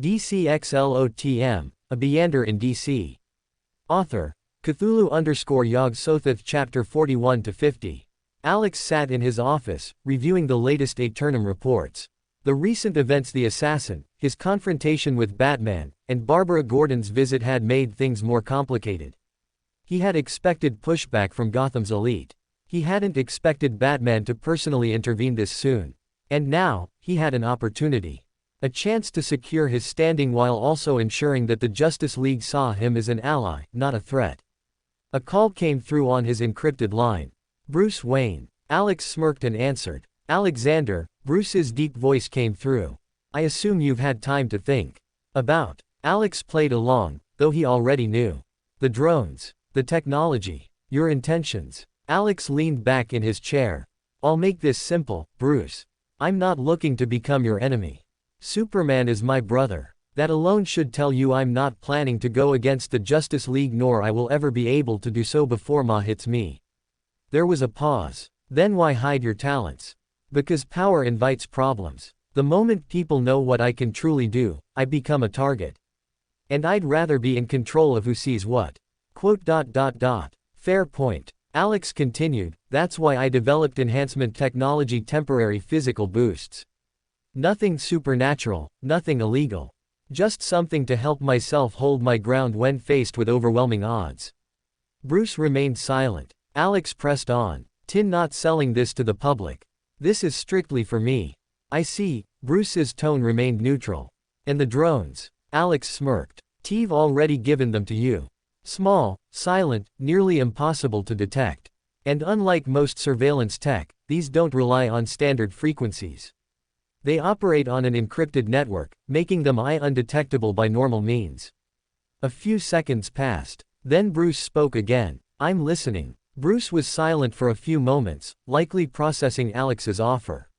DC X LOTM, a Beander in DC. Author, Cthulhu_Yog Sothoth Chapter 41-50. Alex sat in his office, reviewing the latest Aeternum reports. The recent events, the assassin, his confrontation with Batman, and Barbara Gordon's visit had made things more complicated. He had expected pushback from Gotham's elite. He hadn't expected Batman to personally intervene this soon. And now, he had an opportunity. A chance to secure his standing while also ensuring that the Justice League saw him as an ally, not a threat. A call came through on his encrypted line. Bruce Wayne. Alex smirked and answered. Alexander, Bruce's deep voice came through. I assume you've had time to think. About. Alex played along, though he already knew. The drones. The technology. Your intentions. Alex leaned back in his chair. I'll make this simple, Bruce. I'm not looking to become your enemy. Superman is my brother. That alone should tell you I'm not planning to go against the Justice League, nor I will ever be able to do so before Ma hits me. There was a pause. Then why hide your talents? Because power invites problems. The moment people know what I can truly do, I become a target. And I'd rather be in control of who sees what. Fair point. Alex continued, that's why I developed enhancement technology, temporary physical boosts. Nothing supernatural, nothing illegal. Just something to help myself hold my ground when faced with overwhelming odds. Bruce remained silent. Alex pressed on. Not selling this to the public. This is strictly for me. I see. Bruce's tone remained neutral. And the drones? Alex smirked. T've already given them to you. Small, silent, nearly impossible to detect. And unlike most surveillance tech, these don't rely on standard frequencies. They operate on an encrypted network, making them undetectable by normal means. A few seconds passed. Then Bruce spoke again. I'm listening. Bruce was silent for a few moments, likely processing Alex's offer.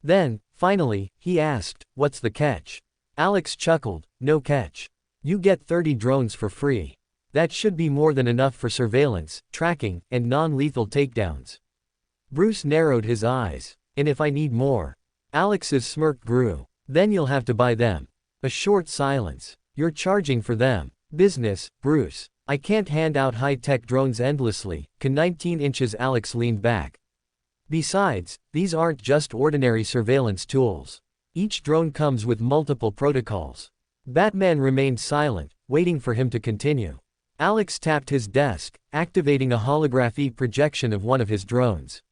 Then, finally, he asked, what's the catch? Alex chuckled, no catch. You get 30 drones for free. That should be more than enough for surveillance, tracking, and non-lethal takedowns. Bruce narrowed his eyes. And if I need more? Alex's smirk grew. Then you'll have to buy them. A short silence. You're charging for them. Business, Bruce. I can't hand out high-tech drones endlessly. 19 inches. Alex leaned back. Besides, these aren't just ordinary surveillance tools. Each drone comes with multiple protocols. Batman remained silent, waiting for him to continue. Alex tapped his desk, activating a holographic projection of one of his drones.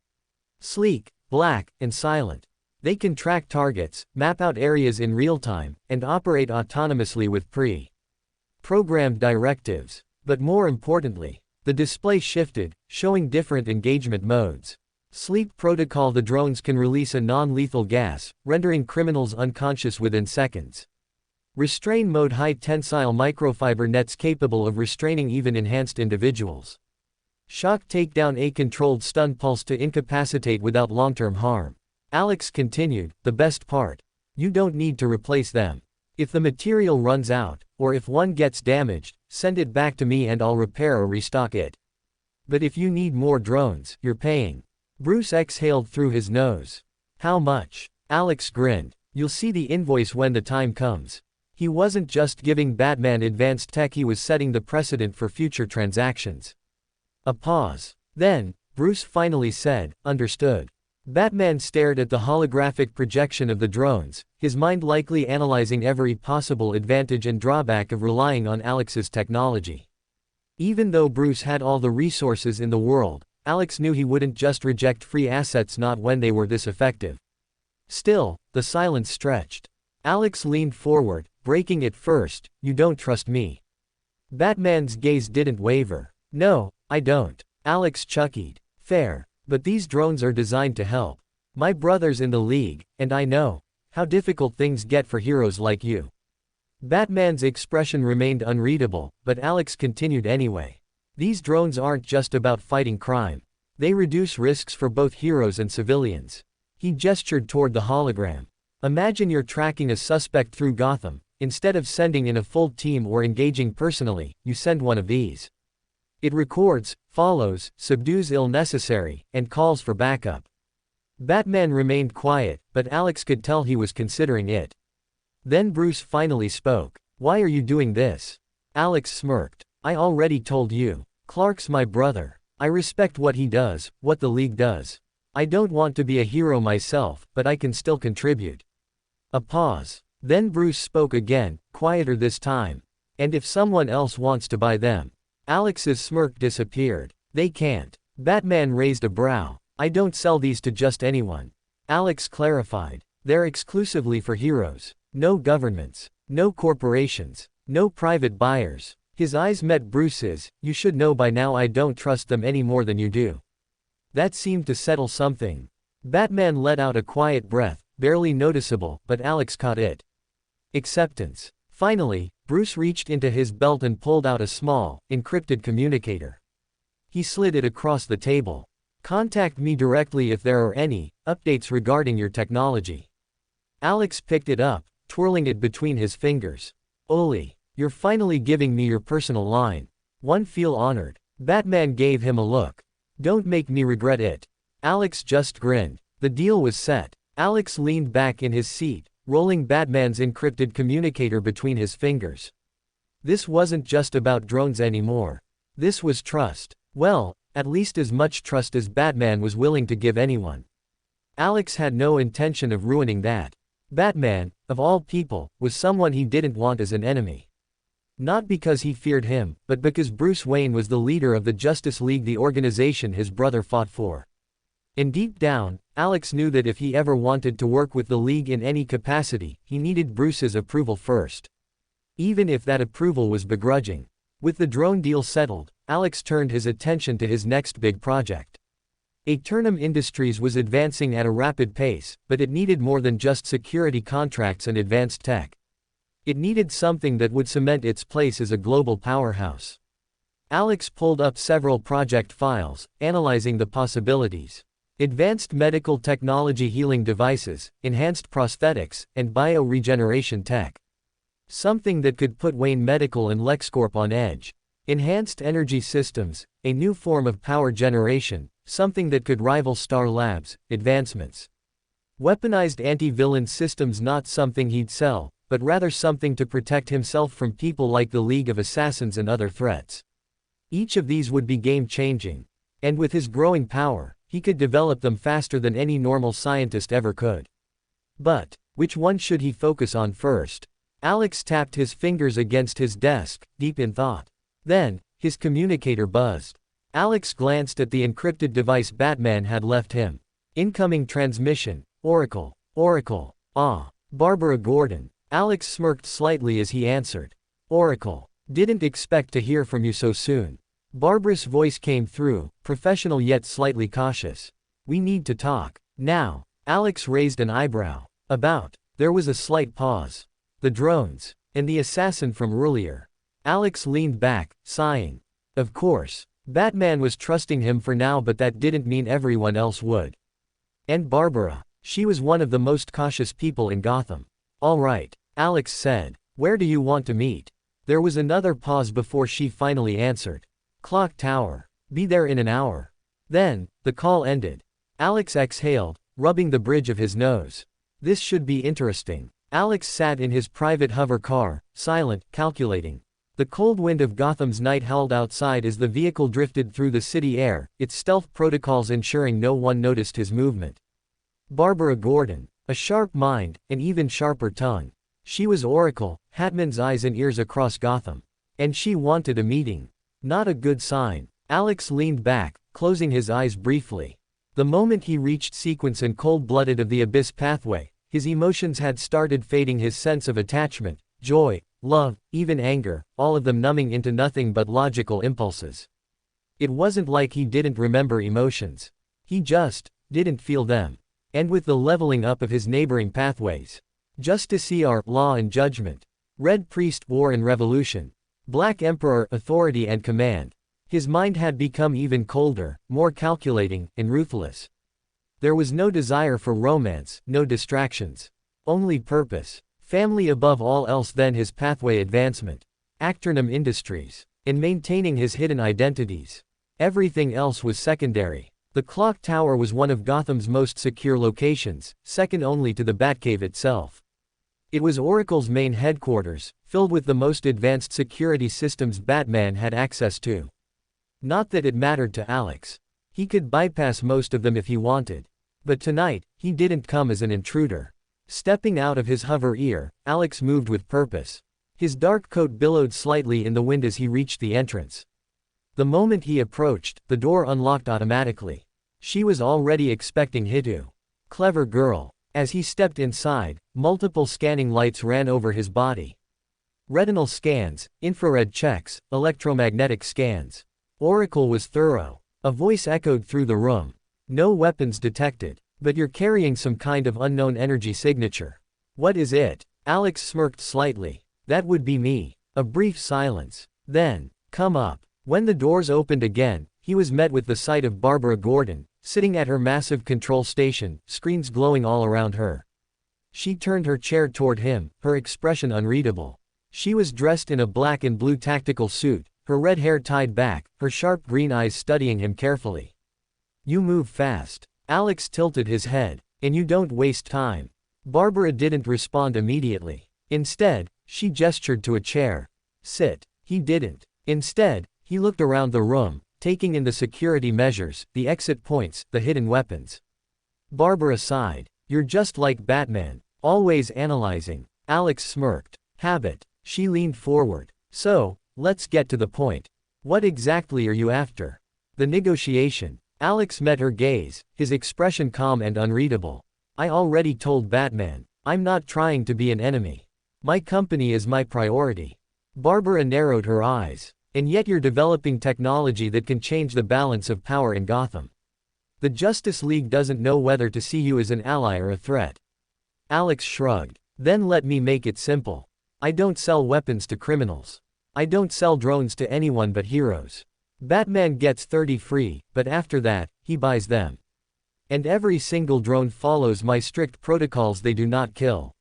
Sleek, black, and silent. They can track targets, map out areas in real time, and operate autonomously with pre-programmed directives. But more importantly, the display shifted, showing different engagement modes. Sleep protocol: the drones can release a non-lethal gas, rendering criminals unconscious within seconds. Restrain mode: high tensile microfiber nets capable of restraining even enhanced individuals. Shock takedown: a controlled stun pulse to incapacitate without long-term harm. Alex continued, the best part. You don't need to replace them. If the material runs out, or if one gets damaged, send it back to me and I'll repair or restock it. But if you need more drones, you're paying. Bruce exhaled through his nose. How much? Alex grinned. You'll see the invoice when the time comes. He wasn't just giving Batman advanced tech, he was setting the precedent for future transactions. A pause. Then, Bruce finally said, understood. Batman stared at the holographic projection of the drones, his mind likely analyzing every possible advantage and drawback of relying on Alex's technology. Even though Bruce had all the resources in the world, Alex knew he wouldn't just reject free assets, not when they were this effective. Still, the silence stretched. Alex leaned forward, breaking it first. You don't trust me. Batman's gaze didn't waver. No, I don't. Alex chuckled. Fair. But these drones are designed to help. My brother's in the league, and I know how difficult things get for heroes like you. Batman's expression remained unreadable, but Alex continued anyway. These drones aren't just about fighting crime. They reduce risks for both heroes and civilians. He gestured toward the hologram. Imagine you're tracking a suspect through Gotham. Instead of sending in a full team or engaging personally, you send one of these. It records, follows, subdues if necessary, and calls for backup. Batman remained quiet, but Alex could tell he was considering it. Then Bruce finally spoke. "Why are you doing this?" Alex smirked. "I already told you. Clark's my brother. I respect what he does, what the League does. I don't want to be a hero myself, but I can still contribute." A pause. Then Bruce spoke again, quieter this time. "And if someone else wants to buy them?" Alex's smirk disappeared. "They can't." Batman raised a brow. "I don't sell these to just anyone." Alex clarified. "They're exclusively for heroes. No governments. No corporations. No private buyers." His eyes met Bruce's. "You should know by now I don't trust them any more than you do." That seemed to settle something. Batman let out a quiet breath, barely noticeable, but Alex caught it. Acceptance. Finally, Bruce reached into his belt and pulled out a small, encrypted communicator. He slid it across the table. "Contact me directly if there are any updates regarding your technology." Alex picked it up, twirling it between his fingers. "Oli, you're finally giving me your personal line. One feel honored." Batman gave him a look. "Don't make me regret it." Alex just grinned. The deal was set. Alex leaned back in his seat, rolling Batman's encrypted communicator between his fingers. This wasn't just about drones anymore. This was trust. Well, at least as much trust as Batman was willing to give anyone. Alex had no intention of ruining that. Batman, of all people, was someone he didn't want as an enemy. Not because he feared him, but because Bruce Wayne was the leader of the Justice League, the organization his brother fought for. And deep down, Alex knew that if he ever wanted to work with the League in any capacity, he needed Bruce's approval first. Even if that approval was begrudging. With the drone deal settled, Alex turned his attention to his next big project. Aeternum Industries was advancing at a rapid pace, but it needed more than just security contracts and advanced tech. It needed something that would cement its place as a global powerhouse. Alex pulled up several project files, analyzing the possibilities. Advanced medical technology, healing devices, enhanced prosthetics, and bio-regeneration tech. Something that could put Wayne Medical and LexCorp on edge. Enhanced energy systems, a new form of power generation, something that could rival Star Labs, advancements. Weaponized anti-villain systems, not something he'd sell, but rather something to protect himself from people like the League of Assassins and other threats. Each of these would be game-changing. And with his growing power, he could develop them faster than any normal scientist ever could. But, which one should he focus on first? Alex tapped his fingers against his desk, deep in thought. Then, his communicator buzzed. Alex glanced at the encrypted device Batman had left him. Incoming transmission. Oracle. Oracle. Ah. Barbara Gordon. Alex smirked slightly as he answered. "Oracle. Didn't expect to hear from you so soon." Barbara's voice came through, professional yet slightly cautious. "We need to talk. Now." Alex raised an eyebrow. "About." There was a slight pause. "The drones. And the assassin from earlier." Alex leaned back, sighing. Of course. Batman was trusting him for now, but that didn't mean everyone else would. And Barbara. She was one of the most cautious people in Gotham. "All right," Alex said. "Where do you want to meet?" There was another pause before she finally answered. "Clock Tower. Be there in an hour." Then, the call ended. Alex exhaled, rubbing the bridge of his nose. This should be interesting. Alex sat in his private hover car, silent, calculating. The cold wind of Gotham's night howled outside as the vehicle drifted through the city air, its stealth protocols ensuring no one noticed his movement. Barbara Gordon. A sharp mind, an even sharper tongue. She was Oracle, Hatman's eyes and ears across Gotham. And she wanted a meeting. Not a good sign. Alex leaned back, closing his eyes briefly. The moment he reached sequence and cold-blooded of the Abyss pathway, his emotions had started fading, his sense of attachment, joy, love, even anger, all of them numbing into nothing but logical impulses. It wasn't like he didn't remember emotions. He just didn't feel them. And with the leveling up of his neighboring pathways, Justiciar, law and judgment, Red Priest, war and revolution, Black Emperor, authority and command, his mind had become even colder, more calculating, and ruthless. There was no desire for romance, no distractions. Only purpose. Family above all else, then his pathway advancement. Aeternum Industries. And maintaining his hidden identities. Everything else was secondary. The Clock Tower was one of Gotham's most secure locations, second only to the Batcave itself. It was Oracle's main headquarters, filled with the most advanced security systems Batman had access to. Not that it mattered to Alex. He could bypass most of them if he wanted. But tonight, he didn't come as an intruder. Stepping out of his hover ear, Alex moved with purpose. His dark coat billowed slightly in the wind as he reached the entrance. The moment he approached, the door unlocked automatically. She was already expecting Hitu. Clever girl. As he stepped inside, multiple scanning lights ran over his body. Retinal scans, infrared checks, electromagnetic scans. Oracle was thorough. A voice echoed through the room. No weapons detected. But you're carrying some kind of unknown energy signature. What is it? Alex smirked slightly. That would be me. A brief silence. Then, come up. When the doors opened again, he was met with the sight of Barbara Gordon, sitting at her massive control station, screens glowing all around her. She turned her chair toward him, her expression unreadable. She was dressed in a black and blue tactical suit, her red hair tied back, her sharp green eyes studying him carefully. You move fast. Alex tilted his head. And you don't waste time. Barbara didn't respond immediately. Instead, she gestured to a chair. Sit. He didn't. Instead, he looked around the room, taking in the security measures, the exit points, the hidden weapons. Barbara sighed. You're just like Batman, always analyzing. Alex smirked. Habit. She leaned forward. So, let's get to the point. What exactly are you after? The negotiation. Alex met her gaze, his expression calm and unreadable. I already told Batman, I'm not trying to be an enemy. My company is my priority. Barbara narrowed her eyes. And yet you're developing technology that can change the balance of power in Gotham. The Justice League doesn't know whether to see you as an ally or a threat. Alex shrugged. Then let me make it simple. I don't sell weapons to criminals. I don't sell drones to anyone but heroes. Batman gets 30 free, but after that, he buys them. And every single drone follows my strict protocols. They do not kill.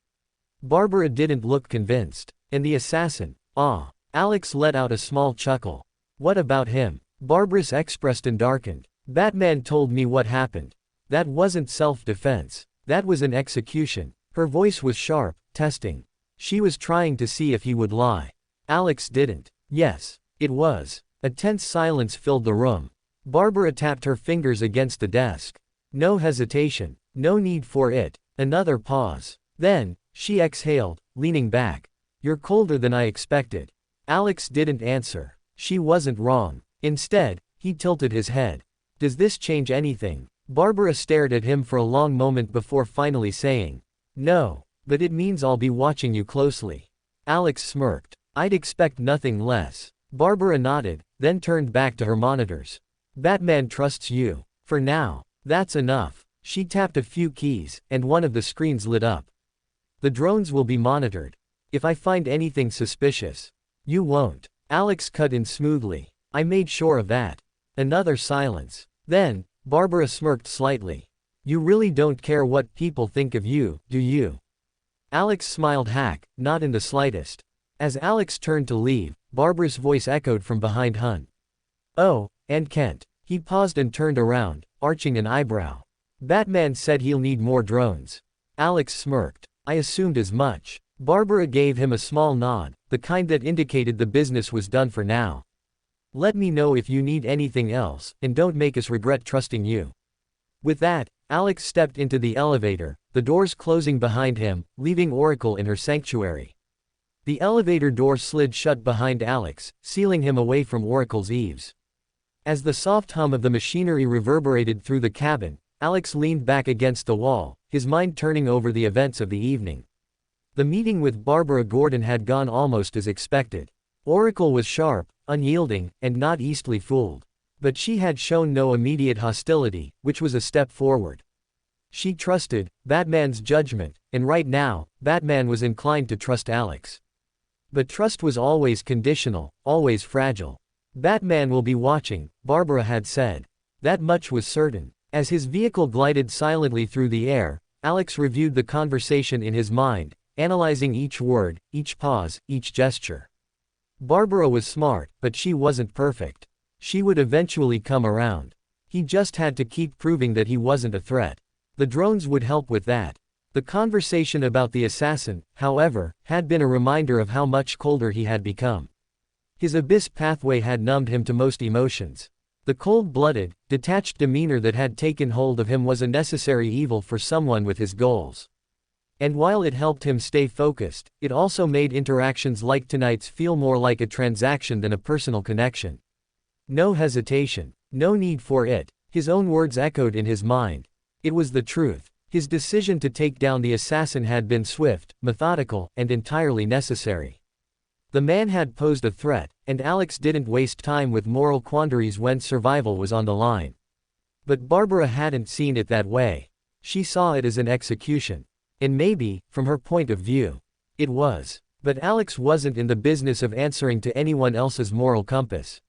Barbara didn't look convinced. And the assassin? Ah. Alex let out a small chuckle. What about him? Barbara's expression darkened. Batman told me what happened. That wasn't self-defense. That was an execution. Her voice was sharp, testing. She was trying to see if he would lie. Alex didn't. Yes, it was. A tense silence filled the room. Barbara tapped her fingers against the desk. No hesitation. No need for it. Another pause. Then, she exhaled, leaning back. You're colder than I expected. Alex didn't answer. She wasn't wrong. Instead, he tilted his head. Does this change anything? Barbara stared at him for a long moment before finally saying, no, but it means I'll be watching you closely. Alex smirked. I'd expect nothing less. Barbara nodded, then turned back to her monitors. Batman trusts you. For now. That's enough. She tapped a few keys, and one of the screens lit up. The drones will be monitored. If I find anything suspicious. You won't. Alex cut in smoothly. I made sure of that. Another silence. Then, Barbara smirked slightly. You really don't care what people think of you, do you? Alex smiled hack, not in the slightest. As Alex turned to leave, Barbara's voice echoed from behind Hunt. Oh, and Kent. He paused and turned around, arching an eyebrow. Batman said he'll need more drones. Alex smirked. I assumed as much. Barbara gave him a small nod, the kind that indicated the business was done for now. Let me know if you need anything else, and don't make us regret trusting you. With that, Alex stepped into the elevator, the doors closing behind him, leaving Oracle in her sanctuary. The elevator door slid shut behind Alex, sealing him away from Oracle's eaves. As the soft hum of the machinery reverberated through the cabin, Alex leaned back against the wall, his mind turning over the events of the evening. The meeting with Barbara Gordon had gone almost as expected. Oracle was sharp, unyielding, and not easily fooled. But she had shown no immediate hostility, which was a step forward. She trusted Batman's judgment, and right now, Batman was inclined to trust Alex. But trust was always conditional, always fragile. Batman will be watching, Barbara had said. That much was certain. As his vehicle glided silently through the air, Alex reviewed the conversation in his mind, analyzing each word, each pause, each gesture. Barbara was smart, but she wasn't perfect. She would eventually come around. He just had to keep proving that he wasn't a threat. The drones would help with that. The conversation about the assassin, however, had been a reminder of how much colder he had become. His abyss pathway had numbed him to most emotions. The cold-blooded, detached demeanor that had taken hold of him was a necessary evil for someone with his goals. And while it helped him stay focused, it also made interactions like tonight's feel more like a transaction than a personal connection. No hesitation. No need for it. His own words echoed in his mind. It was the truth. His decision to take down the assassin had been swift, methodical, and entirely necessary. The man had posed a threat, and Alex didn't waste time with moral quandaries when survival was on the line. But Barbara hadn't seen it that way. She saw it as an execution. And maybe, from her point of view, it was. But Alex wasn't in the business of answering to anyone else's moral compass.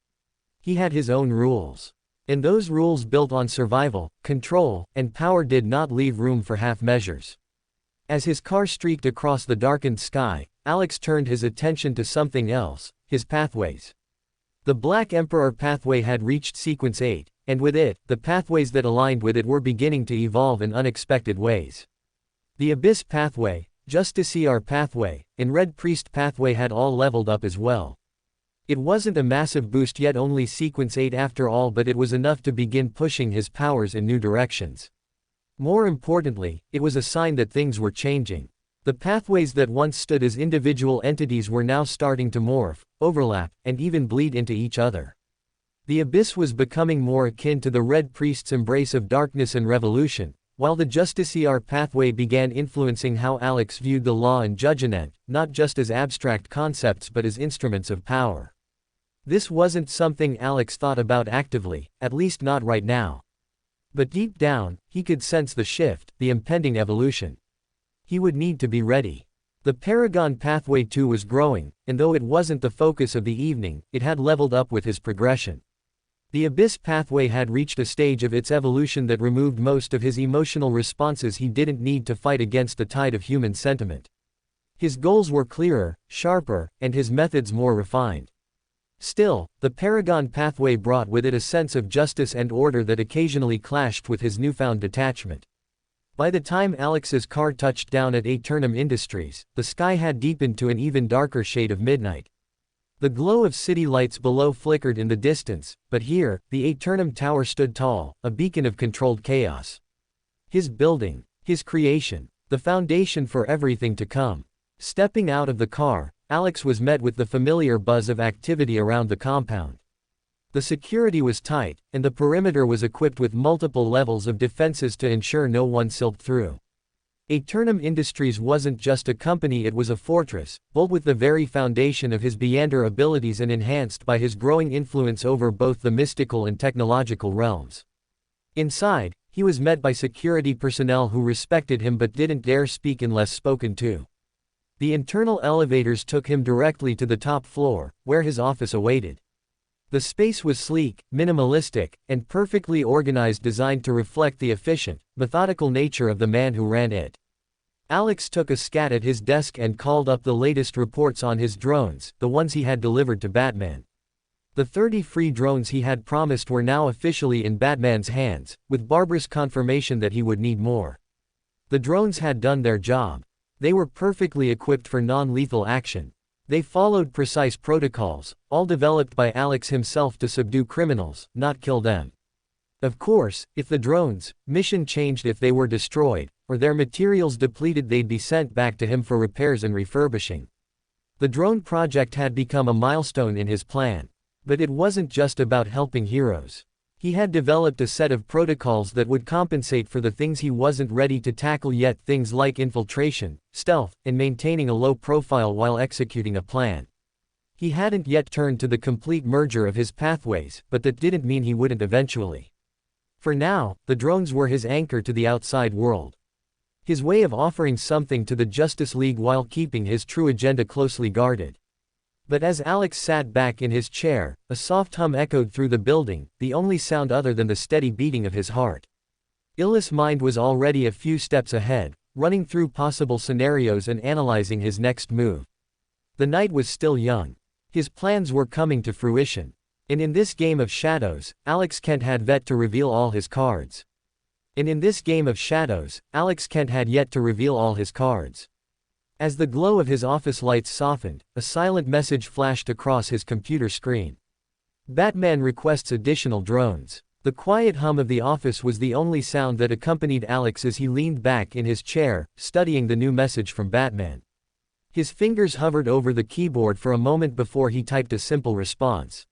He had his own rules. And those rules built on survival, control, and power did not leave room for half measures. As his car streaked across the darkened sky, Alex turned his attention to something else, his pathways. The Black Emperor pathway had reached sequence 8, and with it, the pathways that aligned with it were beginning to evolve in unexpected ways. The Abyss pathway, Justiciar pathway, and Red Priest pathway had all leveled up as well. It wasn't a massive boost yet, only sequence 8 after all, but it was enough to begin pushing his powers in new directions. More importantly, it was a sign that things were changing. The pathways that once stood as individual entities were now starting to morph, overlap, and even bleed into each other. The Abyss was becoming more akin to the Red Priest's embrace of darkness and revolution, while the Justiciar pathway began influencing how Alex viewed the law and judgment, not just as abstract concepts but as instruments of power. This wasn't something Alex thought about actively, at least not right now. But deep down, he could sense the shift, the impending evolution. He would need to be ready. The Paragon pathway too was growing, and though it wasn't the focus of the evening, it had leveled up with his progression. The Abyss pathway had reached a stage of its evolution that removed most of his emotional responses. He didn't need to fight against the tide of human sentiment. His goals were clearer, sharper, and his methods more refined. Still, the Paragon pathway brought with it a sense of justice and order that occasionally clashed with his newfound detachment. By the time Alex's car touched down at Aeternum Industries, the sky had deepened to an even darker shade of midnight. The glow of city lights below flickered in the distance, but here, the Aeternum Tower stood tall, a beacon of controlled chaos. His building, his creation, the foundation for everything to come. Stepping out of the car, Alex was met with the familiar buzz of activity around the compound. The security was tight, and the perimeter was equipped with multiple levels of defenses to ensure no one slipped through. Aeternum Industries wasn't just a company, it was a fortress, built with the very foundation of his Beyonder abilities and enhanced by his growing influence over both the mystical and technological realms. Inside, he was met by security personnel who respected him but didn't dare speak unless spoken to. The internal elevators took him directly to the top floor, where his office awaited. The space was sleek, minimalistic, and perfectly organized, designed to reflect the efficient, methodical nature of the man who ran it. Alex took a scat at his desk and called up the latest reports on his drones, the ones he had delivered to Batman. The 30 free drones he had promised were now officially in Batman's hands, with Barbara's confirmation that he would need more. The drones had done their job. They were perfectly equipped for non-lethal action. They followed precise protocols, all developed by Alex himself to subdue criminals, not kill them. Of course, if the drones' mission changed, if they were destroyed, or their materials depleted, they'd be sent back to him for repairs and refurbishing. The drone project had become a milestone in his plan. But it wasn't just about helping heroes. He had developed a set of protocols that would compensate for the things he wasn't ready to tackle yet, things like infiltration, stealth, and maintaining a low profile while executing a plan. He hadn't yet turned to the complete merger of his pathways, but that didn't mean he wouldn't eventually. For now, the drones were his anchor to the outside world. His way of offering something to the Justice League while keeping his true agenda closely guarded. But as Alex sat back in his chair, a soft hum echoed through the building, the only sound other than the steady beating of his heart. Illis' mind was already a few steps ahead, running through possible scenarios and analyzing his next move. The night was still young. His plans were coming to fruition. And in this game of shadows, Alex Kent had yet to reveal all his cards. And in this game of shadows, Alex Kent had yet to reveal all his cards. As the glow of his office lights softened, a silent message flashed across his computer screen. Batman requests additional drones. The quiet hum of the office was the only sound that accompanied Alex as he leaned back in his chair, studying the new message from Batman. His fingers hovered over the keyboard for a moment before he typed a simple response.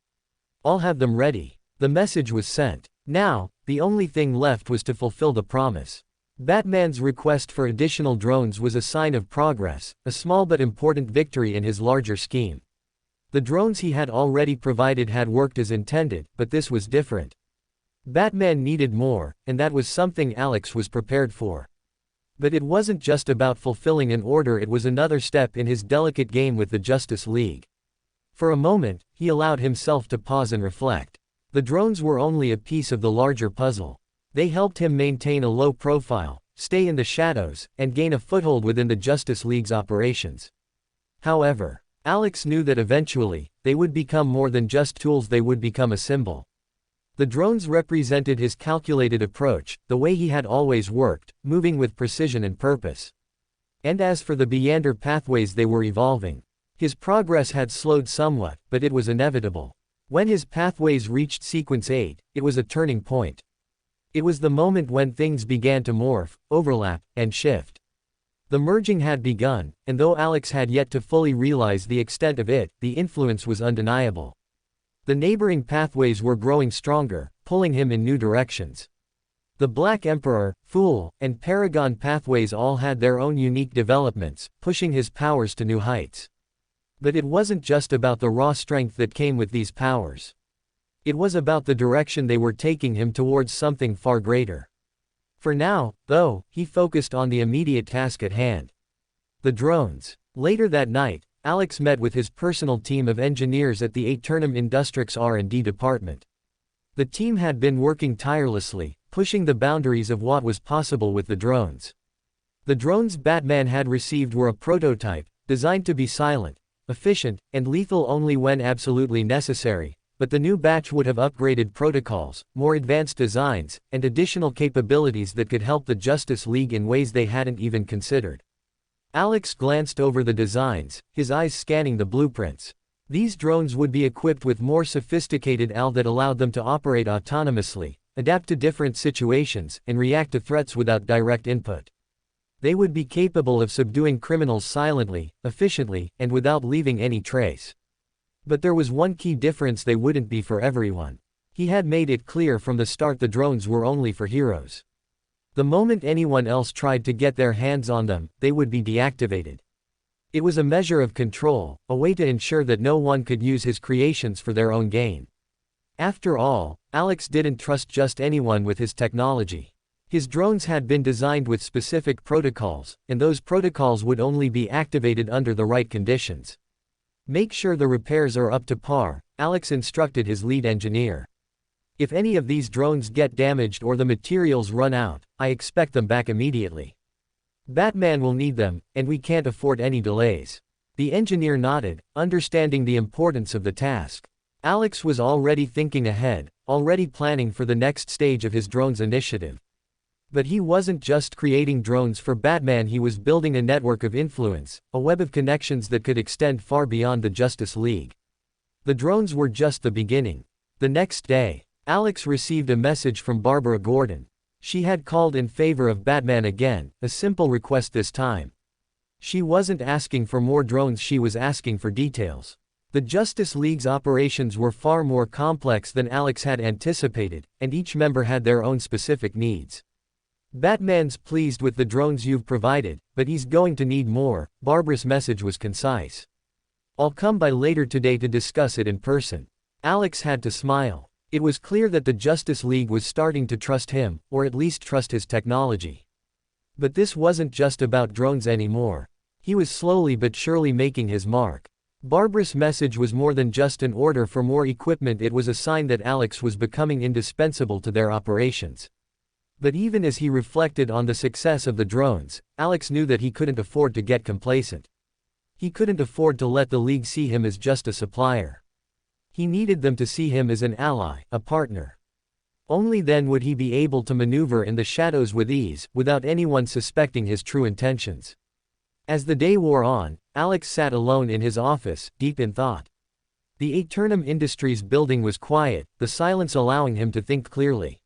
"I'll have them ready." The message was sent. Now, the only thing left was to fulfill the promise. Batman's request for additional drones was a sign of progress, a small but important victory in his larger scheme. The drones he had already provided had worked as intended, but this was different. Batman needed more, and that was something Alex was prepared for. But it wasn't just about fulfilling an order, it was another step in his delicate game with the Justice League. For a moment, he allowed himself to pause and reflect. The drones were only a piece of the larger puzzle. They helped him maintain a low profile, stay in the shadows, and gain a foothold within the Justice League's operations. However, Alex knew that eventually, they would become more than just tools, they would become a symbol. The drones represented his calculated approach, the way he had always worked, moving with precision and purpose. And as for the Beyonder pathways, they were evolving. His progress had slowed somewhat, but it was inevitable. When his pathways reached Sequence 8, it was a turning point. It was the moment when things began to morph, overlap, and shift. The merging had begun, and though Alex had yet to fully realize the extent of it, the influence was undeniable. The neighboring pathways were growing stronger, pulling him in new directions. The Black Emperor, Fool, and Paragon pathways all had their own unique developments, pushing his powers to new heights. But it wasn't just about the raw strength that came with these powers. It was about the direction they were taking him towards something far greater. For now, though, he focused on the immediate task at hand. The drones. Later that night, Alex met with his personal team of engineers at the Aeternum Industrix R&D department. The team had been working tirelessly, pushing the boundaries of what was possible with the drones. The drones Batman had received were a prototype, designed to be silent, efficient, and lethal only when absolutely necessary, but the new batch would have upgraded protocols, more advanced designs, and additional capabilities that could help the Justice League in ways they hadn't even considered. Alex glanced over the designs, his eyes scanning the blueprints. These drones would be equipped with more sophisticated AI that allowed them to operate autonomously, adapt to different situations, and react to threats without direct input. They would be capable of subduing criminals silently, efficiently, and without leaving any trace. But there was one key difference: they wouldn't be for everyone. He had made it clear from the start the drones were only for heroes. The moment anyone else tried to get their hands on them, they would be deactivated. It was a measure of control, a way to ensure that no one could use his creations for their own gain. After all, Alex didn't trust just anyone with his technology. His drones had been designed with specific protocols, and those protocols would only be activated under the right conditions. Make sure the repairs are up to par, Alex instructed his lead engineer. If any of these drones get damaged or the materials run out, I expect them back immediately. Batman will need them, and we can't afford any delays. The engineer nodded, understanding the importance of the task. Alex was already thinking ahead, already planning for the next stage of his drones initiative. But he wasn't just creating drones for Batman, he was building a network of influence, a web of connections that could extend far beyond the Justice League. The drones were just the beginning. The next day, Alex received a message from Barbara Gordon. She had called in favor of Batman again, a simple request this time. She wasn't asking for more drones, she was asking for details. The Justice League's operations were far more complex than Alex had anticipated, and each member had their own specific needs. Batman's pleased with the drones you've provided, but he's going to need more. Barbara's message was concise. I'll come by later today to discuss it in person. Alex had to smile. It was clear that the Justice League was starting to trust him, or at least trust his technology. But this wasn't just about drones anymore. He was slowly but surely making his mark. Barbara's message was more than just an order for more equipment, it was a sign that Alex was becoming indispensable to their operations. But even as he reflected on the success of the drones, Alex knew that he couldn't afford to get complacent. He couldn't afford to let the League see him as just a supplier. He needed them to see him as an ally, a partner. Only then would he be able to maneuver in the shadows with ease, without anyone suspecting his true intentions. As the day wore on, Alex sat alone in his office, deep in thought. The Aeternum Industries building was quiet, the silence allowing him to think clearly.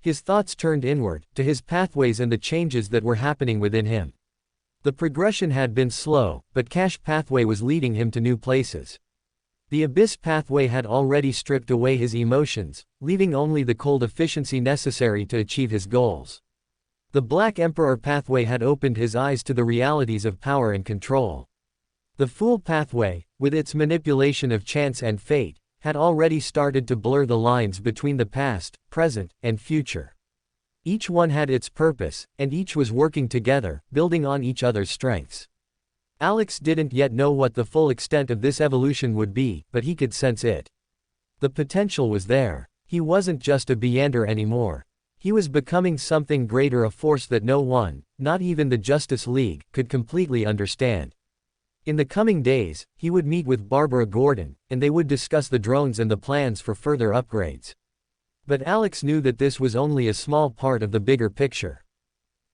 His thoughts turned inward, to his pathways and the changes that were happening within him. The progression had been slow, but Cash pathway was leading him to new places. The Abyss pathway had already stripped away his emotions, leaving only the cold efficiency necessary to achieve his goals. The Black Emperor pathway had opened his eyes to the realities of power and control. The Fool pathway, with its manipulation of chance and fate, had already started to blur the lines between the past, present, and future. Each one had its purpose, and each was working together, building on each other's strengths. Alex didn't yet know what the full extent of this evolution would be, but he could sense it. The potential was there. He wasn't just a Beyonder anymore. He was becoming something greater, a force that no one, not even the Justice League, could completely understand. In the coming days, he would meet with Barbara Gordon, and they would discuss the drones and the plans for further upgrades. But Alex knew that this was only a small part of the bigger picture.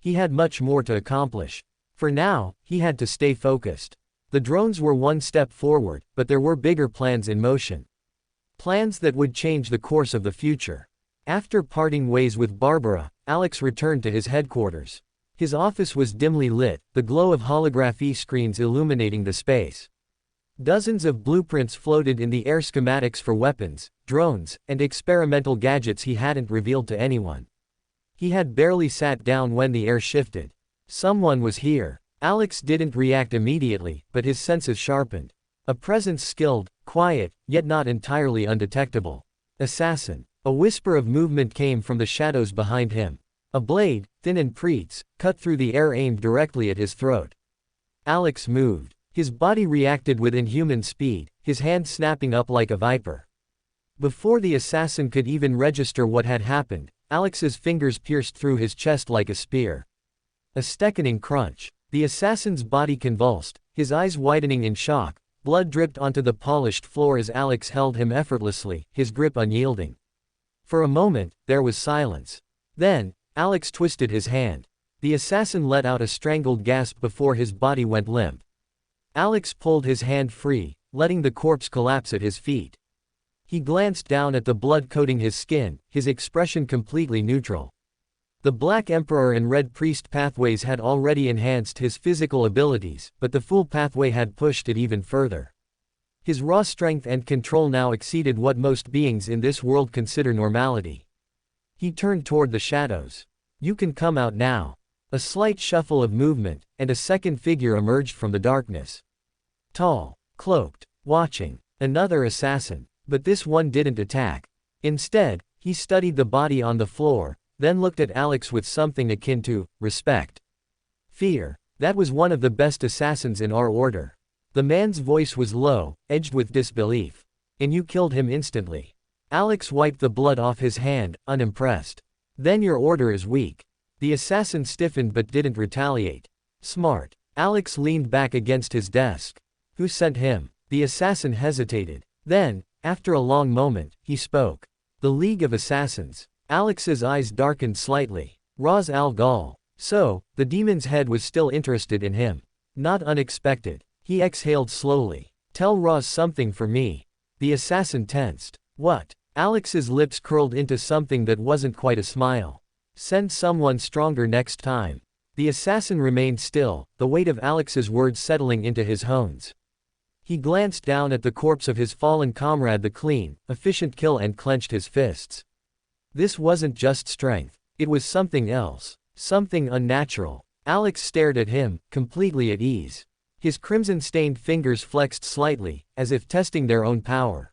He had much more to accomplish. For now, he had to stay focused. The drones were one step forward, but there were bigger plans in motion. Plans that would change the course of the future. After parting ways with Barbara, Alex returned to his headquarters. His office was dimly lit, the glow of holography screens illuminating the space. Dozens of blueprints floated in the air, schematics for weapons, drones, and experimental gadgets he hadn't revealed to anyone. He had barely sat down when the air shifted. Someone was here. Alex didn't react immediately, but his senses sharpened. A presence skilled, quiet, yet not entirely undetectable. Assassin. A whisper of movement came from the shadows behind him. A blade, thin and preets, cut through the air, aimed directly at his throat. Alex moved. His body reacted with inhuman speed, his hand snapping up like a viper. Before the assassin could even register what had happened, Alex's fingers pierced through his chest like a spear. A staccaning crunch. The assassin's body convulsed, his eyes widening in shock. Blood dripped onto the polished floor as Alex held him effortlessly, his grip unyielding. For a moment, there was silence. Then, Alex twisted his hand. The assassin let out a strangled gasp before his body went limp. Alex pulled his hand free, letting the corpse collapse at his feet. He glanced down at the blood coating his skin, his expression completely neutral. The Black Emperor and Red Priest pathways had already enhanced his physical abilities, but the Fool pathway had pushed it even further. His raw strength and control now exceeded what most beings in this world consider normality. He turned toward the shadows. "You can come out now." A slight shuffle of movement, and a second figure emerged from the darkness. Tall, cloaked, watching. Another assassin. But this one didn't attack. Instead, he studied the body on the floor, then looked at Alex with something akin to respect. Fear. That was one of the best assassins in our order. The man's voice was low, edged with disbelief. "And you killed him instantly." Alex wiped the blood off his hand, unimpressed. "Then your order is weak." The assassin stiffened but didn't retaliate. "Smart." Alex leaned back against his desk. "Who sent him?" The assassin hesitated. Then, after a long moment, he spoke. "The League of Assassins." Alex's eyes darkened slightly. Ra's al Ghul. So, the demon's head was still interested in him. Not unexpected. He exhaled slowly. "Tell Ra's something for me." The assassin tensed. "What?" Alex's lips curled into something that wasn't quite a smile. "Send someone stronger next time." The assassin remained still, the weight of Alex's words settling into his hones. He glanced down at the corpse of his fallen comrade, the clean, efficient kill, and clenched his fists. This wasn't just strength. It was something else. Something unnatural. Alex stared at him, completely at ease. His crimson-stained fingers flexed slightly, as if testing their own power.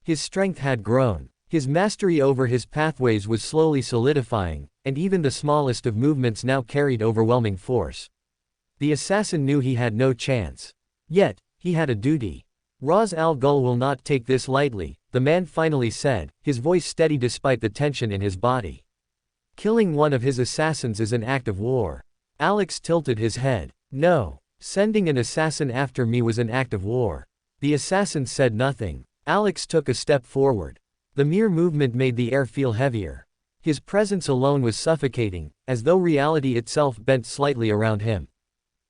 His strength had grown. His mastery over his pathways was slowly solidifying, and even the smallest of movements now carried overwhelming force. The assassin knew he had no chance. Yet, he had a duty. "Ra's al Ghul will not take this lightly," the man finally said, his voice steady despite the tension in his body. "Killing one of his assassins is an act of war." Alex tilted his head. "No. Sending an assassin after me was an act of war." The assassin said nothing. Alex took a step forward. The mere movement made the air feel heavier. His presence alone was suffocating, as though reality itself bent slightly around him.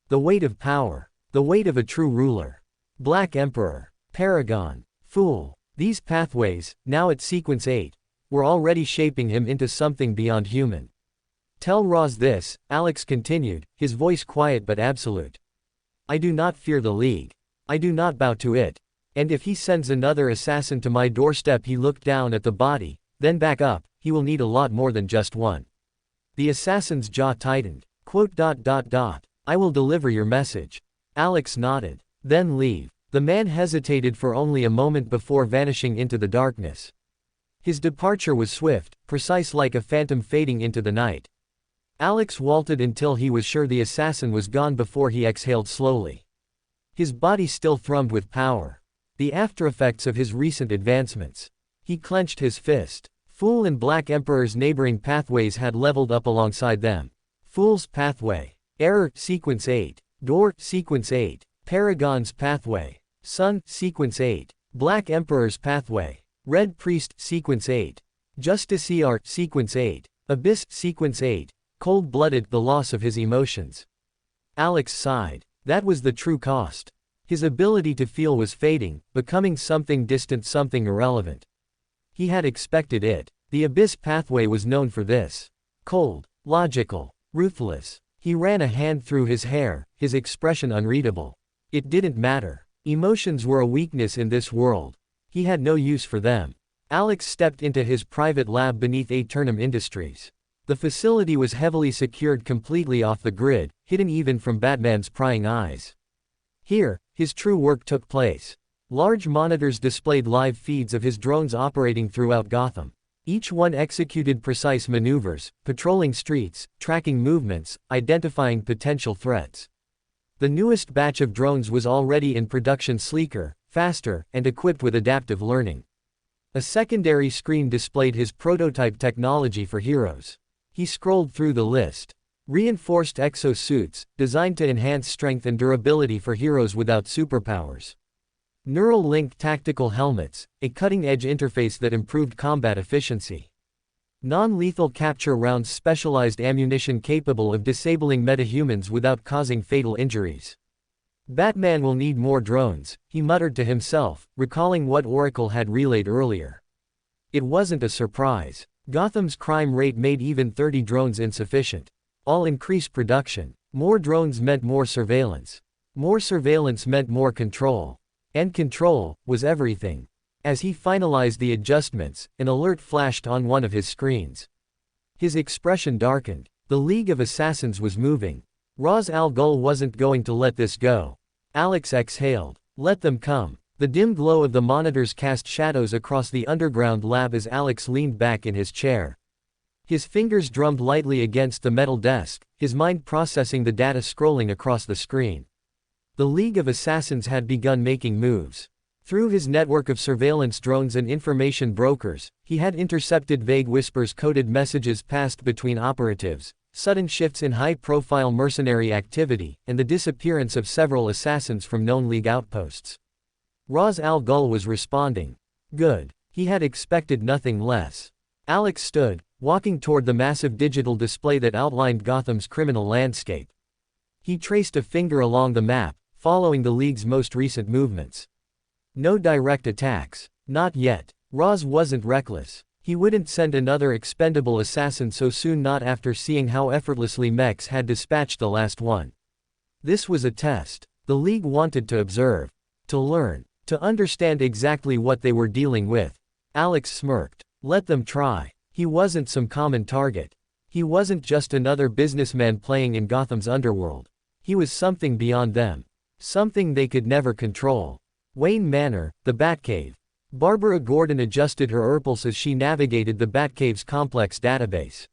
The weight of power. The weight of a true ruler. Black Emperor. Paragon. Fool. These pathways, now at sequence 8, were already shaping him into something beyond human. Tell Roz this, Alex continued, his voice quiet but absolute. I do not fear the League. I do not bow to it. And if he sends another assassin to my doorstep, he looked down at the body, then back up, he will need a lot more than just one. The assassin's jaw tightened. I will deliver your message. Alex nodded. Then leave. The man hesitated for only a moment before vanishing into the darkness. His departure was swift, precise like a phantom fading into the night. Alex vaulted until he was sure the assassin was gone before he exhaled slowly. His body still thrummed with power. The aftereffects of his recent advancements. He clenched his fist. Fool and Black Emperor's neighboring pathways had leveled up alongside them. Fool's pathway. Error, sequence 8. Door, sequence 8. Paragon's pathway. Sun, sequence 8. Black Emperor's pathway. Red Priest, sequence 8. Justiciar, sequence 8. Abyss, sequence 8. Cold-blooded, the loss of his emotions. Alex sighed. That was the true cost. His ability to feel was fading, becoming something distant, something irrelevant. He had expected it. The Abyss pathway was known for this. Cold, logical, ruthless. He ran a hand through his hair, his expression unreadable. It didn't matter. Emotions were a weakness in this world. He had no use for them. Alex stepped into his private lab beneath Aeternum Industries. The facility was heavily secured, completely off the grid, hidden even from Batman's prying eyes. Here, his true work took place. Large monitors displayed live feeds of his drones operating throughout Gotham. Each one executed precise maneuvers, patrolling streets, tracking movements, identifying potential threats. The newest batch of drones was already in production, sleeker, faster, and equipped with adaptive learning. A secondary screen displayed his prototype technology for heroes. He scrolled through the list. Reinforced exosuits, designed to enhance strength and durability for heroes without superpowers. Neural link tactical helmets, a cutting-edge interface that improved combat efficiency. Non-lethal capture rounds, specialized ammunition capable of disabling metahumans without causing fatal injuries. Batman will need more drones, he muttered to himself, recalling what Oracle had relayed earlier. It wasn't a surprise. Gotham's crime rate made even 30 drones insufficient. All increased production. More drones meant more surveillance. More surveillance meant more control. And control was everything. As he finalized the adjustments, an alert flashed on one of his screens. His expression darkened. The League of Assassins was moving. Ra's al Ghul wasn't going to let this go. Alex exhaled. Let them come. The dim glow of the monitors cast shadows across the underground lab as Alex leaned back in his chair. His fingers drummed lightly against the metal desk, his mind processing the data scrolling across the screen. The League of Assassins had begun making moves. Through his network of surveillance drones and information brokers, he had intercepted vague whispers, coded messages passed between operatives, sudden shifts in high-profile mercenary activity, and the disappearance of several assassins from known League outposts. Ra's al Ghul was responding. Good. He had expected nothing less. Alex stood, walking toward the massive digital display that outlined Gotham's criminal landscape. He traced a finger along the map, following the League's most recent movements. No direct attacks. Not yet. Ra's wasn't reckless. He wouldn't send another expendable assassin so soon, not after seeing how effortlessly mechs had dispatched the last one. This was a test. The League wanted to observe. To learn. To understand exactly what they were dealing with. Alex smirked. Let them try. He wasn't some common target. He wasn't just another businessman playing in Gotham's underworld. He was something beyond them. Something they could never control. Wayne Manor, the Batcave. Barbara Gordon adjusted her pulse as she navigated the Batcave's complex database.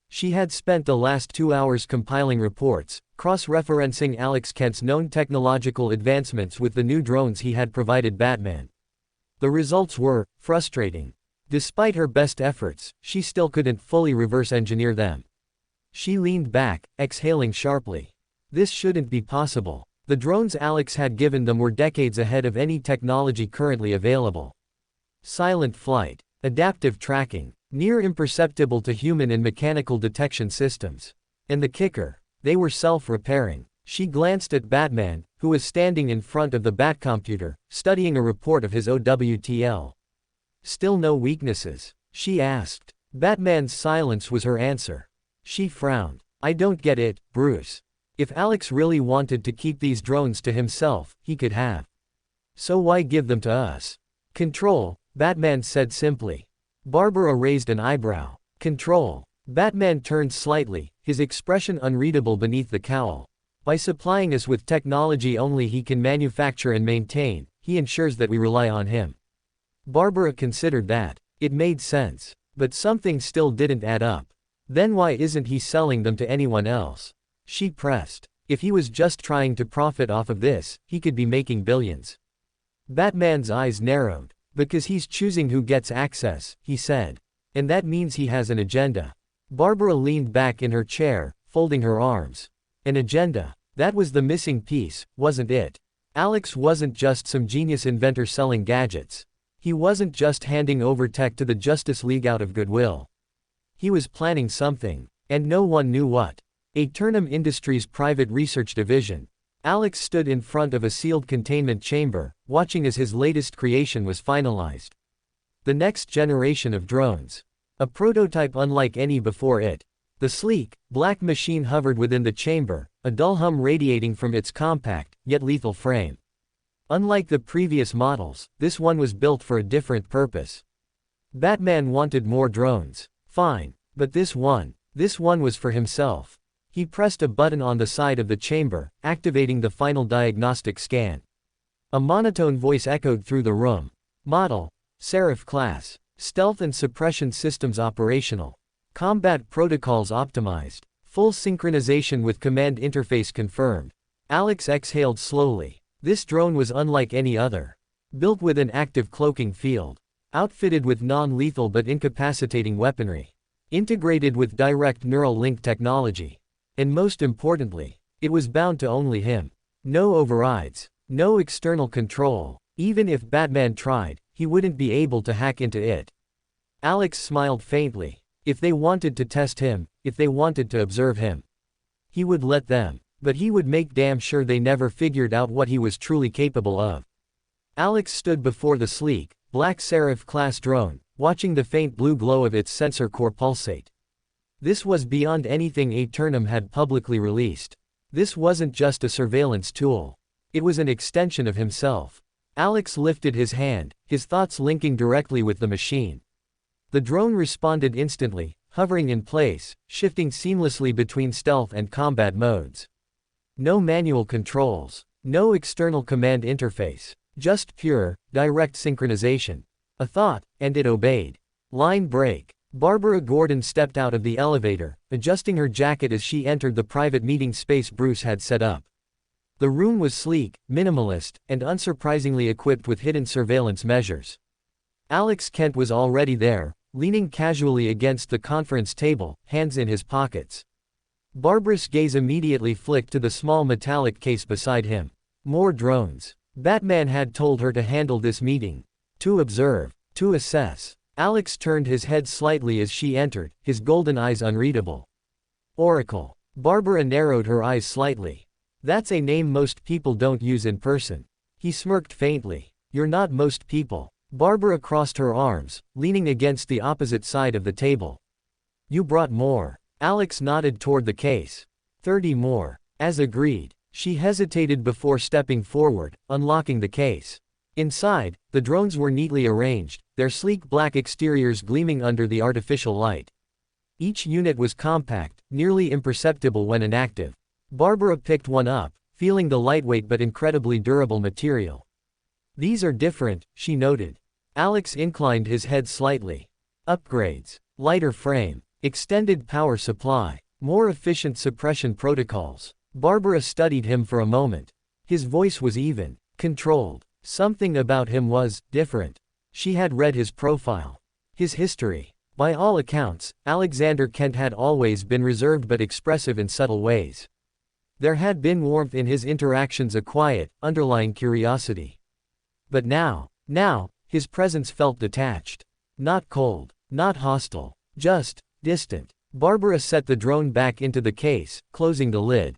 She had spent the last 2 hours compiling reports, cross-referencing Alex Kent's known technological advancements with the new drones he had provided Batman. The results were frustrating. Despite her best efforts, she still couldn't fully reverse engineer them. She leaned back, exhaling sharply. This shouldn't be possible. The drones Alex had given them were decades ahead of any technology currently available. Silent flight. Adaptive tracking. Near imperceptible to human and mechanical detection systems. And the kicker. They were self-repairing. She glanced at Batman, who was standing in front of the Batcomputer, studying a report of his OWTL. Still no weaknesses? She asked. Batman's silence was her answer. She frowned. I don't get it, Bruce. If Alex really wanted to keep these drones to himself, he could have. So why give them to us? Control, Batman said simply. Barbara raised an eyebrow. Control. Batman turned slightly, his expression unreadable beneath the cowl. By supplying us with technology only he can manufacture and maintain, he ensures that we rely on him. Barbara considered that. It made sense. But something still didn't add up. Then why isn't he selling them to anyone else? She pressed. If he was just trying to profit off of this, he could be making billions. Batman's eyes narrowed. Because he's choosing who gets access, he said. And that means he has an agenda. Barbara leaned back in her chair, folding her arms. An agenda. That was the missing piece, wasn't it? Alex wasn't just some genius inventor selling gadgets. He wasn't just handing over tech to the Justice League out of goodwill. He was planning something. And no one knew what. Aeternum Industries' private research division. Alex stood in front of a sealed containment chamber, watching as his latest creation was finalized. The next generation of drones. A prototype unlike any before it. The sleek, black machine hovered within the chamber, a dull hum radiating from its compact, yet lethal frame. Unlike the previous models, this one was built for a different purpose. Batman wanted more drones. Fine. But this one was for himself. He pressed a button on the side of the chamber, activating the final diagnostic scan. A monotone voice echoed through the room. Model. Serif class. Stealth and suppression systems operational. Combat protocols optimized. Full synchronization with command interface confirmed. Alex exhaled slowly. This drone was unlike any other. Built with an active cloaking field. Outfitted with non-lethal but incapacitating weaponry. Integrated with direct neural link technology. And most importantly, it was bound to only him. No overrides. No external control. Even if Batman tried, he wouldn't be able to hack into it. Alex smiled faintly. If they wanted to test him, if they wanted to observe him, he would let them. But he would make damn sure they never figured out what he was truly capable of. Alex stood before the sleek, black Serif-class drone, watching the faint blue glow of its sensor core pulsate. This was beyond anything Aeternum had publicly released. This wasn't just a surveillance tool. It was an extension of himself. Alex lifted his hand, his thoughts linking directly with the machine. The drone responded instantly, hovering in place, shifting seamlessly between stealth and combat modes. No manual controls. No external command interface. Just pure, direct synchronization. A thought, and it obeyed. Line break. Barbara Gordon stepped out of the elevator, adjusting her jacket as she entered the private meeting space Bruce had set up. The room was sleek, minimalist, and unsurprisingly equipped with hidden surveillance measures. Alex Kent was already there, leaning casually against the conference table, hands in his pockets. Barbara's gaze immediately flicked to the small metallic case beside him. More drones. Batman had told her to handle this meeting. To observe. To assess. Alex turned his head slightly as she entered, his golden eyes unreadable. Oracle. Barbara narrowed her eyes slightly. That's a name most people don't use in person. He smirked faintly. You're not most people. Barbara crossed her arms, leaning against the opposite side of the table. You brought more. Alex nodded toward the case. 30 more. As agreed. She hesitated before stepping forward, unlocking the case. Inside, the drones were neatly arranged, their sleek black exteriors gleaming under the artificial light. Each unit was compact, nearly imperceptible when inactive. Barbara picked one up, feeling the lightweight but incredibly durable material. These are different, she noted. Alex inclined his head slightly. Upgrades. Lighter frame. Extended power supply. More efficient suppression protocols. Barbara studied him for a moment. His voice was even, controlled. Something about him was different. She had read his profile. His history. By all accounts, Alexander Kent had always been reserved but expressive in subtle ways. There had been warmth in his interactions, a quiet, underlying curiosity. But now, his presence felt detached. Not cold. Not hostile. Just distant. Barbara set the drone back into the case, closing the lid.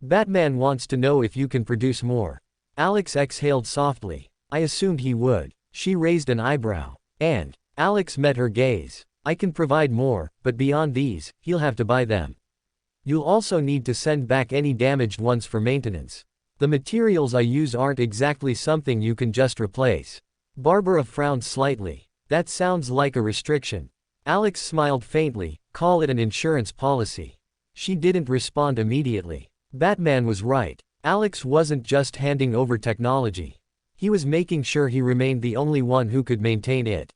Batman wants to know if you can produce more. Alex exhaled softly. I assumed he would. She raised an eyebrow. And Alex met her gaze. I can provide more, but beyond these, he'll have to buy them. You'll also need to send back any damaged ones for maintenance. The materials I use aren't exactly something you can just replace. Barbara frowned slightly. That sounds like a restriction. Alex smiled faintly. Call it an insurance policy. She didn't respond immediately. Batman was right. Alex wasn't just handing over technology. He was making sure he remained the only one who could maintain it.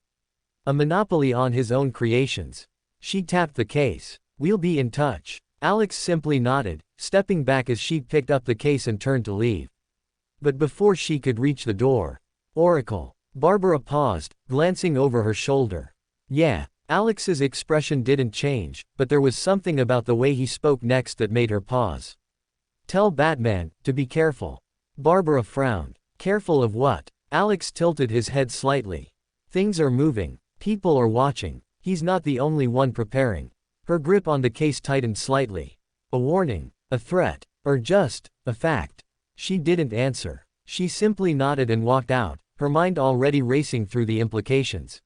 A monopoly on his own creations. She tapped the case. We'll be in touch. Alex simply nodded, stepping back as she picked up the case and turned to leave. But before she could reach the door, Oracle. Barbara paused, glancing over her shoulder. Yeah. Alex's expression didn't change, but there was something about the way he spoke next that made her pause. Tell Batman to be careful. Barbara frowned. Careful of what? Alex tilted his head slightly. Things are moving. People are watching. He's not the only one preparing. Her grip on the case tightened slightly. A warning, a threat, or just a fact. She didn't answer. She simply nodded and walked out, her mind already racing through the implications.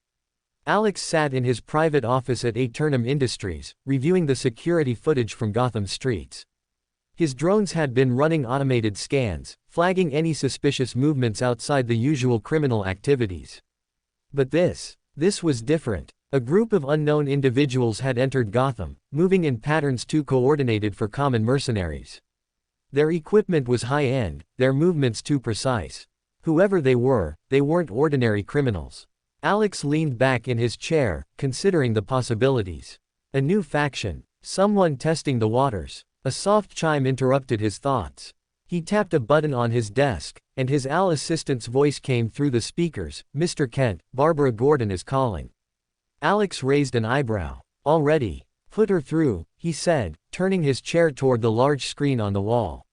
Alex sat in his private office at Aeternum Industries, reviewing the security footage from Gotham streets. His drones had been running automated scans, flagging any suspicious movements outside the usual criminal activities. But this was different. A group of unknown individuals had entered Gotham, moving in patterns too coordinated for common mercenaries. Their equipment was high-end, their movements too precise. Whoever they weren't ordinary criminals. Alex leaned back in his chair, considering the possibilities. A new faction. Someone testing the waters. A soft chime interrupted his thoughts. He tapped a button on his desk, and his AL assistant's voice came through the speakers. Mr. Kent, Barbara Gordon is calling. Alex raised an eyebrow. Already? Put her through, he said, turning his chair toward the large screen on the wall.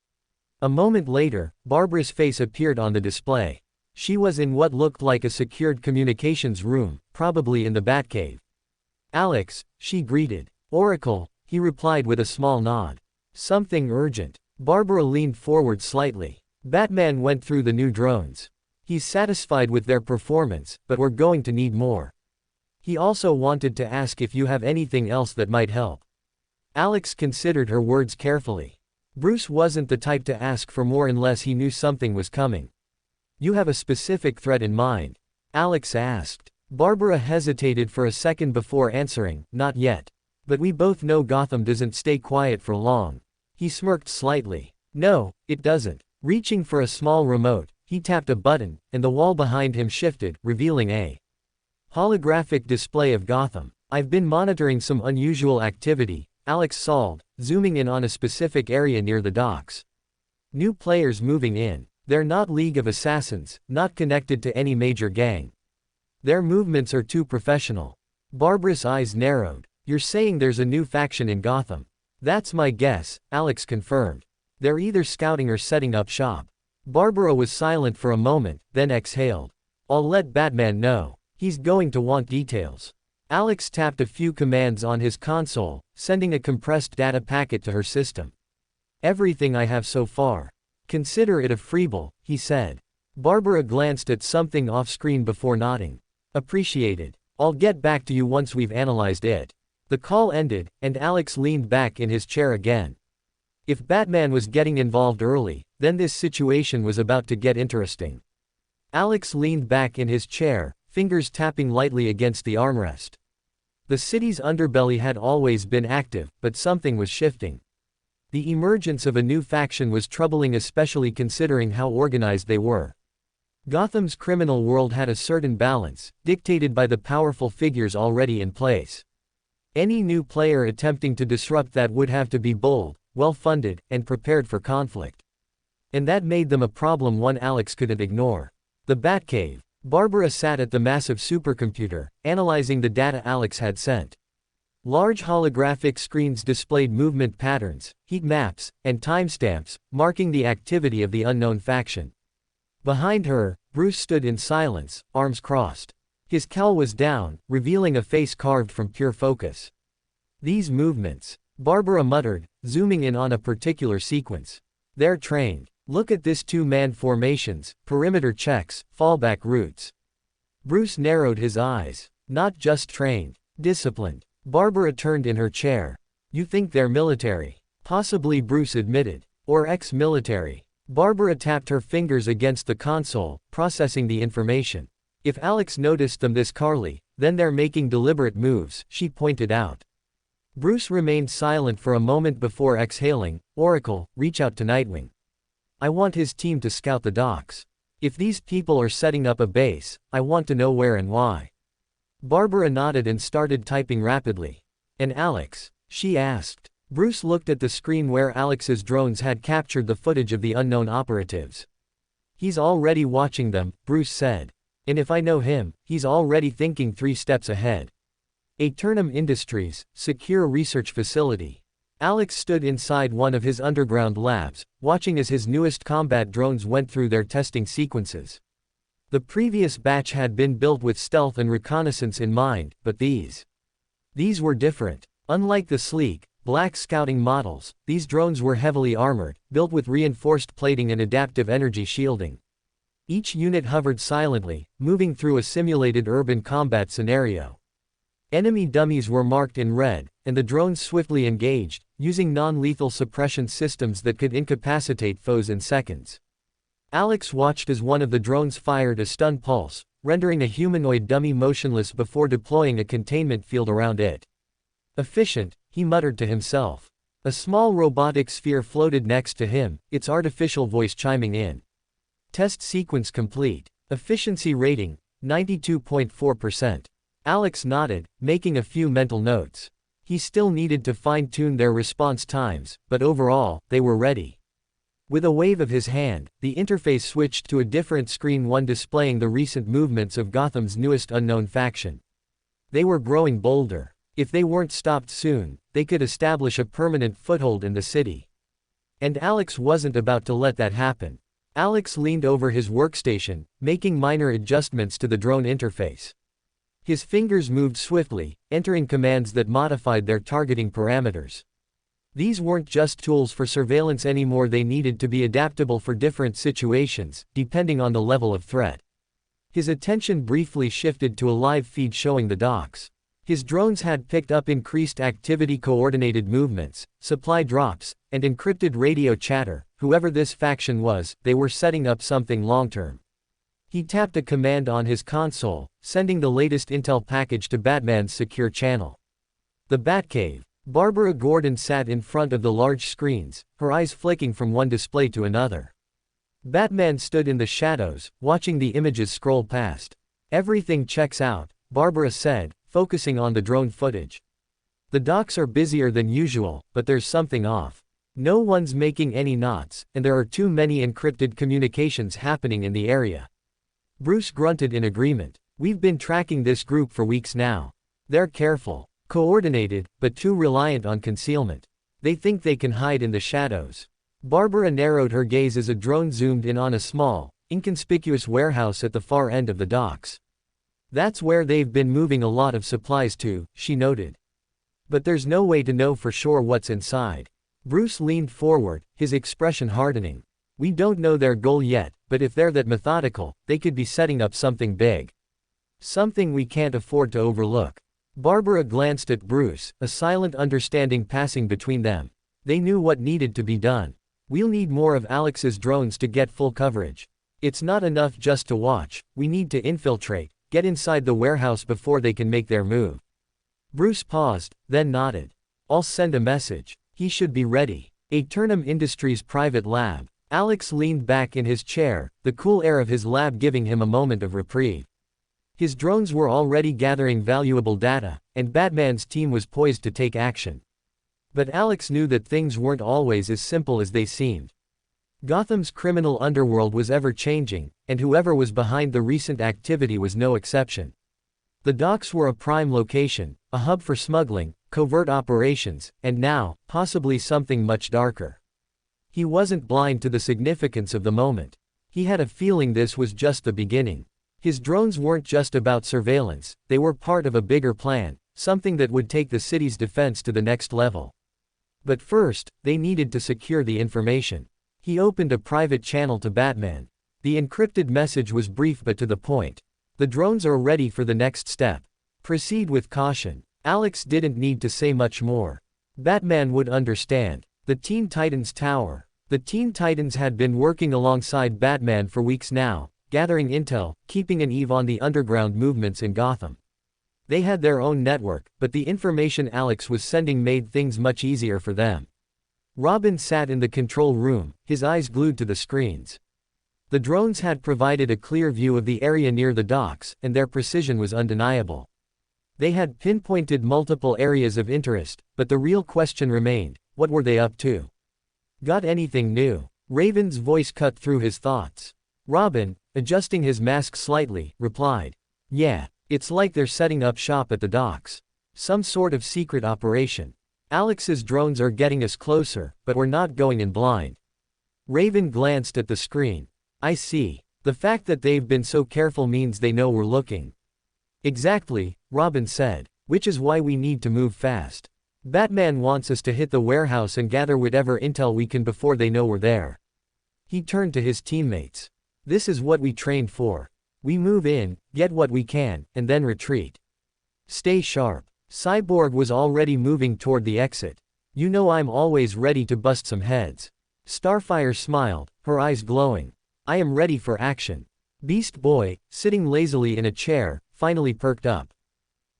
A moment later, Barbara's face appeared on the display. She was in what looked like a secured communications room, probably in the Batcave. Alex, she greeted. Oracle, he replied with a small nod. Something urgent. Barbara leaned forward slightly. Batman went through the new drones. He's satisfied with their performance, but we're going to need more. He also wanted to ask if you have anything else that might help. Alex considered her words carefully. Bruce wasn't the type to ask for more unless he knew something was coming. You have a specific threat in mind? Alex asked. Barbara hesitated for a second before answering, not yet. But we both know Gotham doesn't stay quiet for long. He smirked slightly. No, it doesn't. Reaching for a small remote, he tapped a button, and the wall behind him shifted, revealing a holographic display of Gotham. I've been monitoring some unusual activity, Alex sobbed, zooming in on a specific area near the docks. New players moving in. They're not League of Assassins, not connected to any major gang. Their movements are too professional. Barbara's eyes narrowed. You're saying there's a new faction in Gotham? That's my guess, Alex confirmed. They're either scouting or setting up shop. Barbara was silent for a moment, then exhaled. I'll let Batman know. He's going to want details. Alex tapped a few commands on his console, sending a compressed data packet to her system. Everything I have so far. Consider it a freebill, he said. Barbara glanced at something off-screen before nodding. Appreciated. I'll get back to you once we've analyzed it. The call ended, and Alex leaned back in his chair again. If Batman was getting involved early, then this situation was about to get interesting. Alex leaned back in his chair, fingers tapping lightly against the armrest. The city's underbelly had always been active, but something was shifting. The emergence of a new faction was troubling, especially considering how organized they were. Gotham's criminal world had a certain balance, dictated by the powerful figures already in place. Any new player attempting to disrupt that would have to be bold, well-funded, and prepared for conflict. And that made them a problem one Alex couldn't ignore. The Batcave. Barbara sat at the massive supercomputer, analyzing the data Alex had sent. Large holographic screens displayed movement patterns, heat maps, and timestamps, marking the activity of the unknown faction. Behind her, Bruce stood in silence, arms crossed. His cowl was down, revealing a face carved from pure focus. These movements, Barbara muttered, zooming in on a particular sequence. They're trained. Look at this two-man formations, perimeter checks, fallback routes. Bruce narrowed his eyes. Not just trained. Disciplined. Barbara turned in her chair. You think they're military? Possibly, Bruce admitted. Or ex-military. Barbara tapped her fingers against the console, processing the information. If Alex noticed them this Carly, then they're making deliberate moves, she pointed out. Bruce remained silent for a moment before exhaling. Oracle, reach out to Nightwing. I want his team to scout the docks. If these people are setting up a base, I want to know where and why. Barbara nodded and started typing rapidly. And Alex? She asked. Bruce looked at the screen where Alex's drones had captured the footage of the unknown operatives. He's already watching them, Bruce said. And if I know him, he's already thinking 3 steps ahead. Aeternum Industries, secure research facility. Alex stood inside one of his underground labs, watching as his newest combat drones went through their testing sequences. The previous batch had been built with stealth and reconnaissance in mind, but these were different. Unlike the sleek, black scouting models, these drones were heavily armored, built with reinforced plating and adaptive energy shielding. Each unit hovered silently, moving through a simulated urban combat scenario. Enemy dummies were marked in red, and the drones swiftly engaged, using non-lethal suppression systems that could incapacitate foes in seconds. Alex watched as one of the drones fired a stun pulse, rendering a humanoid dummy motionless before deploying a containment field around it. Efficient, he muttered to himself. A small robotic sphere floated next to him, its artificial voice chiming in. Test sequence complete. Efficiency rating, 92.4%. Alex nodded, making a few mental notes. He still needed to fine-tune their response times, but overall, they were ready. With a wave of his hand, the interface switched to a different screen, one displaying the recent movements of Gotham's newest unknown faction. They were growing bolder. If they weren't stopped soon, they could establish a permanent foothold in the city. And Alex wasn't about to let that happen. Alex leaned over his workstation, making minor adjustments to the drone interface. His fingers moved swiftly, entering commands that modified their targeting parameters. These weren't just tools for surveillance anymore, they needed to be adaptable for different situations, depending on the level of threat. His attention briefly shifted to a live feed showing the docks. His drones had picked up increased activity, coordinated movements, supply drops, and encrypted radio chatter. Whoever this faction was, they were setting up something long-term. He tapped a command on his console, sending the latest intel package to Batman's secure channel. The Batcave. Barbara Gordon sat in front of the large screens, her eyes flicking from one display to another. Batman stood in the shadows, watching the images scroll past. Everything checks out, Barbara said, focusing on the drone footage. The docks are busier than usual, but there's something off. No one's making any knots, and there are too many encrypted communications happening in the area. Bruce grunted in agreement. We've been tracking this group for weeks now. They're careful, coordinated, but too reliant on concealment. They think they can hide in the shadows. Barbara narrowed her gaze as a drone zoomed in on a small, inconspicuous warehouse at the far end of the docks. That's where they've been moving a lot of supplies to, she noted. But there's no way to know for sure what's inside. Bruce leaned forward, his expression hardening. We don't know their goal yet, but if they're that methodical, they could be setting up something big. Something we can't afford to overlook. Barbara glanced at Bruce, a silent understanding passing between them. They knew what needed to be done. We'll need more of Alex's drones to get full coverage. It's not enough just to watch, we need to infiltrate, get inside the warehouse before they can make their move. Bruce paused, then nodded. I'll send a message. He should be ready. Aeternum Industries private lab. Alex leaned back in his chair, the cool air of his lab giving him a moment of reprieve. His drones were already gathering valuable data, and Batman's team was poised to take action. But Alex knew that things weren't always as simple as they seemed. Gotham's criminal underworld was ever-changing, and whoever was behind the recent activity was no exception. The docks were a prime location, a hub for smuggling, covert operations, and now, possibly something much darker. He wasn't blind to the significance of the moment. He had a feeling this was just the beginning. His drones weren't just about surveillance, they were part of a bigger plan, something that would take the city's defense to the next level. But first, they needed to secure the information. He opened a private channel to Batman. The encrypted message was brief but to the point. The drones are ready for the next step. Proceed with caution. Alex didn't need to say much more. Batman would understand. The Teen Titans Tower. The Teen Titans had been working alongside Batman for weeks now, gathering intel, keeping an eye on the underground movements in Gotham. They had their own network, but the information Alex was sending made things much easier for them. Robin sat in the control room, his eyes glued to the screens. The drones had provided a clear view of the area near the docks, and their precision was undeniable. They had pinpointed multiple areas of interest, but the real question remained, what were they up to? Got anything new? Raven's voice cut through his thoughts. Robin, adjusting his mask slightly, replied. Yeah, it's like they're setting up shop at the docks. Some sort of secret operation. Alex's drones are getting us closer, but we're not going in blind. Raven glanced at the screen. I see. The fact that they've been so careful means they know we're looking. Exactly, Robin said, which is why we need to move fast. Batman wants us to hit the warehouse and gather whatever intel we can before they know we're there. He turned to his teammates. This is what we trained for. We move in, get what we can, and then retreat. Stay sharp. Cyborg was already moving toward the exit. You know I'm always ready to bust some heads. Starfire smiled, her eyes glowing. I am ready for action. Beast Boy, sitting lazily in a chair, finally perked up.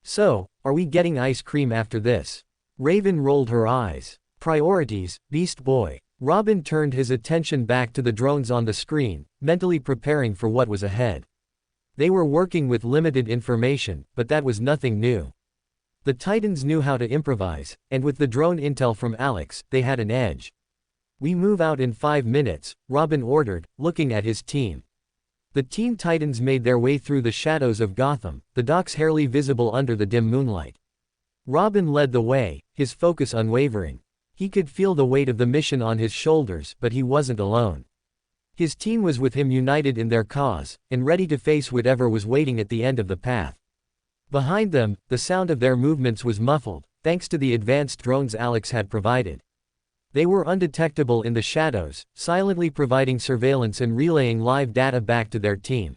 So, are we getting ice cream after this? Raven rolled her eyes. Priorities, Beast Boy. Robin turned his attention back to the drones on the screen, mentally preparing for what was ahead. They were working with limited information, but that was nothing new. The Titans knew how to improvise, and with the drone intel from Alex, they had an edge. We move out in 5 minutes, Robin ordered, looking at his team. The Teen Titans made their way through the shadows of Gotham, the docks barely visible under the dim moonlight. Robin led the way, his focus unwavering. He could feel the weight of the mission on his shoulders, but he wasn't alone. His team was with him, united in their cause, and ready to face whatever was waiting at the end of the path. Behind them, the sound of their movements was muffled, thanks to the advanced drones Alex had provided. They were undetectable in the shadows, silently providing surveillance and relaying live data back to their team.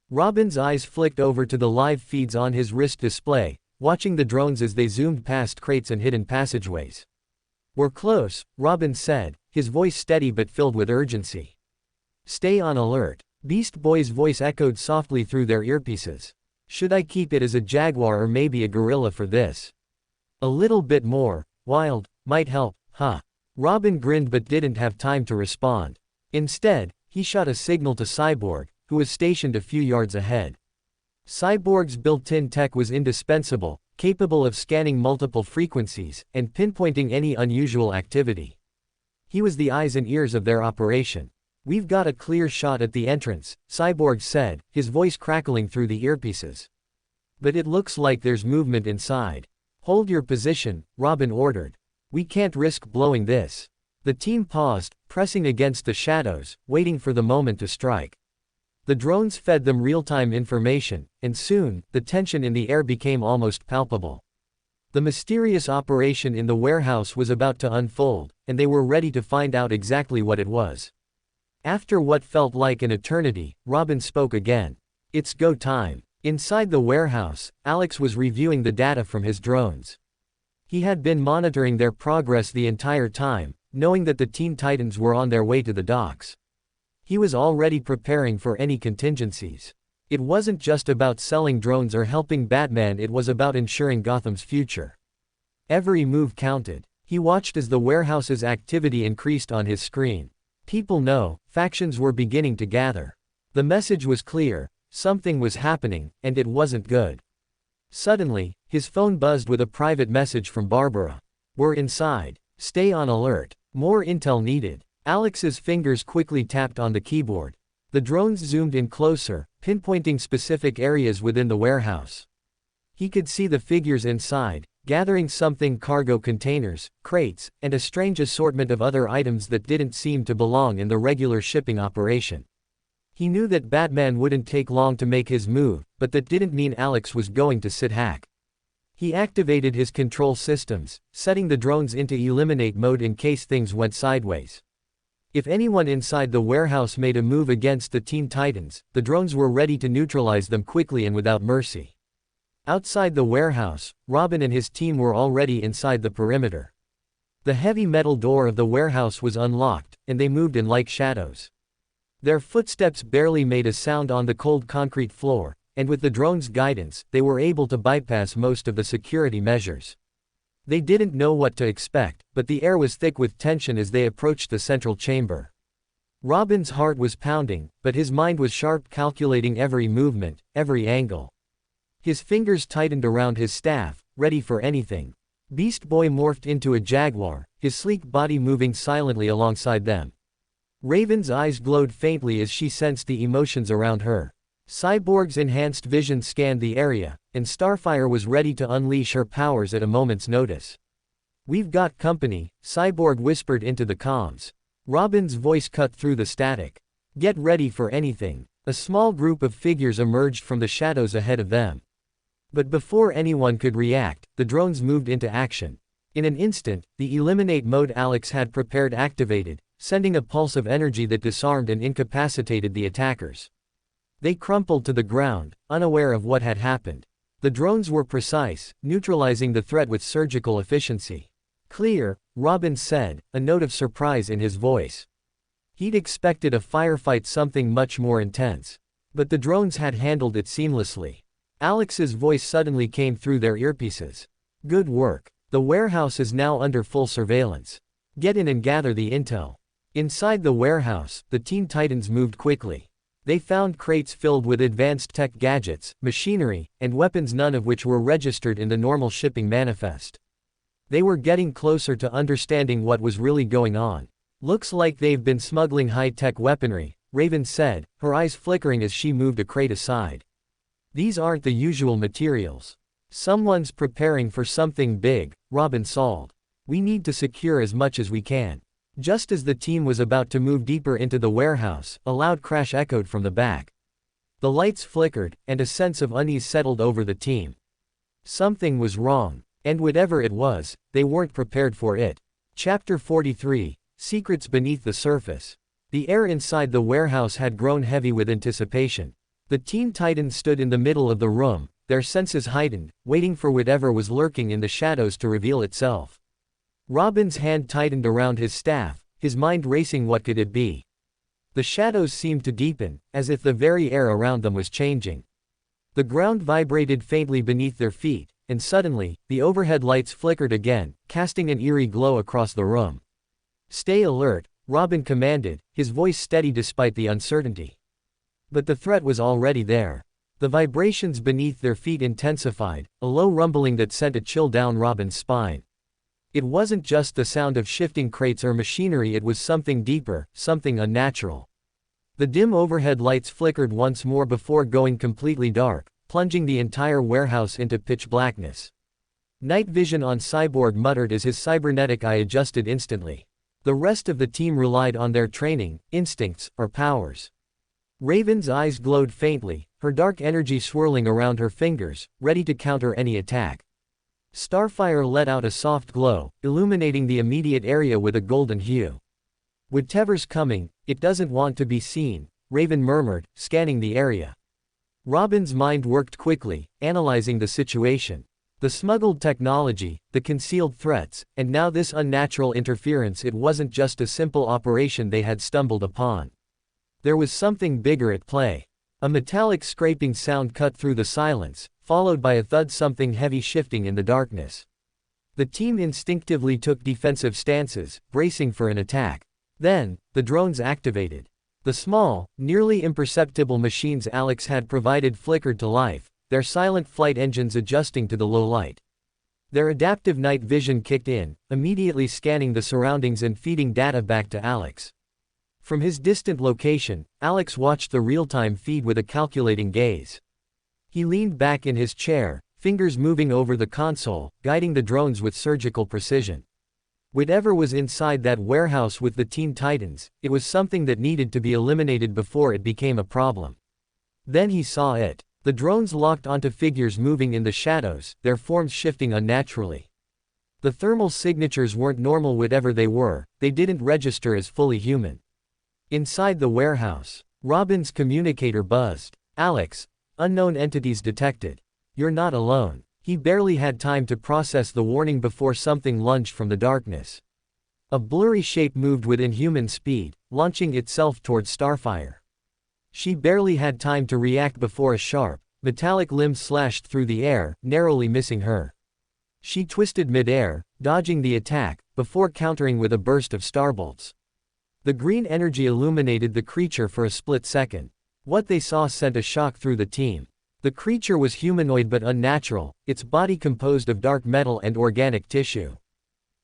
Robin's eyes flicked over to the live feeds on his wrist display, watching the drones as they zoomed past crates and hidden passageways. We're close, Robin said, his voice steady but filled with urgency. Stay on alert. Beast Boy's voice echoed softly through their earpieces. Should I keep it as a jaguar or maybe a gorilla for this? A little bit more, wild, might help, huh? Robin grinned but didn't have time to respond. Instead, he shot a signal to Cyborg, who was stationed a few yards ahead. Cyborg's built-in tech was indispensable, capable of scanning multiple frequencies, and pinpointing any unusual activity. He was the eyes and ears of their operation. We've got a clear shot at the entrance, Cyborg said, his voice crackling through the earpieces. But it looks like there's movement inside. Hold your position, Robin ordered. We can't risk blowing this. The team paused, pressing against the shadows, waiting for the moment to strike. The drones fed them real-time information, and soon, the tension in the air became almost palpable. The mysterious operation in the warehouse was about to unfold, and they were ready to find out exactly what it was. After what felt like an eternity, Robin spoke again. It's go time. Inside the warehouse, Alex was reviewing the data from his drones. He had been monitoring their progress the entire time, knowing that the Teen Titans were on their way to the docks. He was already preparing for any contingencies. It wasn't just about selling drones or helping Batman, it was about ensuring Gotham's future. Every move counted. He watched as the warehouse's activity increased on his screen. People know, factions were beginning to gather. The message was clear, something was happening, and it wasn't good. Suddenly, his phone buzzed with a private message from Barbara. We're inside. Stay on alert. More intel needed. Alex's fingers quickly tapped on the keyboard. The drones zoomed in closer, pinpointing specific areas within the warehouse. He could see the figures inside, gathering something: cargo containers, crates, and a strange assortment of other items that didn't seem to belong in the regular shipping operation. He knew that Batman wouldn't take long to make his move, but that didn't mean Alex was going to sit hack. He activated his control systems, setting the drones into eliminate mode in case things went sideways. If anyone inside the warehouse made a move against the Teen Titans, the drones were ready to neutralize them quickly and without mercy. Outside the warehouse, Robin and his team were already inside the perimeter. The heavy metal door of the warehouse was unlocked, and they moved in like shadows. Their footsteps barely made a sound on the cold concrete floor, and with the drone's guidance, they were able to bypass most of the security measures. They didn't know what to expect, but the air was thick with tension as they approached the central chamber. Robin's heart was pounding, but his mind was sharp, calculating every movement, every angle. His fingers tightened around his staff, ready for anything. Beast Boy morphed into a jaguar, his sleek body moving silently alongside them. Raven's eyes glowed faintly as she sensed the emotions around her. Cyborg's enhanced vision scanned the area, and Starfire was ready to unleash her powers at a moment's notice. "We've got company," Cyborg whispered into the comms. Robin's voice cut through the static. "Get ready for anything." A small group of figures emerged from the shadows ahead of them. But before anyone could react, the drones moved into action. In an instant, the eliminate mode Alex had prepared activated, sending a pulse of energy that disarmed and incapacitated the attackers. They crumpled to the ground, unaware of what had happened. The drones were precise, neutralizing the threat with surgical efficiency. "Clear," Robin said, a note of surprise in his voice. He'd expected a firefight, something much more intense. But the drones had handled it seamlessly. Alex's voice suddenly came through their earpieces. "Good work. The warehouse is now under full surveillance. Get in and gather the intel." Inside the warehouse, the Teen Titans moved quickly. They found crates filled with advanced tech gadgets, machinery, and weapons, none of which were registered in the normal shipping manifest. They were getting closer to understanding what was really going on. "Looks like they've been smuggling high-tech weaponry," Raven said, her eyes flickering as she moved a crate aside. "These aren't the usual materials. Someone's preparing for something big," Robin sobbed. "We need to secure as much as we can." Just as the team was about to move deeper into the warehouse, a loud crash echoed from the back. The lights flickered, and a sense of unease settled over the team. Something was wrong, and whatever it was, they weren't prepared for it. Chapter 43, Secrets Beneath the Surface. The air inside the warehouse had grown heavy with anticipation. The Teen Titans stood in the middle of the room, their senses heightened, waiting for whatever was lurking in the shadows to reveal itself. Robin's hand tightened around his staff, his mind racing. What could it be? The shadows seemed to deepen, as if the very air around them was changing. The ground vibrated faintly beneath their feet, and suddenly, the overhead lights flickered again, casting an eerie glow across the room. "Stay alert," Robin commanded, his voice steady despite the uncertainty. But the threat was already there. The vibrations beneath their feet intensified, a low rumbling that sent a chill down Robin's spine. It wasn't just the sound of shifting crates or machinery, it was something deeper, something unnatural. The dim overhead lights flickered once more before going completely dark, plunging the entire warehouse into pitch blackness. "Night vision on," Cyborg muttered as his cybernetic eye adjusted instantly. The rest of the team relied on their training, instincts, or powers. Raven's eyes glowed faintly, her dark energy swirling around her fingers, ready to counter any attack. Starfire let out a soft glow, illuminating the immediate area with a golden hue. "Whatever's coming, it doesn't want to be seen," Raven murmured, scanning the area. Robin's mind worked quickly, analyzing the situation. The smuggled technology, the concealed threats, and now this unnatural interference. It wasn't just a simple operation they had stumbled upon. There was something bigger at play. A metallic scraping sound cut through the silence, followed by a thud, something heavy shifting in the darkness. The team instinctively took defensive stances, bracing for an attack. Then, the drones activated. The small, nearly imperceptible machines Alex had provided flickered to life, their silent flight engines adjusting to the low light. Their adaptive night vision kicked in, immediately scanning the surroundings and feeding data back to Alex. From his distant location, Alex watched the real-time feed with a calculating gaze. He leaned back in his chair, fingers moving over the console, guiding the drones with surgical precision. Whatever was inside that warehouse with the Teen Titans, it was something that needed to be eliminated before it became a problem. Then he saw it. The drones locked onto figures moving in the shadows, their forms shifting unnaturally. The thermal signatures weren't normal. Whatever they were, they didn't register as fully human. Inside the warehouse, Robin's communicator buzzed. "Alex, unknown entities detected. You're not alone." He barely had time to process the warning before something lunged from the darkness. A blurry shape moved with inhuman speed, launching itself towards Starfire. She barely had time to react before a sharp, metallic limb slashed through the air, narrowly missing her. She twisted mid-air, dodging the attack, before countering with a burst of starbolts. The green energy illuminated the creature for a split second. What they saw sent a shock through the team. The creature was humanoid but unnatural, its body composed of dark metal and organic tissue.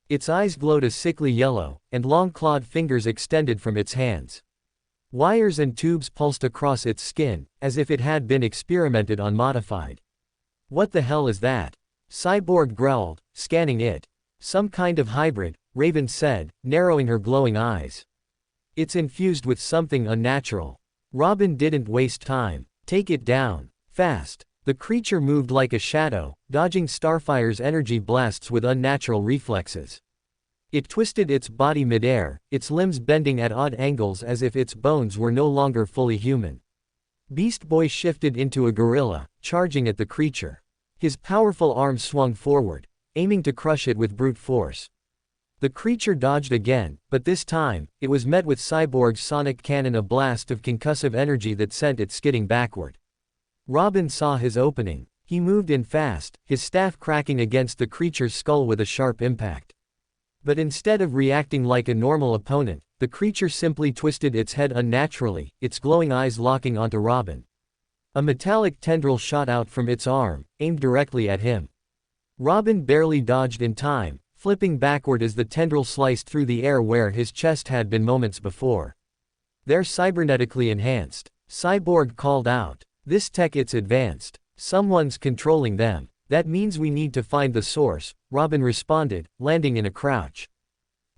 Its eyes glowed a sickly yellow, and long clawed fingers extended from its hands. Wires and tubes pulsed across its skin, as if it had been experimented on modified. "What the hell is that?" Cyborg growled, scanning it. "Some kind of hybrid," Raven said, narrowing her glowing eyes. "It's infused with something unnatural." Robin didn't waste time. "Take it down. Fast." The creature moved like a shadow, dodging Starfire's energy blasts with unnatural reflexes. It twisted its body midair, its limbs bending at odd angles as if its bones were no longer fully human. Beast Boy shifted into a gorilla, charging at the creature. His powerful arms swung forward, aiming to crush it with brute force. The creature dodged again, but this time, it was met with Cyborg's sonic cannon, a blast of concussive energy that sent it skidding backward. Robin saw his opening. He moved in fast, his staff cracking against the creature's skull with a sharp impact. But instead of reacting like a normal opponent, the creature simply twisted its head unnaturally, its glowing eyes locking onto Robin. A metallic tendril shot out from its arm, aimed directly at him. Robin barely dodged in time, flipping backward as the tendril sliced through the air where his chest had been moments before. "They're cybernetically enhanced," Cyborg called out. "This tech, it's advanced. Someone's controlling them. That means we need to find the source," Robin responded, landing in a crouch.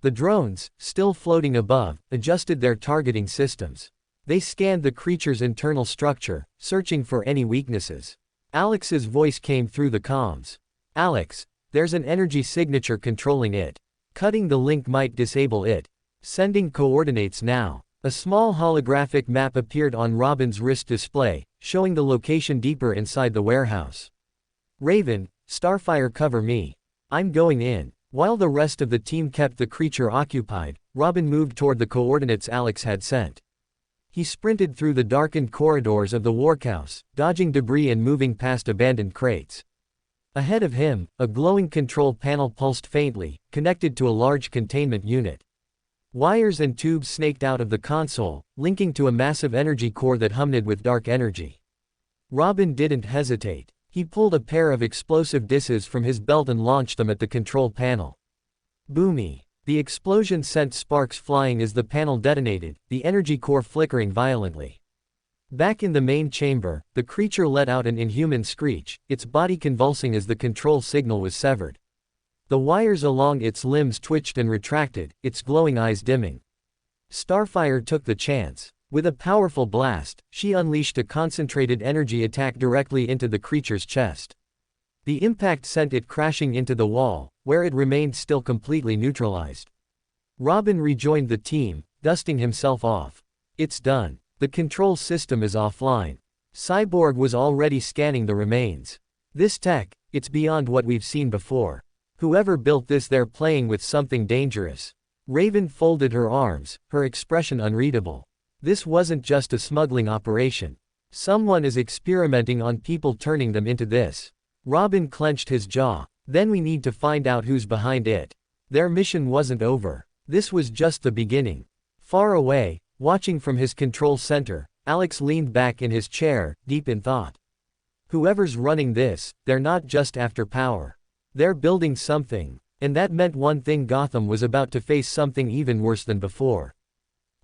The drones, still floating above, adjusted their targeting systems. They scanned the creature's internal structure, searching for any weaknesses. Alex's voice came through the comms. "Alex, there's an energy signature controlling it. Cutting the link might disable it. Sending coordinates now." A small holographic map appeared on Robin's wrist display, showing the location deeper inside the warehouse. "Raven, Starfire, cover me. I'm going in." While the rest of the team kept the creature occupied, Robin moved toward the coordinates Alex had sent. He sprinted through the darkened corridors of the warehouse, dodging debris and moving past abandoned crates. Ahead of him, a glowing control panel pulsed faintly, connected to a large containment unit. Wires and tubes snaked out of the console, linking to a massive energy core that hummed with dark energy. Robin didn't hesitate. He pulled a pair of explosive discs from his belt and launched them at the control panel. Boomy. The explosion sent sparks flying as the panel detonated, the energy core flickering violently. Back in the main chamber, the creature let out an inhuman screech, its body convulsing as the control signal was severed. The wires along its limbs twitched and retracted, its glowing eyes dimming. Starfire took the chance. With a powerful blast, she unleashed a concentrated energy attack directly into the creature's chest. The impact sent it crashing into the wall, where it remained still completely neutralized. Robin rejoined the team, dusting himself off. "It's done. The control system is offline." Cyborg was already scanning the remains. "This tech, it's beyond what we've seen before. Whoever built this, they're playing with something dangerous." Raven folded her arms, her expression unreadable. This wasn't just a smuggling operation. Someone is experimenting on people, turning them into this. Robin clenched his jaw. "Then we need to find out who's behind it." Their mission wasn't over. This was just the beginning. Far away, watching from his control center, Alex leaned back in his chair, deep in thought. Whoever's running this, they're not just after power. They're building something. And that meant one thing: Gotham was about to face something even worse than before.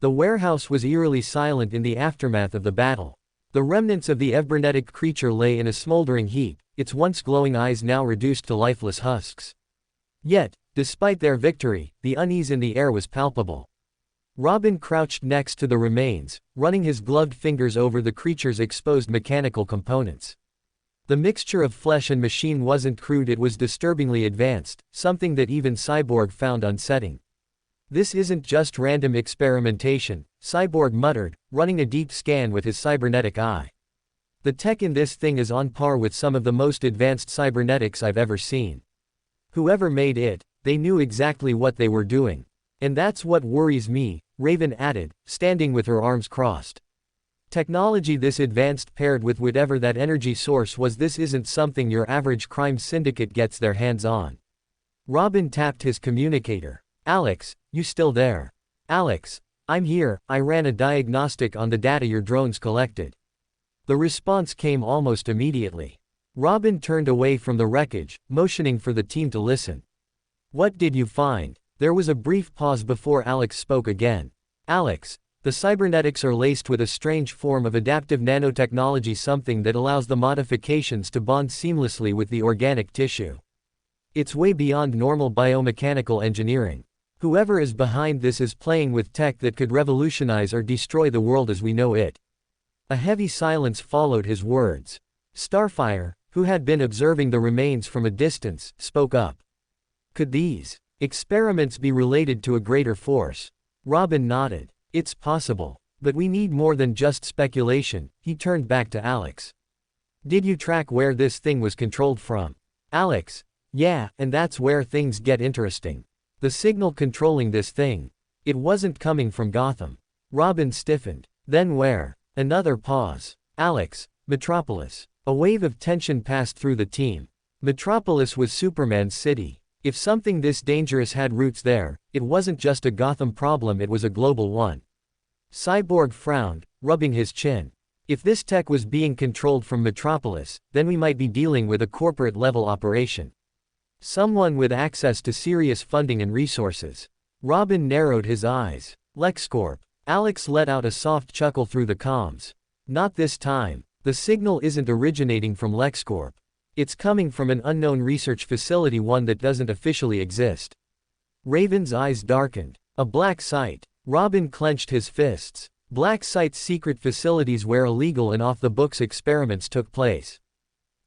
The warehouse was eerily silent in the aftermath of the battle. The remnants of the ebernetic creature lay in a smoldering heap, its once glowing eyes now reduced to lifeless husks. Yet, Despite their victory, the unease in the air was palpable. Robin crouched next to the remains, running his gloved fingers over the creature's exposed mechanical components. The mixture of flesh and machine wasn't crude, it was disturbingly advanced, something that even Cyborg found unsettling. This isn't just random experimentation, Cyborg muttered, running a deep scan with his cybernetic eye. The tech in this thing is on par with some of the most advanced cybernetics I've ever seen. Whoever made it, they knew exactly what they were doing. And that's what worries me, Raven added, standing with her arms crossed. Technology this advanced paired with whatever that energy source was, this isn't something your average crime syndicate gets their hands on. Robin tapped his communicator. Alex, you still there? Alex, I'm here, I ran a diagnostic on the data your drones collected. The response came almost immediately. Robin turned away from the wreckage, motioning for the team to listen. What did you find? There was a brief pause before Alex spoke again. Alex, the cybernetics are laced with a strange form of adaptive nanotechnology, something that allows the modifications to bond seamlessly with the organic tissue. It's way beyond normal biomechanical engineering. Whoever is behind this is playing with tech that could revolutionize or destroy the world as we know it. A heavy silence followed his words. Starfire, who had been observing the remains from a distance, spoke up. Could these experiments be related to a greater force? Robin nodded. It's possible. But we need more than just speculation. He turned back to Alex. Did you track where this thing was controlled from? Alex. Yeah, and that's where things get interesting. The signal controlling this thing. It wasn't coming from Gotham. Robin stiffened. Then where? Another pause. Alex. Metropolis. A wave of tension passed through the team. Metropolis was Superman's city. If something this dangerous had roots there, it wasn't just a Gotham problem, it was a global one. Cyborg frowned, rubbing his chin. If this tech was being controlled from Metropolis, then we might be dealing with a corporate-level operation. Someone with access to serious funding and resources. Robin narrowed his eyes. LexCorp. Alex let out a soft chuckle through the comms. Not this time. The signal isn't originating from LexCorp. It's coming from an unknown research facility, one that doesn't officially exist. Raven's eyes darkened. A black site. Robin clenched his fists. Black site's secret facilities where illegal and off-the-books experiments took place.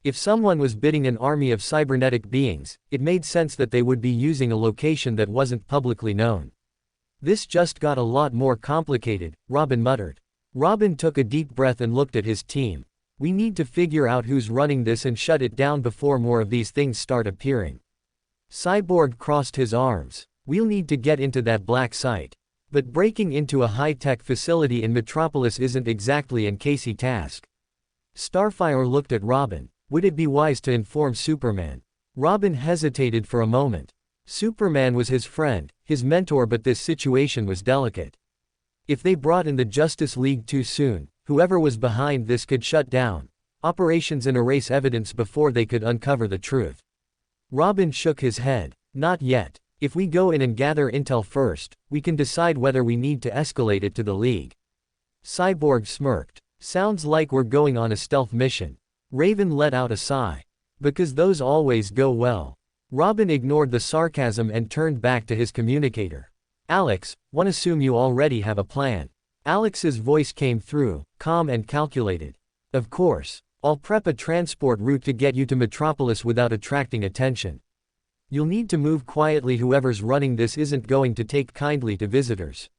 If someone was bidding an army of cybernetic beings, it made sense that they would be using a location that wasn't publicly known. This just got a lot more complicated, Robin muttered. Robin took a deep breath and looked at his team. We need to figure out who's running this and shut it down before more of these things start appearing. Cyborg crossed his arms. We'll need to get into that black site. But breaking into a high-tech facility in Metropolis isn't exactly an easy task. Starfire looked at Robin. Would it be wise to inform Superman? Robin hesitated for a moment. Superman was his friend, his mentor, but this situation was delicate. If they brought in the Justice League too soon, whoever was behind this could shut down operations and erase evidence before they could uncover the truth. Robin shook his head. Not yet. If we go in and gather intel first, we can decide whether we need to escalate it to the League. Cyborg smirked. Sounds like we're going on a stealth mission. Raven let out a sigh. Because those always go well. Robin ignored the sarcasm and turned back to his communicator. Alex, one assume you already have a plan. Alex's voice came through, calm and calculated. Of course. I'll prep a transport route to get you to Metropolis without attracting attention. You'll need to move quietly. Whoever's running this isn't going to take kindly to visitors.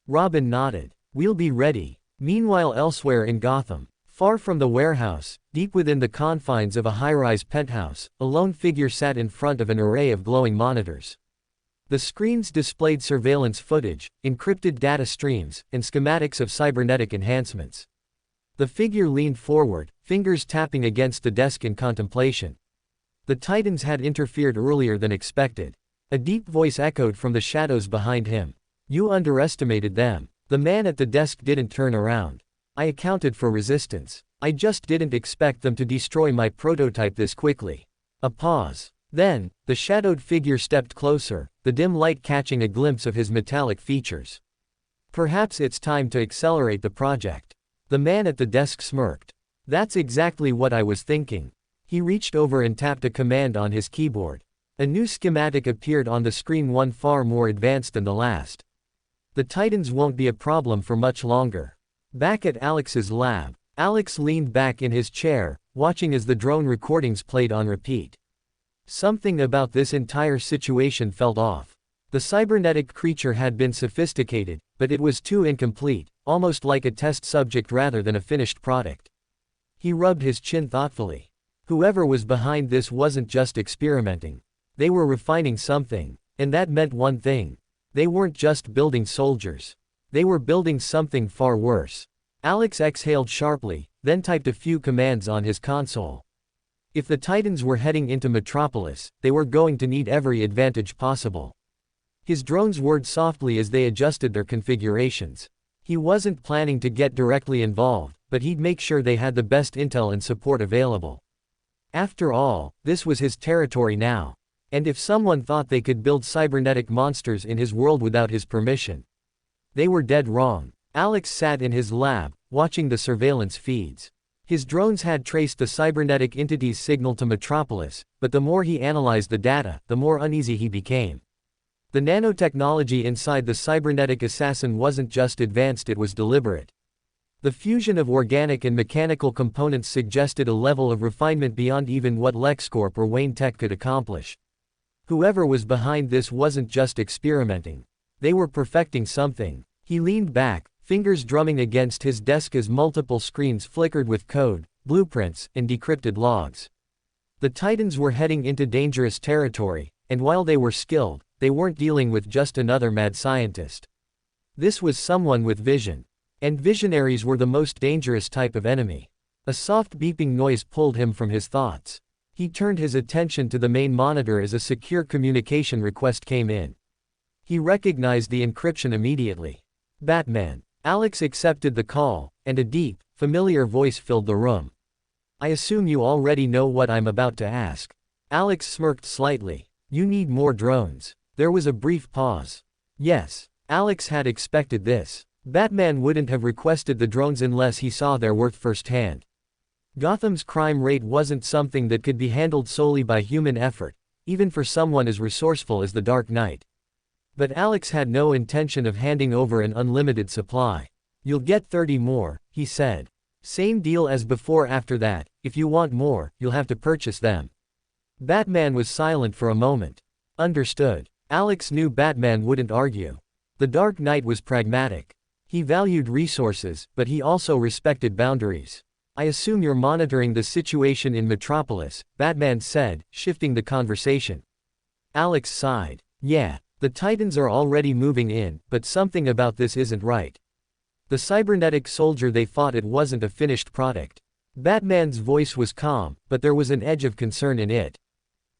Robin nodded. We'll be ready. Meanwhile, elsewhere in Gotham, far from the warehouse, deep within the confines of a high-rise penthouse, a lone figure sat in front of an array of glowing monitors. The screens displayed surveillance footage, encrypted data streams, and schematics of cybernetic enhancements. The figure leaned forward, fingers tapping against the desk in contemplation. The Titans had interfered earlier than expected. A deep voice echoed from the shadows behind him. You underestimated them. The man at the desk didn't turn around. I accounted for resistance. I just didn't expect them to destroy my prototype this quickly. A pause. Then, the shadowed figure stepped closer, the dim light catching a glimpse of his metallic features. Perhaps it's time to accelerate the project. The man at the desk smirked. That's exactly what I was thinking. He reached over and tapped a command on his keyboard. A new schematic appeared on the screen, one far more advanced than the last. The Titans won't be a problem for much longer. Back at Alex's lab, Alex leaned back in his chair, watching as the drone recordings played on repeat. Something about this entire situation felt off. The cybernetic creature had been sophisticated, but it was too incomplete, almost like a test subject rather than a finished product. He rubbed his chin thoughtfully. Whoever was behind this wasn't just experimenting. They were refining something, and that meant one thing. They weren't just building soldiers. They were building something far worse. Alex exhaled sharply, then typed a few commands on his console. If the Titans were heading into Metropolis, they were going to need every advantage possible. His drones whirred softly as they adjusted their configurations. He wasn't planning to get directly involved, but he'd make sure they had the best intel and support available. After all, this was his territory now. And if someone thought they could build cybernetic monsters in his world without his permission, they were dead wrong. Alex sat in his lab, watching the surveillance feeds. His drones had traced the cybernetic entity's signal to Metropolis, but the more he analyzed the data, the more uneasy he became. The nanotechnology inside the cybernetic assassin wasn't just advanced, it was deliberate. The fusion of organic and mechanical components suggested a level of refinement beyond even what LexCorp or Wayne Tech could accomplish. Whoever was behind this wasn't just experimenting. They were perfecting something. He leaned back, fingers drumming against his desk as multiple screens flickered with code, blueprints, and decrypted logs. The Titans were heading into dangerous territory, and while they were skilled, they weren't dealing with just another mad scientist. This was someone with vision. And visionaries were the most dangerous type of enemy. A soft beeping noise pulled him from his thoughts. He turned his attention to the main monitor as a secure communication request came in. He recognized the encryption immediately. Batman. Alex accepted the call, and a deep, familiar voice filled the room. I assume you already know what I'm about to ask. Alex smirked slightly. You need more drones. There was a brief pause. Yes. Alex had expected this. Batman wouldn't have requested the drones unless he saw their worth firsthand. Gotham's crime rate wasn't something that could be handled solely by human effort, even for someone as resourceful as the Dark Knight. But Alex had no intention of handing over an unlimited supply. You'll get 30 more, he said. Same deal as before. After that, if you want more, you'll have to purchase them. Batman was silent for a moment. Understood. Alex knew Batman wouldn't argue. The Dark Knight was pragmatic. He valued resources, but he also respected boundaries. I assume you're monitoring the situation in Metropolis, Batman said, shifting the conversation. Alex sighed. Yeah, the Titans are already moving in, but something about this isn't right. The cybernetic soldier they fought, it wasn't a finished product. Batman's voice was calm, but there was an edge of concern in it.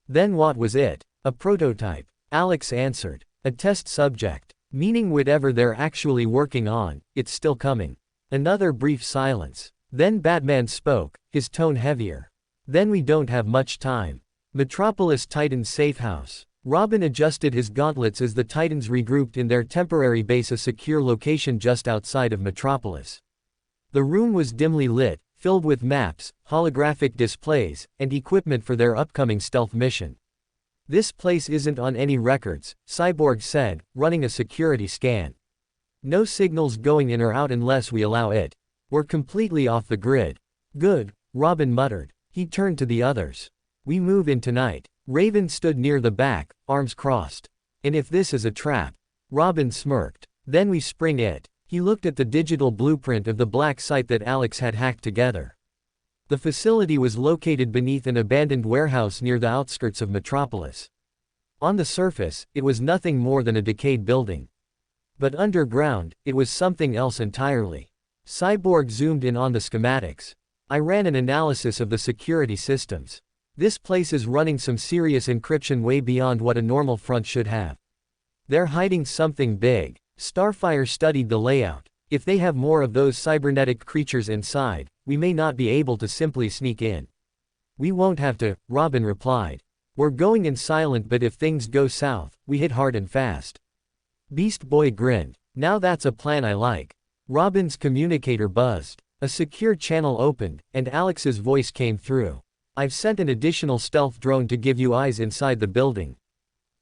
Then what was it? A prototype. Alex answered. A test subject. Meaning whatever they're actually working on, it's still coming. Another brief silence. Then Batman spoke, his tone heavier. Then we don't have much time. Metropolis Titans safe house. Robin adjusted his gauntlets as the Titans regrouped in their temporary base, a secure location just outside of Metropolis. The room was dimly lit, filled with maps, holographic displays, and equipment for their upcoming stealth mission. This place isn't on any records, Cyborg said, running a security scan. No signals going in or out unless we allow it. We're completely off the grid. Good, Robin muttered. He turned to the others. We move in tonight. Raven stood near the back, arms crossed. And if this is a trap? Robin smirked. Then we spring it. He looked at the digital blueprint of the black site that Alex had hacked together. The facility was located beneath an abandoned warehouse near the outskirts of Metropolis. On the surface, it was nothing more than a decayed building. But underground, it was something else entirely. Cyborg zoomed in on the schematics. I ran an analysis of the security systems. This place is running some serious encryption way beyond what a normal front should have. They're hiding something big. Starfire studied the layout. If they have more of those cybernetic creatures inside, we may not be able to simply sneak in. We won't have to, Robin replied. We're going in silent, but if things go south, we hit hard and fast. Beast Boy grinned. Now that's a plan I like. Robin's communicator buzzed. A secure channel opened, and Alex's voice came through. I've sent an additional stealth drone to give you eyes inside the building.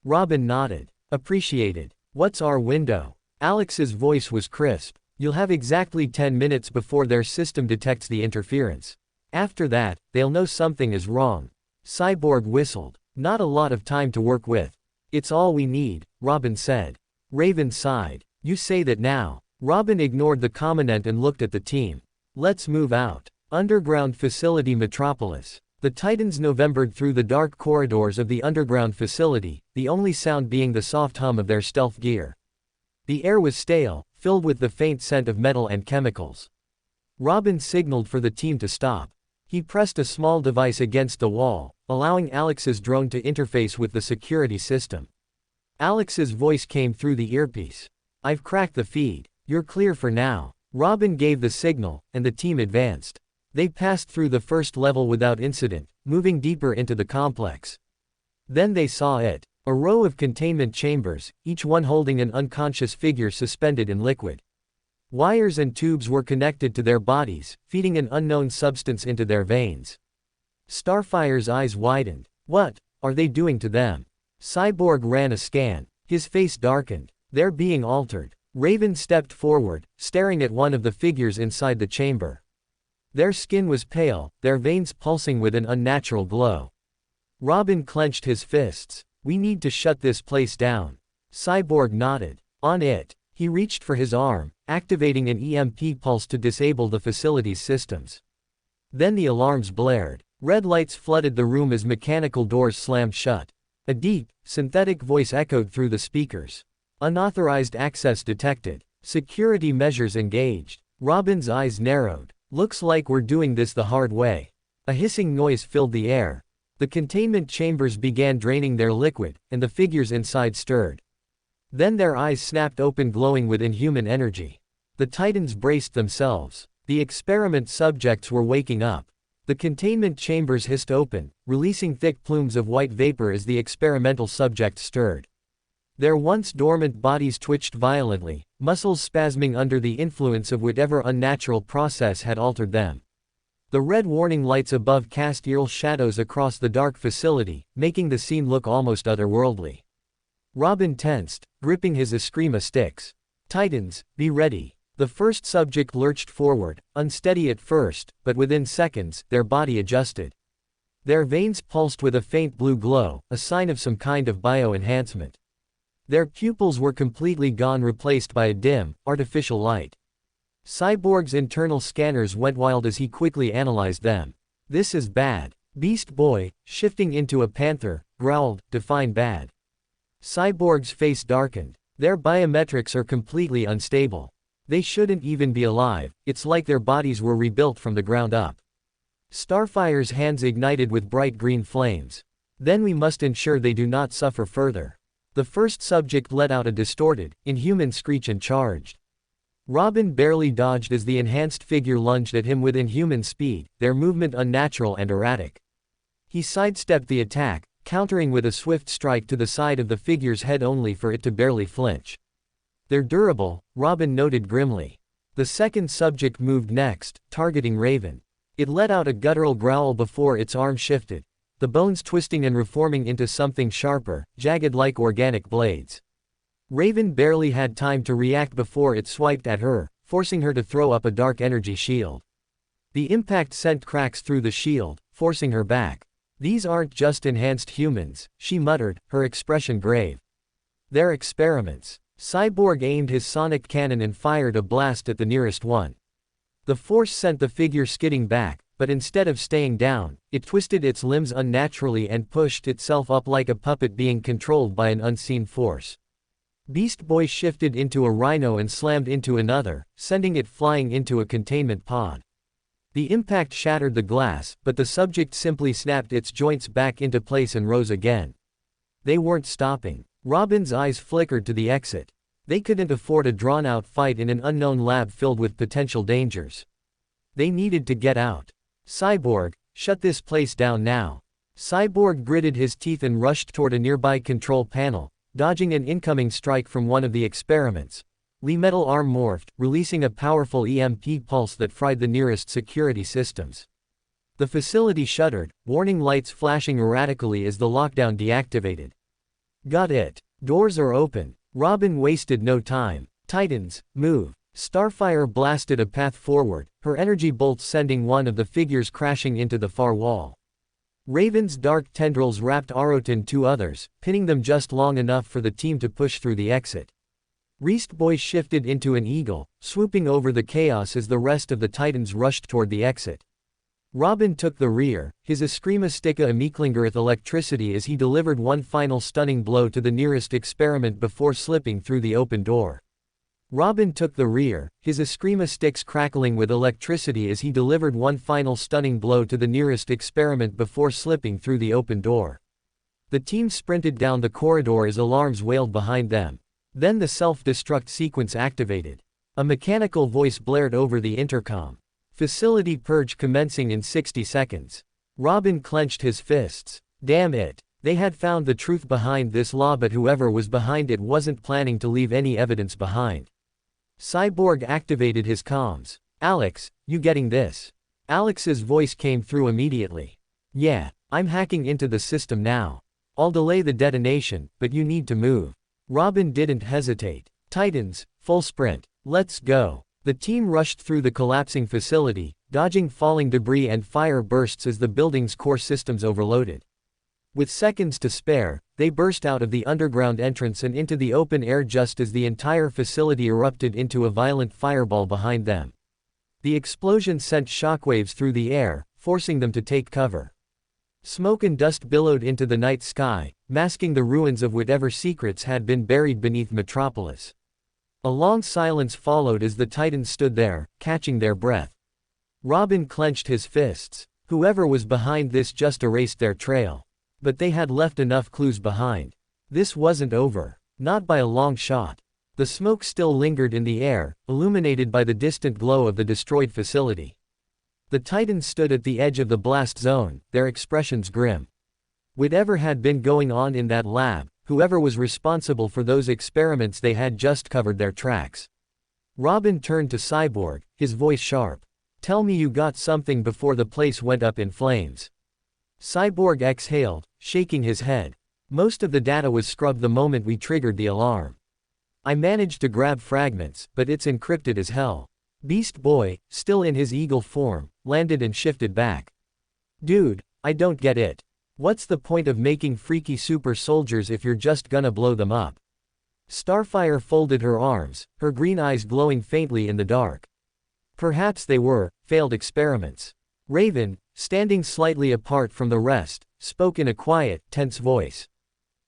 Robin nodded. Appreciated. What's our window? Alex's voice was crisp. You'll have exactly 10 minutes before their system detects the interference. After that, they'll know something is wrong. Cyborg whistled. Not a lot of time to work with. It's all we need, Robin said. Raven sighed. You say that now. Robin ignored the comment and looked at the team. Let's move out. Underground facility Metropolis. The Titans Novembered through the dark corridors of the underground facility, the only sound being the soft hum of their stealth gear. The air was stale, filled with the faint scent of metal and chemicals. Robin signaled for the team to stop. He pressed a small device against the wall, allowing Alex's drone to interface with the security system. Alex's voice came through the earpiece. I've cracked the feed. You're clear for now. Robin gave the signal, and the team advanced. They passed through the first level without incident, moving deeper into the complex. Then they saw it. A row of containment chambers, each one holding an unconscious figure suspended in liquid. Wires and tubes were connected to their bodies, feeding an unknown substance into their veins. Starfire's eyes widened. What are they doing to them? Cyborg ran a scan. His face darkened. They're being altered. Raven stepped forward, staring at one of the figures inside the chamber. Their skin was pale, their veins pulsing with an unnatural glow. Robin clenched his fists. We need to shut this place down. Cyborg nodded. On it. He reached for his arm, activating an EMP pulse to disable the facility's systems. Then the alarms blared. Red lights flooded the room as mechanical doors slammed shut. A deep, synthetic voice echoed through the speakers. Unauthorized access detected. Security measures engaged. Robin's eyes narrowed. Looks like we're doing this the hard way. A hissing noise filled the air. The containment chambers began draining their liquid, and the figures inside stirred. Then their eyes snapped open, glowing with inhuman energy. The Titans braced themselves. The experiment subjects were waking up. The containment chambers hissed open, releasing thick plumes of white vapor as the experimental subjects stirred. Their once dormant bodies twitched violently, muscles spasming under the influence of whatever unnatural process had altered them. The red warning lights above cast eerie shadows across the dark facility, making the scene look almost otherworldly. Robin tensed, gripping his Eskrima sticks. Titans, be ready. The first subject lurched forward, unsteady at first, but within seconds, their body adjusted. Their veins pulsed with a faint blue glow, a sign of some kind of bioenhancement. Their pupils were completely gone, replaced by a dim, artificial light. Cyborg's internal scanners went wild as he quickly analyzed them. This is bad. Beast Boy, shifting into a panther, growled, define bad. Cyborg's face darkened. Their biometrics are completely unstable. They shouldn't even be alive, it's like their bodies were rebuilt from the ground up. Starfire's hands ignited with bright green flames. Then we must ensure they do not suffer further. The first subject let out a distorted, inhuman screech and charged. Robin barely dodged as the enhanced figure lunged at him with inhuman speed, their movement unnatural and erratic. He sidestepped the attack, countering with a swift strike to the side of the figure's head only for it to barely flinch. They're durable, Robin noted grimly. The second subject moved next, targeting Raven. It let out a guttural growl before its arm shifted, the bones twisting and reforming into something sharper, jagged like organic blades. Raven barely had time to react before it swiped at her, forcing her to throw up a dark energy shield. The impact sent cracks through the shield, forcing her back. These aren't just enhanced humans, she muttered, her expression grave. They're experiments. Cyborg aimed his sonic cannon and fired a blast at the nearest one. The force sent the figure skidding back, but instead of staying down, it twisted its limbs unnaturally and pushed itself up like a puppet being controlled by an unseen force. Beast Boy shifted into a rhino and slammed into another, sending it flying into a containment pod. The impact shattered the glass, but the subject simply snapped its joints back into place and rose again. They weren't stopping. Robin's eyes flickered to the exit. They couldn't afford a drawn-out fight in an unknown lab filled with potential dangers. They needed to get out. Cyborg, shut this place down now. Cyborg gritted his teeth and rushed toward a nearby control panel, dodging an incoming strike from one of the experiments. Lee metal arm morphed, releasing a powerful EMP pulse that fried the nearest security systems. The facility shuddered, warning lights flashing erratically as the lockdown deactivated. Got it. Doors are open. Robin wasted no time. Titans, move. Starfire blasted a path forward, her energy bolts sending one of the figures crashing into the far wall. Raven's dark tendrils wrapped Arotin two others, pinning them just long enough for the team to push through the exit. Reestboy shifted into an eagle, swooping over the chaos as the rest of the Titans rushed toward the exit. Robin took the rear, his Eskrima sticka Amiklingerith electricity as he delivered one final stunning blow to the nearest experiment before slipping through the open door. Robin took the rear, his Eskrima sticks crackling with electricity as he delivered one final stunning blow to the nearest experiment before slipping through the open door. The team sprinted down the corridor as alarms wailed behind them. Then the self-destruct sequence activated. A mechanical voice blared over the intercom. Facility purge commencing in 60 seconds. Robin clenched his fists. Damn it. They had found the truth behind this law, but whoever was behind it wasn't planning to leave any evidence behind. Cyborg activated his comms. Alex, you getting this? Alex's voice came through immediately. Yeah, I'm hacking into the system now. I'll delay the detonation, but you need to move. Robin didn't hesitate. Titans, full sprint. Let's go. The team rushed through the collapsing facility, dodging falling debris and fire bursts as the building's core systems overloaded. With seconds to spare, they burst out of the underground entrance and into the open air just as the entire facility erupted into a violent fireball behind them. The explosion sent shockwaves through the air, forcing them to take cover. Smoke and dust billowed into the night sky, masking the ruins of whatever secrets had been buried beneath Metropolis. A long silence followed as the Titans stood there, catching their breath. Robin clenched his fists. Whoever was behind this just erased their trail. But they had left enough clues behind. This wasn't over. Not by a long shot. The smoke still lingered in the air, illuminated by the distant glow of the destroyed facility. The Titans stood at the edge of the blast zone, their expressions grim. Whatever had been going on in that lab, whoever was responsible for those experiments, they had just covered their tracks. Robin turned to Cyborg, his voice sharp. Tell me you got something before the place went up in flames. Cyborg exhaled, shaking his head. Most of the data was scrubbed the moment we triggered the alarm. I managed to grab fragments, but it's encrypted as hell. Beast Boy, still in his eagle form, landed and shifted back. Dude, I don't get it. What's the point of making freaky super soldiers if you're just gonna blow them up? Starfire folded her arms, her green eyes glowing faintly in the dark. Perhaps they were failed experiments. Raven, standing slightly apart from the rest, spoke in a quiet, tense voice.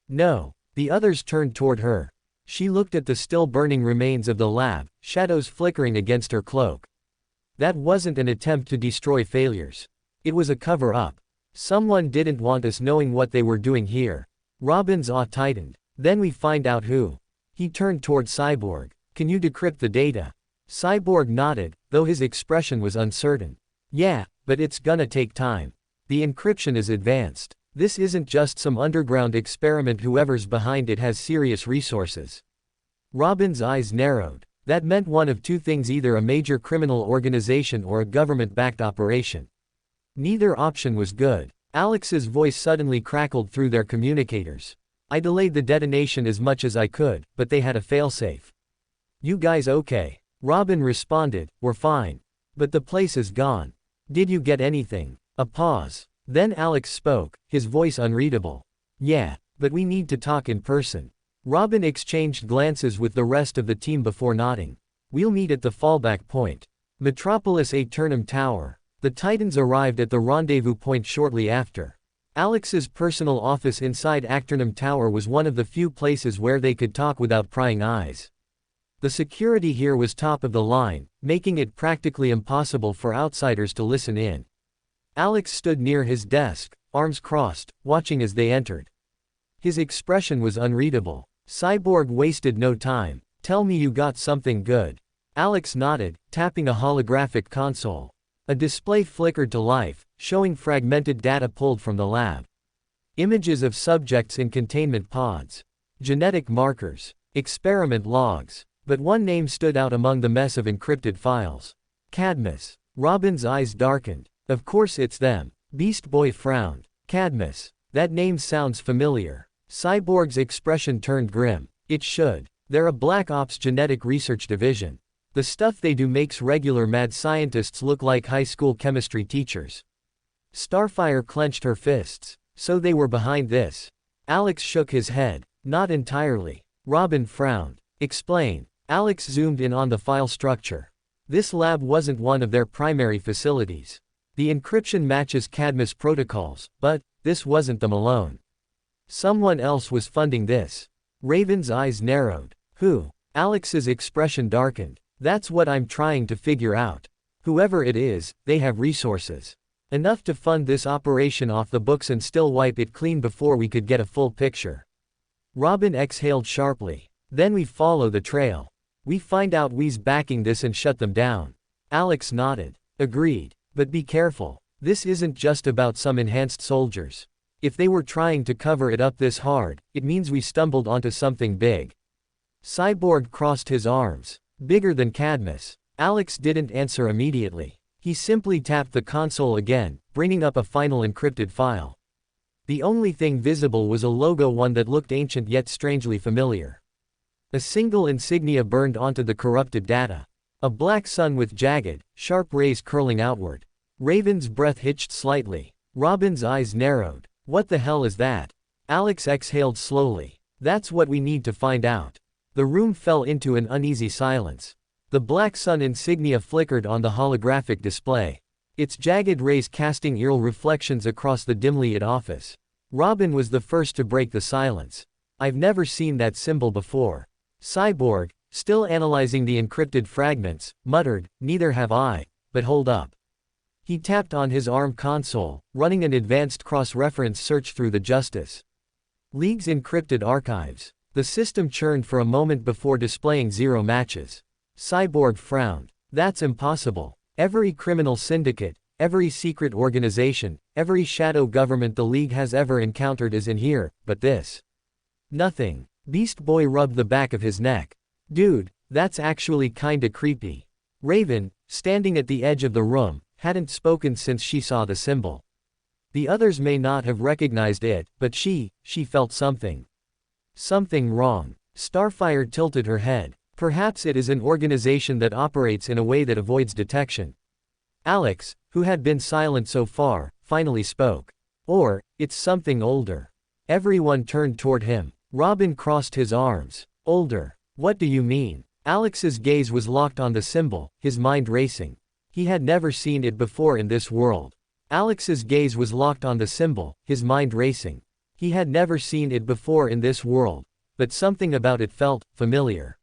No. The others turned toward her. She looked at the still burning remains of the lab, shadows flickering against her cloak. That wasn't an attempt to destroy failures. It was a cover-up. Someone didn't want us knowing what they were doing here. Robin's awe tightened. Then we find out who. He turned toward Cyborg. Can you decrypt the data? Cyborg nodded, though his expression was uncertain. Yeah, but it's gonna take time. The encryption is advanced. This isn't just some underground experiment. Whoever's behind it has serious resources. Robin's eyes narrowed. That meant one of two things: either a major criminal organization or a government-backed operation. Neither option was good. Alex's voice suddenly crackled through their communicators. I delayed the detonation as much as I could, but they had a failsafe. You guys okay? Robin responded, we're fine. But the place is gone. Did you get anything? A pause. Then Alex spoke, his voice unreadable. Yeah, but we need to talk in person. Robin exchanged glances with the rest of the team before nodding. We'll meet at the fallback point. Metropolis Aeternum Tower. The Titans arrived at the rendezvous point shortly after. Alex's personal office inside Aeternum Tower was one of the few places where they could talk without prying eyes. The security here was top of the line, making it practically impossible for outsiders to listen in. Alex stood near his desk, arms crossed, watching as they entered. His expression was unreadable. Cyborg wasted no time. Tell me you got something good. Alex nodded, tapping a holographic console. A display flickered to life, showing fragmented data pulled from the lab. Images of subjects in containment pods. Genetic markers. Experiment logs. But one name stood out among the mess of encrypted files. Cadmus. Robin's eyes darkened. Of course it's them. Beast Boy frowned. Cadmus. That name sounds familiar. Cyborg's expression turned grim. It should. They're a Black Ops genetic research division. The stuff they do makes regular mad scientists look like high school chemistry teachers. Starfire clenched her fists. So they were behind this. Alex shook his head. Not entirely. Robin frowned. Explain. Alex zoomed in on the file structure. This lab wasn't one of their primary facilities. The encryption matches Cadmus protocols, but this wasn't them alone. Someone else was funding this. Raven's eyes narrowed. Who? Alex's expression darkened. That's what I'm trying to figure out. Whoever it is, they have resources. Enough to fund this operation off the books and still wipe it clean before we could get a full picture. Robin exhaled sharply. Then we follow the trail. We find out who's backing this and shut them down. Alex nodded. Agreed. But be careful. This isn't just about some enhanced soldiers. If they were trying to cover it up this hard, it means we stumbled onto something big. Cyborg crossed his arms. Bigger than Cadmus. Alex didn't answer immediately. He simply tapped the console again, bringing up a final encrypted file. The only thing visible was a logo, one that looked ancient yet strangely familiar. A single insignia burned onto the corrupted data. A black sun with jagged, sharp rays curling outward. Raven's breath hitched slightly. Robin's eyes narrowed. What the hell is that? Alex exhaled slowly. That's what we need to find out. The room fell into an uneasy silence. The black sun insignia flickered on the holographic display. Its jagged rays casting eerie reflections across the dimly lit office. Robin was the first to break the silence. I've never seen that symbol before. Cyborg, still analyzing the encrypted fragments, muttered, neither have I, but hold up. He tapped on his ARM console, running an advanced cross-reference search through the Justice League's encrypted archives. The system churned for a moment before displaying 0 matches. Cyborg frowned. That's impossible. Every criminal syndicate, every secret organization, every shadow government the League has ever encountered is in here, but this. Nothing. Beast Boy rubbed the back of his neck. Dude, that's actually kinda creepy. Raven, standing at the edge of the room, hadn't spoken since she saw the symbol. The others may not have recognized it, but she felt something. Something wrong. Starfire tilted her head. Perhaps it is an organization that operates in a way that avoids detection. Alex, who had been silent so far, finally spoke. Or, it's something older. Everyone turned toward him. Robin crossed his arms. Older. What do you mean? Alex's gaze was locked on the symbol, his mind racing. He had never seen it before in this world. Alex's gaze was locked on the symbol, his mind racing. He had never seen it before in this world, but something about it felt familiar.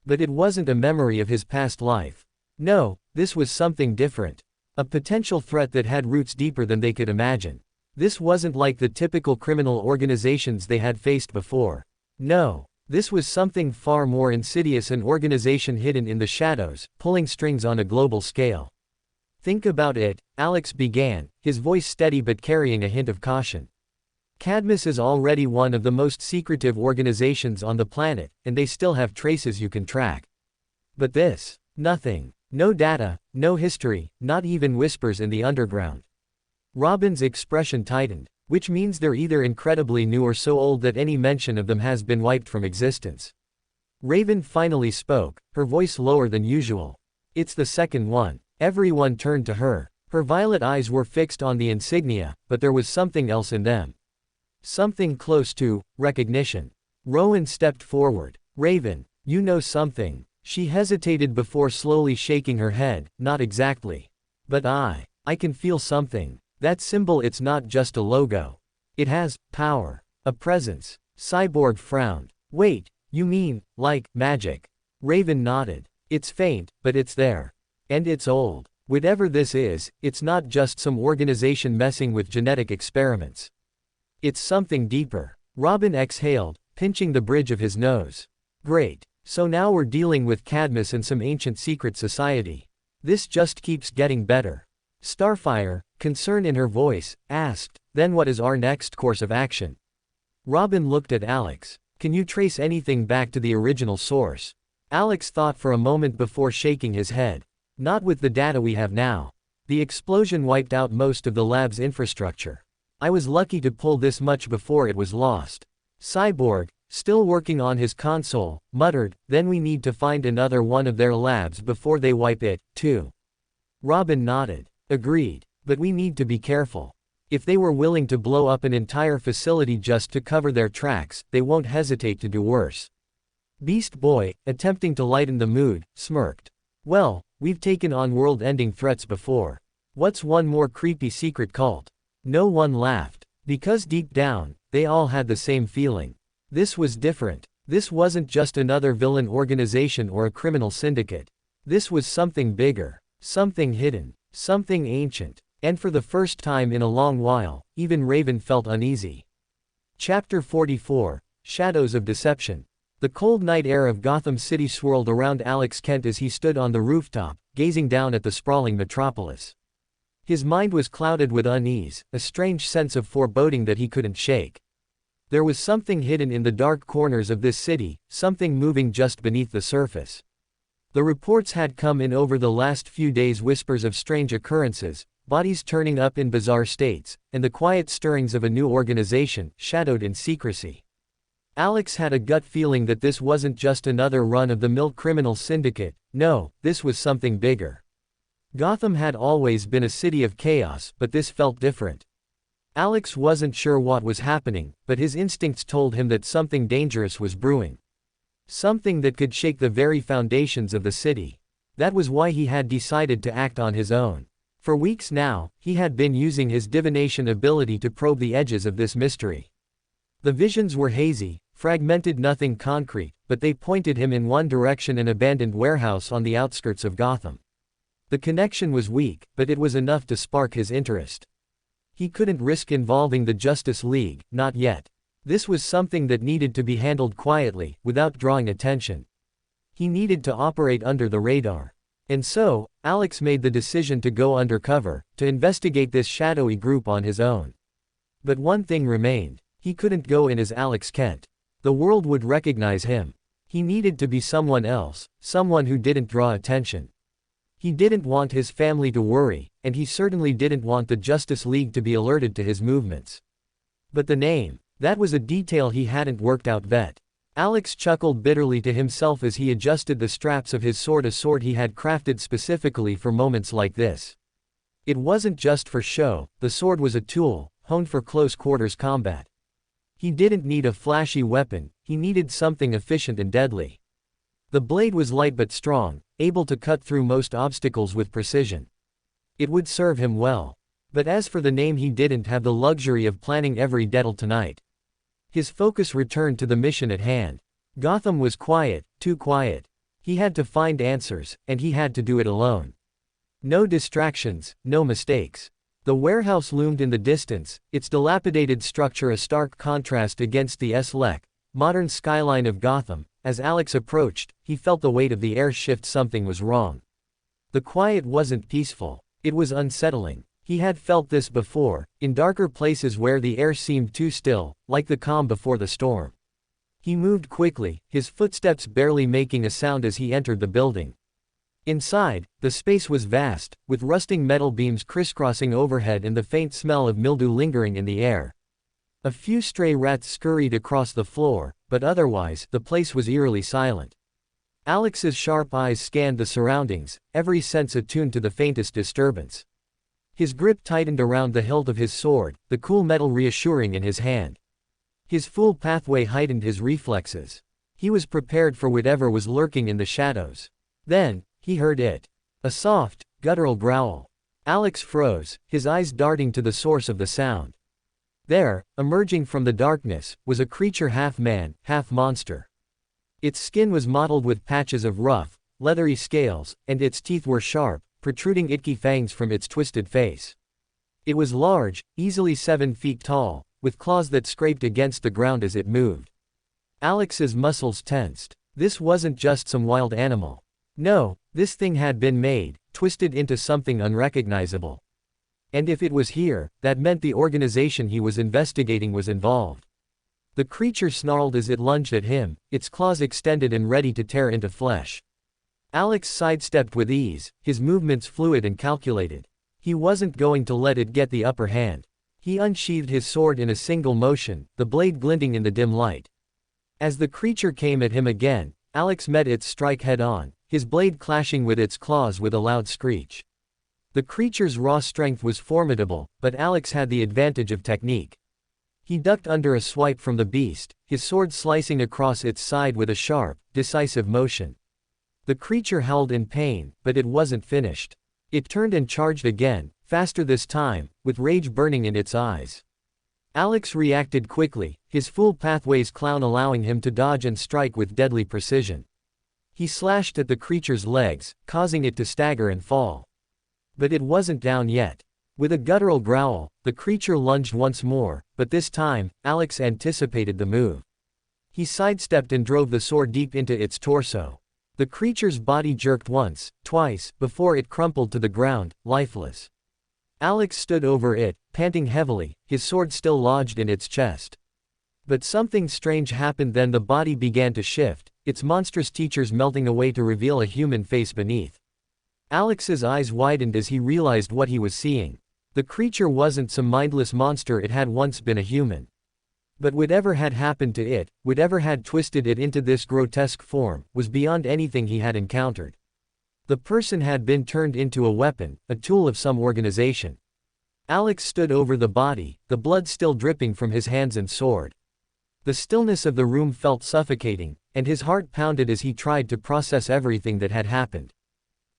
But it wasn't a memory of his past life. No, this was something different. A potential threat that had roots deeper than they could imagine. This wasn't like the typical criminal organizations they had faced before. No, this was something far more insidious, an organization hidden in the shadows, pulling strings on a global scale. Think about it, Alex began, his voice steady but carrying a hint of caution. Cadmus is already one of the most secretive organizations on the planet, and they still have traces you can track. But this? Nothing. No data, no history, not even whispers in the underground. Robin's expression tightened, which means they're either incredibly new or so old that any mention of them has been wiped from existence. Raven finally spoke, her voice lower than usual. It's the second one. Everyone turned to her. Her violet eyes were fixed on the insignia, but there was something else in them. Something close to recognition. Rowan stepped forward. Raven, you know something. She hesitated before slowly shaking her head. Not exactly. But I can feel something. That symbol, it's not just a logo. It has power. A presence. Cyborg frowned. Wait, you mean, like, magic? Raven nodded. It's faint, but it's there. And it's old. Whatever this is, it's not just some organization messing with genetic experiments. It's something deeper. Robin exhaled, pinching the bridge of his nose. Great. So now we're dealing with Cadmus and some ancient secret society. This just keeps getting better. Starfire, concern in her voice, asked, then what is our next course of action? Robin looked at Alex. Can you trace anything back to the original source? Alex thought for a moment before shaking his head. Not with the data we have now. The explosion wiped out most of the lab's infrastructure. I was lucky to pull this much before it was lost. Cyborg, still working on his console, muttered, then we need to find another one of their labs before they wipe it, too. Robin nodded. Agreed. But we need to be careful. If they were willing to blow up an entire facility just to cover their tracks, they won't hesitate to do worse. Beast Boy, attempting to lighten the mood, smirked. Well, we've taken on world-ending threats before. What's one more creepy secret cult? No one laughed. Because deep down, they all had the same feeling. This was different. This wasn't just another villain organization or a criminal syndicate. This was something bigger. Something hidden. Something ancient. And for the first time in a long while, even Raven felt uneasy. Chapter 44, Shadows of Deception. The cold night air of Gotham City swirled around Alex Kent as he stood on the rooftop, gazing down at the sprawling metropolis. His mind was clouded with unease, a strange sense of foreboding that he couldn't shake. There was something hidden in the dark corners of this city, something moving just beneath the surface. The reports had come in over the last few days, whispers of strange occurrences, bodies turning up in bizarre states, and the quiet stirrings of a new organization, shadowed in secrecy. Alex had a gut feeling that this wasn't just another run-of-the-mill criminal syndicate. No, this was something bigger. Gotham had always been a city of chaos, but this felt different. Alex wasn't sure what was happening, but his instincts told him that something dangerous was brewing. Something that could shake the very foundations of the city. That was why he had decided to act on his own. For weeks now, he had been using his divination ability to probe the edges of this mystery. The visions were hazy, fragmented, nothing concrete, but they pointed him in one direction: an abandoned warehouse on the outskirts of Gotham. The connection was weak, but it was enough to spark his interest. He couldn't risk involving the Justice League, not yet. This was something that needed to be handled quietly, without drawing attention. He needed to operate under the radar. And so, Alex made the decision to go undercover, to investigate this shadowy group on his own. But one thing remained. He couldn't go in as Alex Kent. The world would recognize him. He needed to be someone else, someone who didn't draw attention. He didn't want his family to worry, and he certainly didn't want the Justice League to be alerted to his movements. But the name, that was a detail he hadn't worked out yet. Alex chuckled bitterly to himself as he adjusted the straps of his sword, a sword he had crafted specifically for moments like this. It wasn't just for show, the sword was a tool, honed for close quarters combat. He didn't need a flashy weapon, he needed something efficient and deadly. The blade was light but strong, able to cut through most obstacles with precision. It would serve him well. But as for the name, he didn't have the luxury of planning every detail tonight. His focus returned to the mission at hand. Gotham was quiet, too quiet. He had to find answers, and he had to do it alone. No distractions, no mistakes. The warehouse loomed in the distance, its dilapidated structure a stark contrast against the modern skyline of Gotham. As Alex approached, he felt the weight of the air shift. Something was wrong. The quiet wasn't peaceful. It was unsettling. He had felt this before, in darker places where the air seemed too still, like the calm before the storm. He moved quickly, his footsteps barely making a sound as he entered the building. Inside, the space was vast, with rusting metal beams crisscrossing overhead and the faint smell of mildew lingering in the air. A few stray rats scurried across the floor, but otherwise, the place was eerily silent. Alex's sharp eyes scanned the surroundings, every sense attuned to the faintest disturbance. His grip tightened around the hilt of his sword, the cool metal reassuring in his hand. His full pathway heightened his reflexes. He was prepared for whatever was lurking in the shadows. Then, he heard it. A soft, guttural growl. Alex froze, his eyes darting to the source of the sound. There, emerging from the darkness, was a creature half man, half monster. Its skin was mottled with patches of rough, leathery scales, and its teeth were sharp, protruding icky fangs from its twisted face. It was large, easily 7 feet tall, with claws that scraped against the ground as it moved. Alex's muscles tensed. This wasn't just some wild animal. No, this thing had been made, twisted into something unrecognizable. And if it was here, that meant the organization he was investigating was involved. The creature snarled as it lunged at him, its claws extended and ready to tear into flesh. Alex sidestepped with ease, his movements fluid and calculated. He wasn't going to let it get the upper hand. He unsheathed his sword in a single motion, the blade glinting in the dim light. As the creature came at him again, Alex met its strike head-on, his blade clashing with its claws with a loud screech. The creature's raw strength was formidable, but Alex had the advantage of technique. He ducked under a swipe from the beast, his sword slicing across its side with a sharp, decisive motion. The creature howled in pain, but it wasn't finished. It turned and charged again, faster this time, with rage burning in its eyes. Alex reacted quickly, his full pathway's clown allowing him to dodge and strike with deadly precision. He slashed at the creature's legs, causing it to stagger and fall. But it wasn't down yet. With a guttural growl, the creature lunged once more, but this time, Alex anticipated the move. He sidestepped and drove the sword deep into its torso. The creature's body jerked once, twice, before it crumpled to the ground, lifeless. Alex stood over it, panting heavily, his sword still lodged in its chest. But something strange happened then. The body began to shift, its monstrous features melting away to reveal a human face beneath. Alex's eyes widened as he realized what he was seeing. The creature wasn't some mindless monster, it had once been a human. But whatever had happened to it, whatever had twisted it into this grotesque form, was beyond anything he had encountered. The person had been turned into a weapon, a tool of some organization. Alex stood over the body, the blood still dripping from his hands and sword. The stillness of the room felt suffocating, and his heart pounded as he tried to process everything that had happened.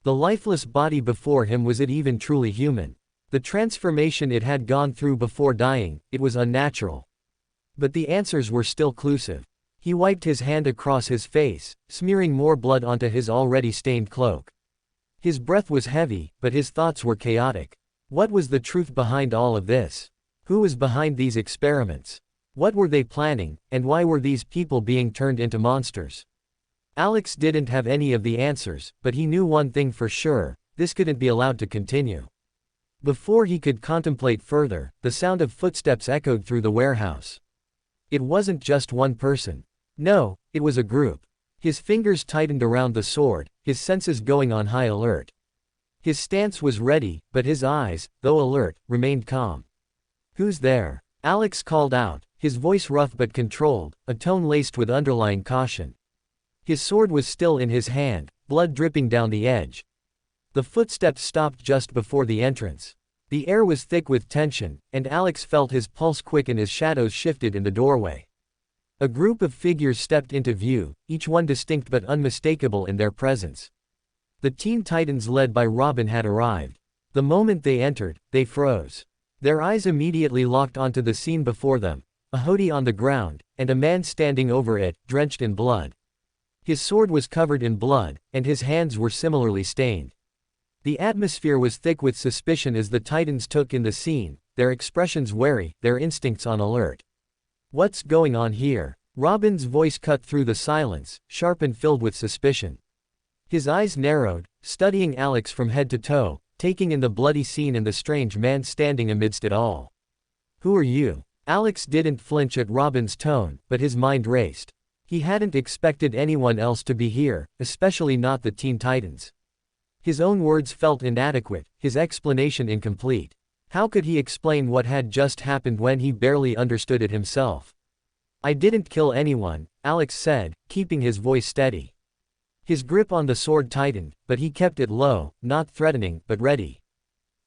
The lifeless body before him, was it even truly human? The transformation it had gone through before dying, it was unnatural. But the answers were still elusive. He wiped his hand across his face, smearing more blood onto his already stained cloak. His breath was heavy, but his thoughts were chaotic. What was the truth behind all of this? Who was behind these experiments? What were they planning, and why were these people being turned into monsters? Alex didn't have any of the answers, but he knew one thing for sure: this couldn't be allowed to continue. Before he could contemplate further, the sound of footsteps echoed through the warehouse. It wasn't just one person. No, it was a group. His fingers tightened around the sword, his senses going on high alert. His stance was ready, but his eyes, though alert, remained calm. "Who's there?" Alex called out, his voice rough but controlled, a tone laced with underlying caution. His sword was still in his hand, blood dripping down the edge. The footsteps stopped just before the entrance. The air was thick with tension, and Alex felt his pulse quicken as shadows shifted in the doorway. A group of figures stepped into view, each one distinct but unmistakable in their presence. The Teen Titans led by Robin had arrived. The moment they entered, they froze. Their eyes immediately locked onto the scene before them, a hoodie on the ground, and a man standing over it, drenched in blood. His sword was covered in blood, and his hands were similarly stained. The atmosphere was thick with suspicion as the Titans took in the scene, their expressions wary, their instincts on alert. "What's going on here?" Robin's voice cut through the silence, sharp and filled with suspicion. His eyes narrowed, studying Alex from head to toe, taking in the bloody scene and the strange man standing amidst it all. "Who are you?" Alex didn't flinch at Robin's tone, but his mind raced. He hadn't expected anyone else to be here, especially not the Teen Titans. His own words felt inadequate, his explanation incomplete. How could he explain what had just happened when he barely understood it himself? "I didn't kill anyone," Alex said, keeping his voice steady. His grip on the sword tightened, but he kept it low, not threatening, but ready.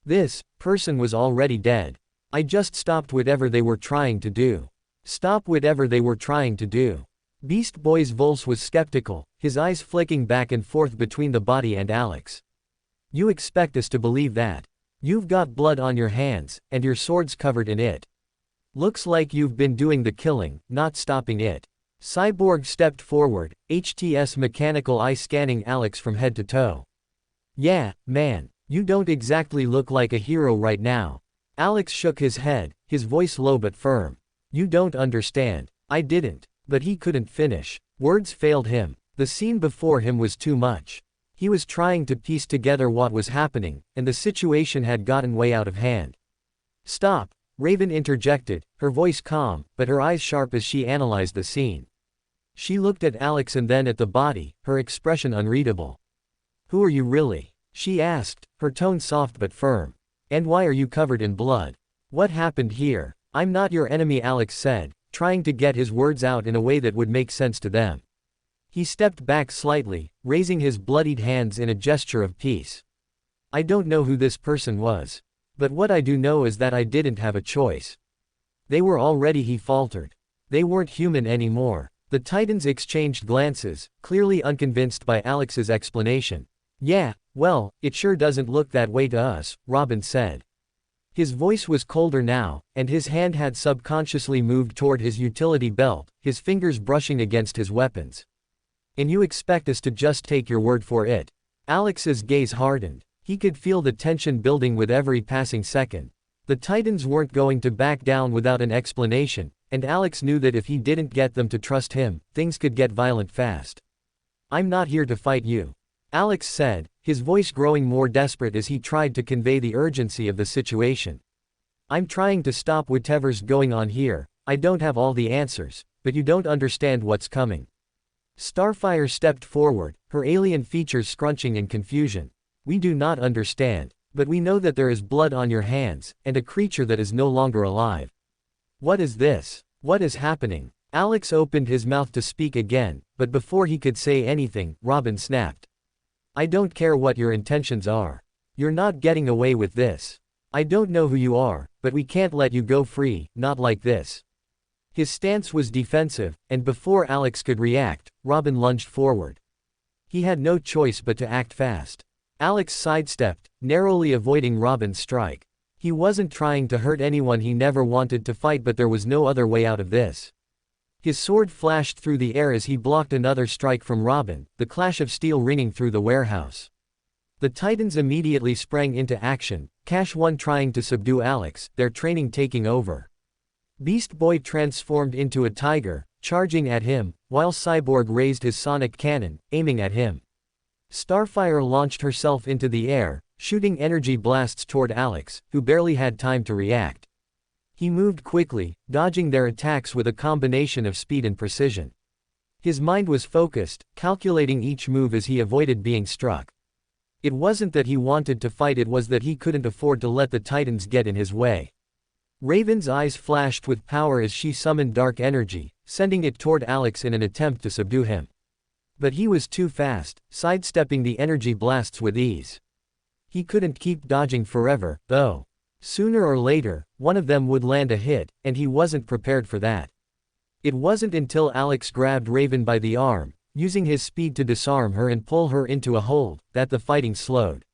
"This person was already dead. I just stopped whatever they were trying to do." "Stop whatever they were trying to do." Beast Boy's voice was skeptical, his eyes flicking back and forth between the body and Alex. "You expect us to believe that? You've got blood on your hands, and your sword's covered in it. Looks like you've been doing the killing, not stopping it." Cyborg stepped forward, HTS mechanical eye scanning Alex from head to toe. "Yeah, man, you don't exactly look like a hero right now." Alex shook his head, his voice low but firm. "You don't understand. I didn't." But he couldn't finish. Words failed him. The scene before him was too much. He was trying to piece together what was happening, and the situation had gotten way out of hand. "Stop," Raven interjected, her voice calm, but her eyes sharp as she analyzed the scene. She looked at Alex and then at the body, her expression unreadable. "Who are you really?" she asked, her tone soft but firm. And why are you covered in blood? What happened here? I'm not your enemy, Alex said, trying to get his words out in a way that would make sense to them. He stepped back slightly, raising his bloodied hands in a gesture of peace. I don't know who this person was. But what I do know is that I didn't have a choice. They were already, he faltered. They weren't human anymore. The Titans exchanged glances, clearly unconvinced by Alex's explanation. Yeah, well, it sure doesn't look that way to us, Robin said. His voice was colder now, and his hand had subconsciously moved toward his utility belt, his fingers brushing against his weapons. And you expect us to just take your word for it? Alex's gaze hardened. He could feel the tension building with every passing second. The Titans weren't going to back down without an explanation, and Alex knew that if he didn't get them to trust him, things could get violent fast. I'm not here to fight you, Alex said, his voice growing more desperate as he tried to convey the urgency of the situation. I'm trying to stop whatever's going on here. I don't have all the answers, but you don't understand what's coming. Starfire stepped forward, her alien features scrunching in confusion. We do not understand, but we know that there is blood on your hands, and a creature that is no longer alive. What is this? What is happening? Alex opened his mouth to speak again, but before he could say anything, Robin snapped. I don't care what your intentions are. You're not getting away with this. I don't know who you are, but we can't let you go free, not like this. His stance was defensive, and before Alex could react, Robin lunged forward. He had no choice but to act fast. Alex sidestepped, narrowly avoiding Robin's strike. He wasn't trying to hurt anyone he never wanted to fight, but there was no other way out of this. His sword flashed through the air as he blocked another strike from Robin, the clash of steel ringing through the warehouse. The Titans immediately sprang into action, Cash One trying to subdue Alex, their training taking over. Beast Boy transformed into a tiger, charging at him, while Cyborg raised his sonic cannon, aiming at him. Starfire launched herself into the air, shooting energy blasts toward Alex, who barely had time to react. He moved quickly, dodging their attacks with a combination of speed and precision. His mind was focused, calculating each move as he avoided being struck. It wasn't that he wanted to fight, it was that he couldn't afford to let the Titans get in his way. Raven's eyes flashed with power as she summoned dark energy, sending it toward Alex in an attempt to subdue him. But he was too fast, sidestepping the energy blasts with ease. He couldn't keep dodging forever, though. Sooner or later, one of them would land a hit, and he wasn't prepared for that. It wasn't until Alex grabbed Raven by the arm, using his speed to disarm her and pull her into a hold, that the fighting slowed.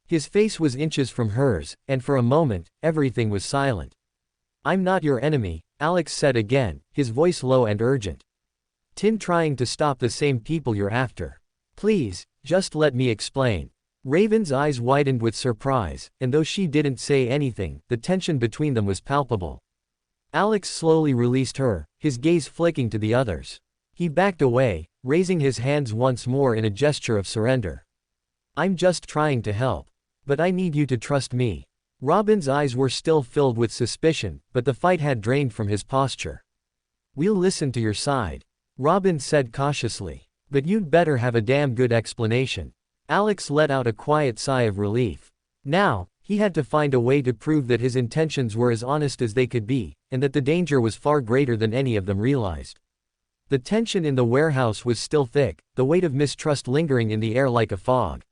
His face was inches from hers, and for a moment, everything was silent. I'm not your enemy, Alex said again, his voice low and urgent. Tin trying to stop the same people you're after. Please, just let me explain. Raven's eyes widened with surprise, and though she didn't say anything, the tension between them was palpable. Alex slowly released her, his gaze flicking to the others. He backed away, raising his hands once more in a gesture of surrender. I'm just trying to help. But I need you to trust me. Robin's eyes were still filled with suspicion, but the fight had drained from his posture. We'll listen to your side, Robin said cautiously. But you'd better have a damn good explanation. Alex let out a quiet sigh of relief. Now, he had to find a way to prove that his intentions were as honest as they could be, and that the danger was far greater than any of them realized. The tension in the warehouse was still thick, the weight of mistrust lingering in the air like a fog.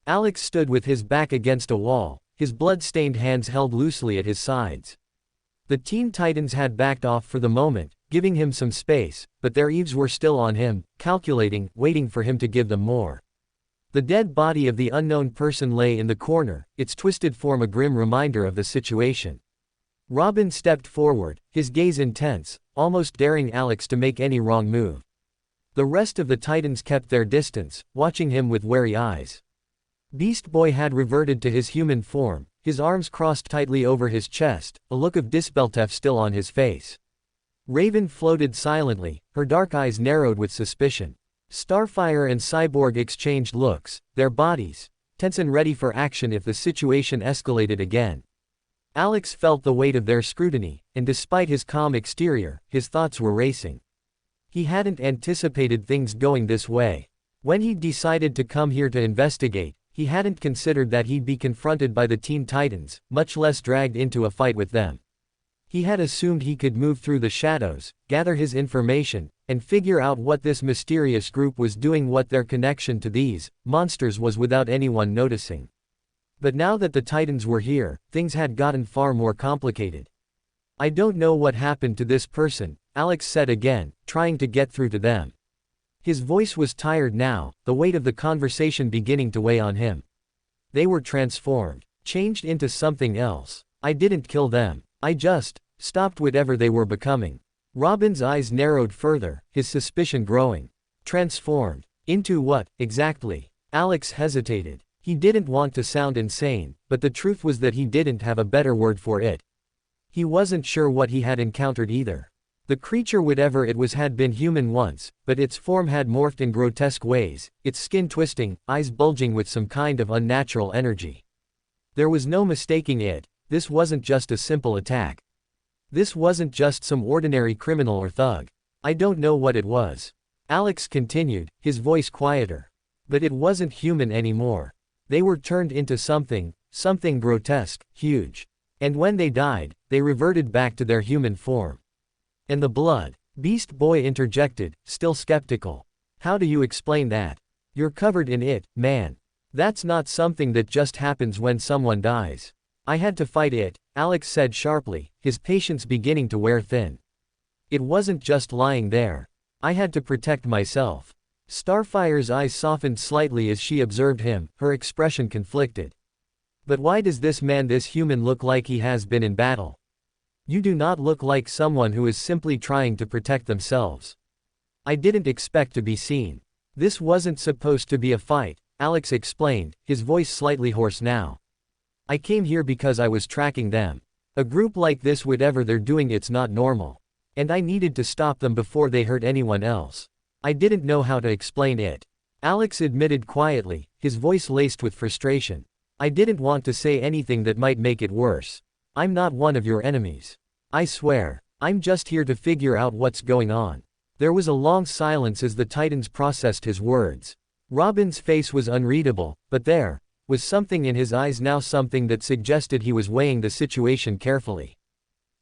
Alex stood with his back against a wall, his blood-stained hands held loosely at his sides. The Teen Titans had backed off for the moment, giving him some space, but their eaves were still on him, calculating, waiting for him to give them more. The dead body of the unknown person lay in the corner, its twisted form a grim reminder of the situation. Robin stepped forward, his gaze intense, almost daring Alex to make any wrong move. The rest of the Titans kept their distance, watching him with wary eyes. Beast Boy had reverted to his human form, his arms crossed tightly over his chest, a look of disbelief still on his face. Raven floated silently, her dark eyes narrowed with suspicion. Starfire and Cyborg exchanged looks, their bodies tense and ready for action if the situation escalated again. Alex felt the weight of their scrutiny, and despite his calm exterior, his thoughts were racing. He hadn't anticipated things going this way. When he decided to come here to investigate, He hadn't considered that he'd be confronted by the Teen Titans, much less dragged into a fight with them. He had assumed he could move through the shadows, gather his information, and figure out what this mysterious group was doing, what their connection to these monsters was, without anyone noticing. But now that the Titans were here, things had gotten far more complicated. I don't know what happened to this person, Alex said again, trying to get through to them. His voice was tired now, the weight of the conversation beginning to weigh on him. They were transformed, changed into something else. I didn't kill them. I just stopped whatever they were becoming. Robin's eyes narrowed further, his suspicion growing. Transformed. Into what, exactly? Alex hesitated. He didn't want to sound insane, but the truth was that he didn't have a better word for it. He wasn't sure what he had encountered either. The creature, whatever it was, had been human once, but its form had morphed in grotesque ways, its skin twisting, eyes bulging with some kind of unnatural energy. There was no mistaking it. This wasn't just a simple attack. This wasn't just some ordinary criminal or thug. I don't know what it was. Alex continued, his voice quieter. But it wasn't human anymore. They were turned into something grotesque, huge. And when they died, they reverted back to their human form. And the blood? Beast Boy interjected, still skeptical. How do you explain that? You're covered in it, man. That's not something that just happens when someone dies. I had to fight it, Alex said sharply, his patience beginning to wear thin. It wasn't just lying there. I had to protect myself. Starfire's eyes softened slightly as she observed him, her expression conflicted. But why does this man, this human, look like he has been in battle? You do not look like someone who is simply trying to protect themselves. I didn't expect to be seen. This wasn't supposed to be a fight, Alex explained, his voice slightly hoarse now. I came here because I was tracking them. A group like this, whatever they're doing, it's not normal. And I needed to stop them before they hurt anyone else. I didn't know how to explain it. Alex admitted quietly, his voice laced with frustration. I didn't want to say anything that might make it worse. I'm not one of your enemies. I swear. I'm just here to figure out what's going on. There was a long silence as the Titans processed his words. Robin's face was unreadable, but there was something in his eyes now, something that suggested he was weighing the situation carefully.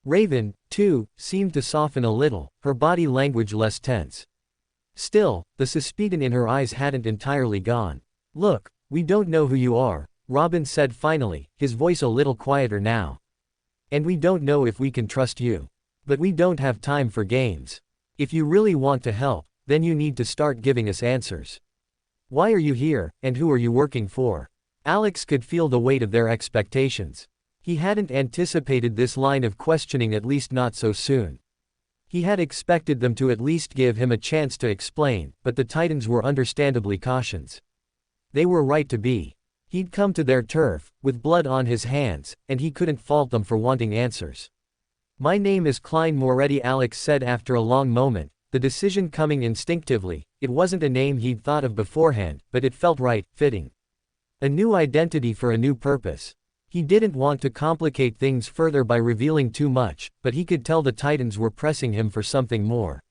Raven, too, seemed to soften a little, her body language less tense. Still, the suspicion in her eyes hadn't entirely gone. Look, we don't know who you are, Robin said finally, his voice a little quieter now. And we don't know if we can trust you. But we don't have time for games. If you really want to help, then you need to start giving us answers. Why are you here, and who are you working for? Alex could feel the weight of their expectations. He hadn't anticipated this line of questioning, at least not so soon. He had expected them to at least give him a chance to explain, but the Titans were understandably cautious. They were right to be. He'd come to their turf, with blood on his hands, and he couldn't fault them for wanting answers. My name is Klein Moretti, Alex said after a long moment, the decision coming instinctively. It wasn't a name he'd thought of beforehand, but it felt right, fitting. A new identity for a new purpose. He didn't want to complicate things further by revealing too much, but he could tell the Titans were pressing him for something more.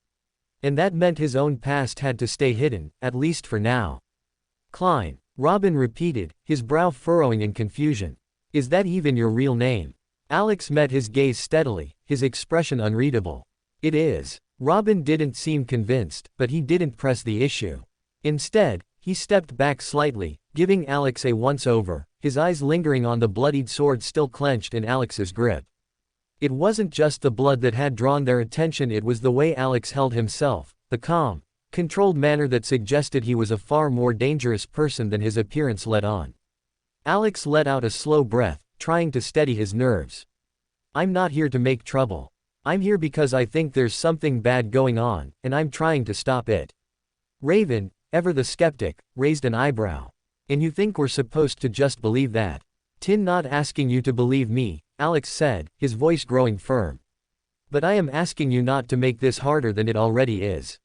And that meant his own past had to stay hidden, at least for now. Klein, Robin repeated, his brow furrowing in confusion. Is that even your real name? Alex met his gaze steadily, his expression unreadable. It is. Robin didn't seem convinced, but he didn't press the issue. Instead, he stepped back slightly, giving Alex a once-over, his eyes lingering on the bloodied sword still clenched in Alex's grip. It wasn't just the blood that had drawn their attention, it was the way Alex held himself, the calm, controlled manner that suggested he was a far more dangerous person than his appearance let on. Alex let out a slow breath, trying to steady his nerves. I'm not here to make trouble. I'm here because I think there's something bad going on, and I'm trying to stop it. Raven, ever the skeptic, raised an eyebrow. And you think we're supposed to just believe that? Tin, not asking you to believe me, Alex said, his voice growing firm. But I am asking you not to make this harder than it already is.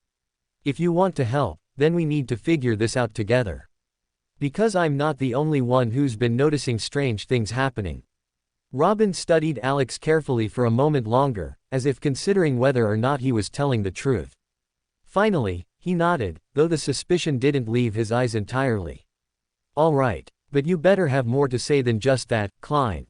If you want to help, then we need to figure this out together. Because I'm not the only one who's been noticing strange things happening. Robin studied Alex carefully for a moment longer, as if considering whether or not he was telling the truth. Finally, he nodded, though the suspicion didn't leave his eyes entirely. All right. But you better have more to say than just that, Klein.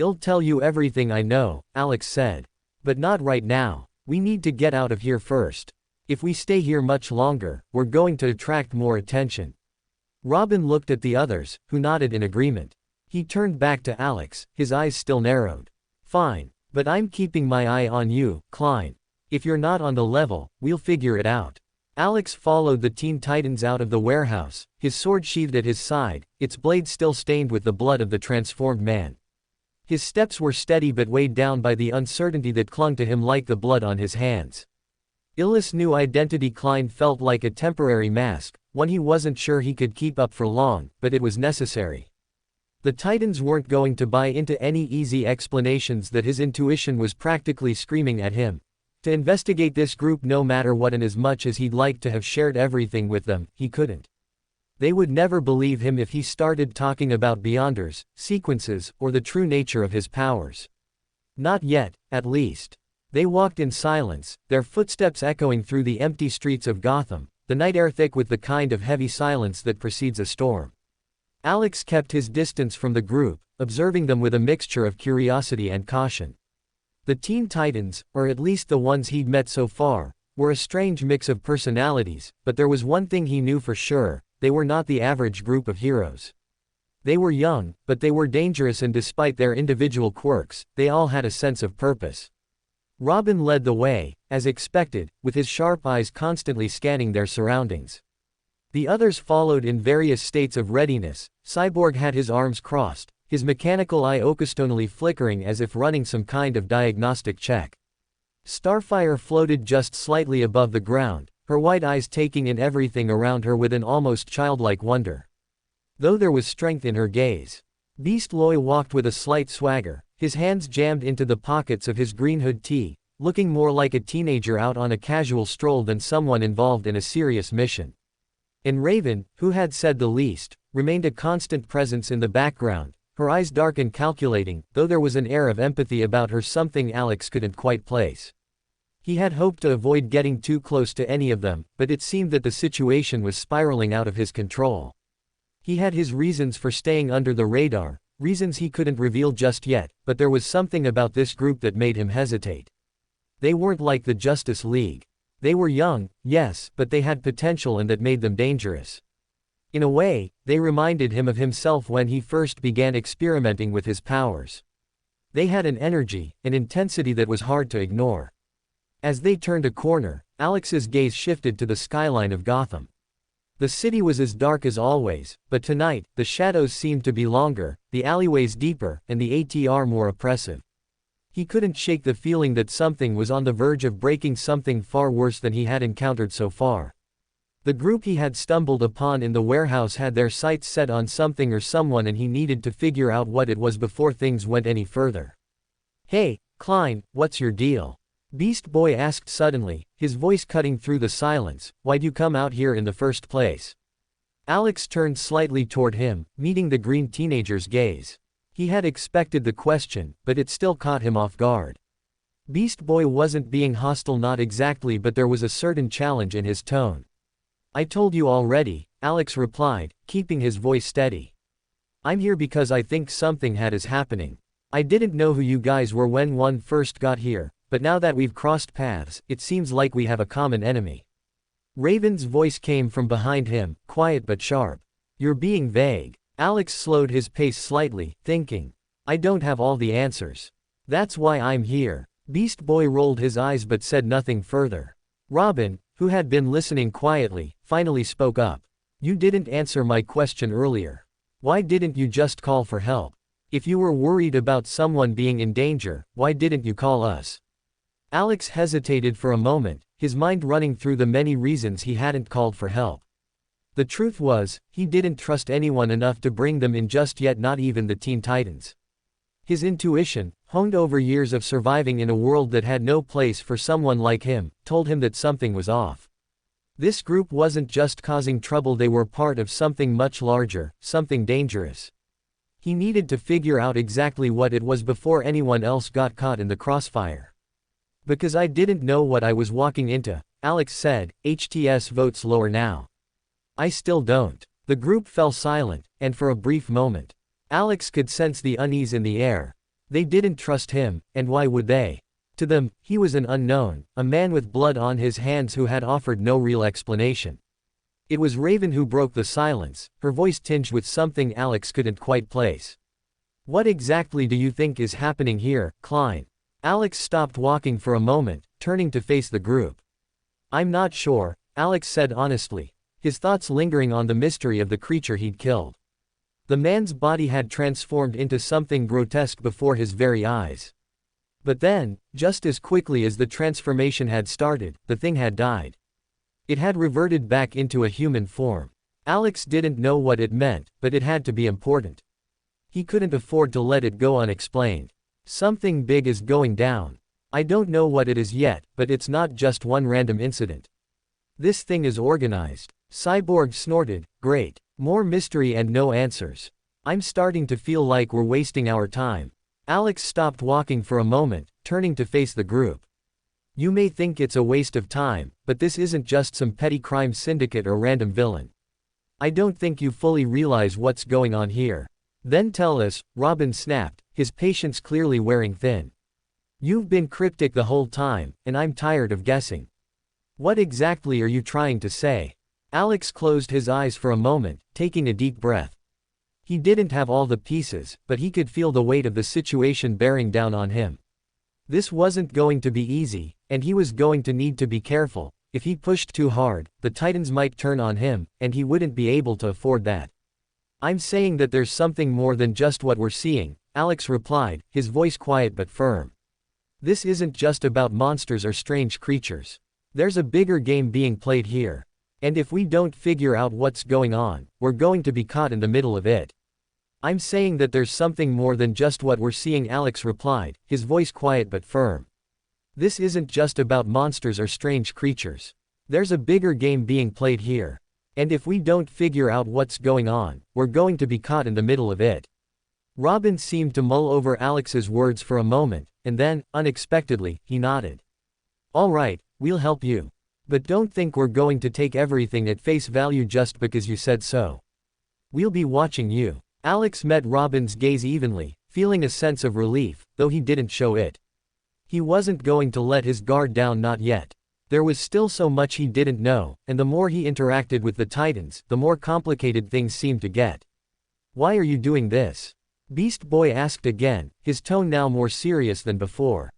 I'll tell you everything I know, Alex said. But not right now. We need to get out of here first. If we stay here much longer, we're going to attract more attention. Robin looked at the others, who nodded in agreement. He turned back to Alex, his eyes still narrowed. Fine. But I'm keeping my eye on you, Klein. If you're not on the level, we'll figure it out. Alex followed the Teen Titans out of the warehouse, his sword sheathed at his side, its blade still stained with the blood of the transformed man. His steps were steady but weighed down by the uncertainty that clung to him like the blood on his hands. Illis' new identity Klein felt like a temporary mask, one he wasn't sure he could keep up for long, but it was necessary. The Titans weren't going to buy into any easy explanations that his intuition was practically screaming at him. To investigate this group no matter what, and as much as he'd like to have shared everything with them, he couldn't. They would never believe him if he started talking about beyonders, sequences, or the true nature of his powers. Not yet, at least. They walked in silence, their footsteps echoing through the empty streets of Gotham, the night air thick with the kind of heavy silence that precedes a storm. Alex kept his distance from the group, observing them with a mixture of curiosity and caution. The Teen Titans, or at least the ones he'd met so far, were a strange mix of personalities, but there was one thing he knew for sure: they were not the average group of heroes. They were young, but they were dangerous, and despite their individual quirks, they all had a sense of purpose. Robin led the way, as expected, with his sharp eyes constantly scanning their surroundings. The others followed in various states of readiness. Cyborg had his arms crossed, his mechanical eye occasionally flickering as if running some kind of diagnostic check. Starfire floated just slightly above the ground, her white eyes taking in everything around her with an almost childlike wonder. Though there was strength in her gaze. Beast Boy walked with a slight swagger, his hands jammed into the pockets of his green hood tee, looking more like a teenager out on a casual stroll than someone involved in a serious mission. And Raven, who had said the least, remained a constant presence in the background, her eyes dark and calculating, though there was an air of empathy about her, something Alex couldn't quite place. He had hoped to avoid getting too close to any of them, but it seemed that the situation was spiraling out of his control. He had his reasons for staying under the radar, reasons he couldn't reveal just yet, but there was something about this group that made him hesitate. They weren't like the Justice League. They were young, yes, but they had potential, and that made them dangerous. In a way, they reminded him of himself when he first began experimenting with his powers. They had an energy, an intensity that was hard to ignore. As they turned a corner, Alex's gaze shifted to the skyline of Gotham. The city was as dark as always, but tonight, the shadows seemed to be longer, the alleyways deeper, and the ATR more oppressive. He couldn't shake the feeling that something was on the verge of breaking, something far worse than he had encountered so far. The group he had stumbled upon in the warehouse had their sights set on something or someone, and he needed to figure out what it was before things went any further. "Hey, Klein, what's your deal?" Beast Boy asked suddenly, his voice cutting through the silence. "Why'd you come out here in the first place?" Alex turned slightly toward him, meeting the green teenager's gaze. He had expected the question, but it still caught him off guard. Beast Boy wasn't being hostile, not exactly, but there was a certain challenge in his tone. "I told you already," Alex replied, keeping his voice steady. "I'm here because I think something is happening. I didn't know who you guys were when one first got here, but now that we've crossed paths, it seems like we have a common enemy." Raven's voice came from behind him, quiet but sharp. "You're being vague." Alex slowed his pace slightly, thinking, "I don't have all the answers. That's why I'm here." Beast Boy rolled his eyes but said nothing further. Robin, who had been listening quietly, finally spoke up. "You didn't answer my question earlier. Why didn't you just call for help? If you were worried about someone being in danger, why didn't you call us?" Alex hesitated for a moment, his mind running through the many reasons he hadn't called for help. The truth was, he didn't trust anyone enough to bring them in just yet, not even the Teen Titans. His intuition, honed over years of surviving in a world that had no place for someone like him, told him that something was off. This group wasn't just causing trouble, they were part of something much larger, something dangerous. He needed to figure out exactly what it was before anyone else got caught in the crossfire. "Because I didn't know what I was walking into," Alex said. HTS votes lower now. "I still don't." The group fell silent, and for a brief moment, Alex could sense the unease in the air. They didn't trust him, and why would they? To them, he was an unknown, a man with blood on his hands who had offered no real explanation. It was Raven who broke the silence, her voice tinged with something Alex couldn't quite place. What exactly do you think is happening here, Klein? Alex stopped walking for a moment, turning to face the group. I'm not sure, Alex said honestly, his thoughts lingering on the mystery of the creature he'd killed. The man's body had transformed into something grotesque before his very eyes. But then, just as quickly as the transformation had started, the thing had died. It had reverted back into a human form. Alex didn't know what it meant, but it had to be important. He couldn't afford to let it go unexplained. Something big is going down. I don't know what it is yet, but it's not just one random incident. This thing is organized. Cyborg snorted, great. More mystery and no answers. I'm starting to feel like we're wasting our time. Alex stopped walking for a moment, turning to face the group. You may think it's a waste of time, but this isn't just some petty crime syndicate or random villain. I don't think you fully realize what's going on here. Then tell us, Robin snapped, his patience clearly wearing thin. You've been cryptic the whole time, and I'm tired of guessing. What exactly are you trying to say? Alex closed his eyes for a moment, taking a deep breath. He didn't have all the pieces, but he could feel the weight of the situation bearing down on him. This wasn't going to be easy, and he was going to need to be careful. If he pushed too hard, the Titans might turn on him, and he wouldn't be able to afford that. I'm saying that there's something more than just what we're seeing, Alex replied, his voice quiet but firm. This isn't just about monsters or strange creatures. There's a bigger game being played here. And if we don't figure out what's going on, we're going to be caught in the middle of it. I'm saying that there's something more than just what we're seeing, Alex replied, his voice quiet but firm. This isn't just about monsters or strange creatures. There's a bigger game being played here. And if we don't figure out what's going on, we're going to be caught in the middle of it. Robin seemed to mull over Alex's words for a moment, and then, unexpectedly, he nodded. All right, we'll help you. But don't think we're going to take everything at face value just because you said so. We'll be watching you. Alex met Robin's gaze evenly, feeling a sense of relief, though he didn't show it. He wasn't going to let his guard down, not yet. There was still so much he didn't know, and the more he interacted with the Titans, the more complicated things seemed to get. Why are you doing this? Beast Boy asked again, his tone now more serious than before.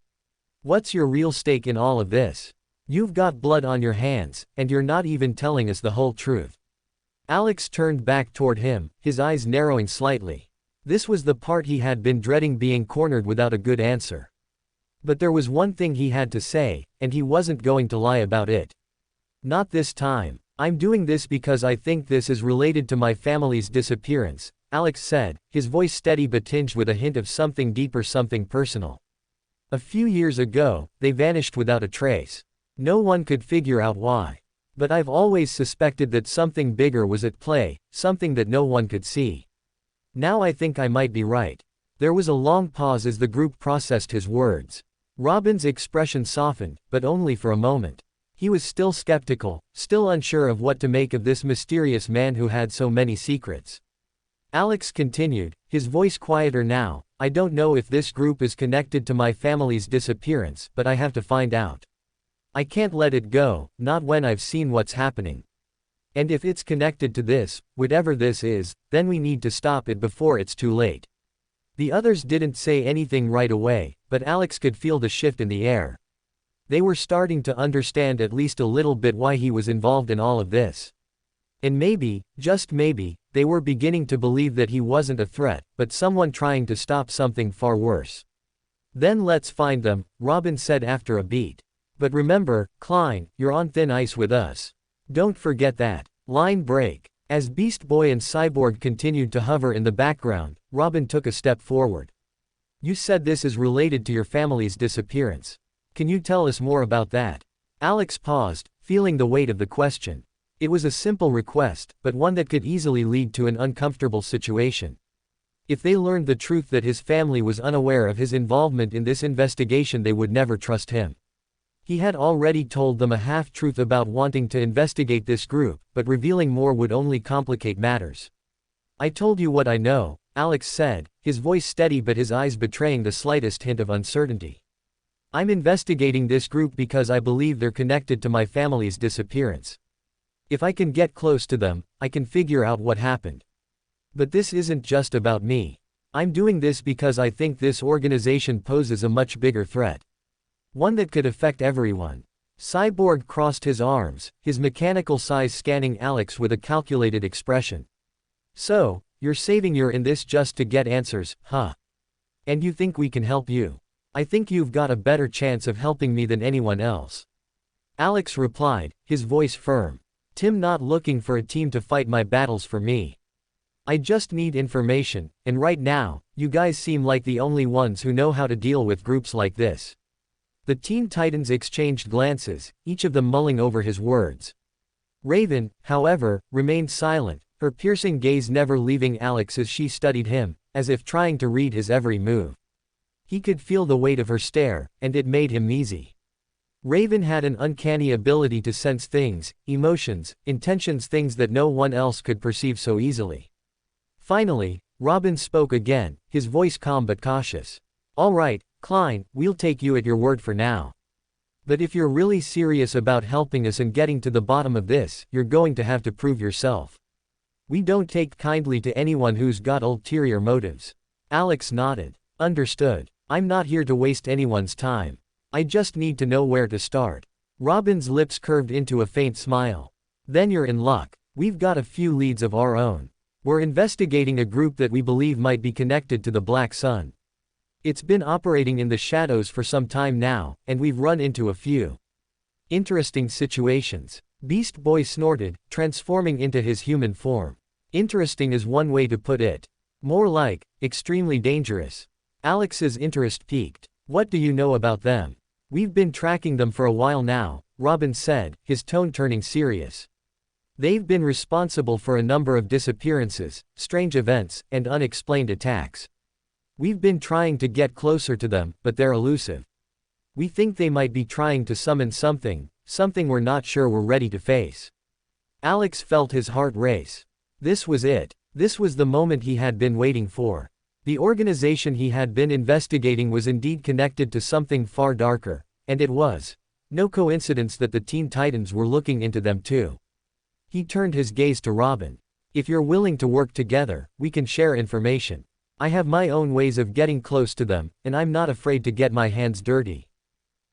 What's your real stake in all of this? You've got blood on your hands, and you're not even telling us the whole truth. Alex turned back toward him, his eyes narrowing slightly. This was the part he had been dreading, being cornered without a good answer. But there was one thing he had to say, and he wasn't going to lie about it. Not this time. I'm doing this because I think this is related to my family's disappearance, Alex said, his voice steady but tinged with a hint of something deeper, something personal. A few years ago, they vanished without a trace. No one could figure out why. But I've always suspected that something bigger was at play, something that no one could see. Now I think I might be right. There was a long pause as the group processed his words. Robin's expression softened, but only for a moment. He was still skeptical, still unsure of what to make of this mysterious man who had so many secrets. Alex continued, his voice quieter now. I don't know if this group is connected to my family's disappearance, but I have to find out. I can't let it go, not when I've seen what's happening. And if it's connected to this, whatever this is, then we need to stop it before it's too late. The others didn't say anything right away, but Alex could feel the shift in the air. They were starting to understand at least a little bit why he was involved in all of this. And maybe, just maybe, they were beginning to believe that he wasn't a threat, but someone trying to stop something far worse. Then let's find them, Robin said after a beat. But remember, Klein, you're on thin ice with us. Don't forget that. Line break. As Beast Boy and Cyborg continued to hover in the background, Robin took a step forward. You said this is related to your family's disappearance. Can you tell us more about that? Alex paused, feeling the weight of the question. It was a simple request, but one that could easily lead to an uncomfortable situation. If they learned the truth that his family was unaware of his involvement in this investigation, they would never trust him. He had already told them a half-truth about wanting to investigate this group, but revealing more would only complicate matters. I told you what I know, Alex said, his voice steady but his eyes betraying the slightest hint of uncertainty. I'm investigating this group because I believe they're connected to my family's disappearance. If I can get close to them, I can figure out what happened. But this isn't just about me. I'm doing this because I think this organization poses a much bigger threat. One that could affect everyone. Cyborg crossed his arms, his mechanical size scanning Alex with a calculated expression. So, you're saying you're in this just to get answers, huh? And you think we can help you? I think you've got a better chance of helping me than anyone else. Alex replied, his voice firm. I'm not looking for a team to fight my battles for me. I just need information, and right now, you guys seem like the only ones who know how to deal with groups like this. The Teen Titans exchanged glances, each of them mulling over his words. Raven, however, remained silent, her piercing gaze never leaving Alex as she studied him, as if trying to read his every move. He could feel the weight of her stare, and it made him uneasy. Raven had an uncanny ability to sense things, emotions, intentions, things that no one else could perceive so easily. Finally, Robin spoke again, his voice calm but cautious. All right, Klein, we'll take you at your word for now. But if you're really serious about helping us and getting to the bottom of this, you're going to have to prove yourself. We don't take kindly to anyone who's got ulterior motives. Alex nodded. Understood. I'm not here to waste anyone's time. I just need to know where to start. Robin's lips curved into a faint smile. Then you're in luck. We've got a few leads of our own. We're investigating a group that we believe might be connected to the Black Sun. It's been operating in the shadows for some time now, and we've run into a few interesting situations. Beast Boy snorted, transforming into his human form. Interesting is one way to put it. More like, extremely dangerous. Alex's interest peaked. What do you know about them? We've been tracking them for a while now, Robin said, his tone turning serious. They've been responsible for a number of disappearances, strange events, and unexplained attacks. We've been trying to get closer to them, but they're elusive. We think they might be trying to summon something we're not sure we're ready to face. Alex felt his heart race. This was it. This was the moment he had been waiting for. The organization he had been investigating was indeed connected to something far darker, and it was no coincidence that the Teen Titans were looking into them too. He turned his gaze to Robin. If you're willing to work together, we can share information. I have my own ways of getting close to them, and I'm not afraid to get my hands dirty.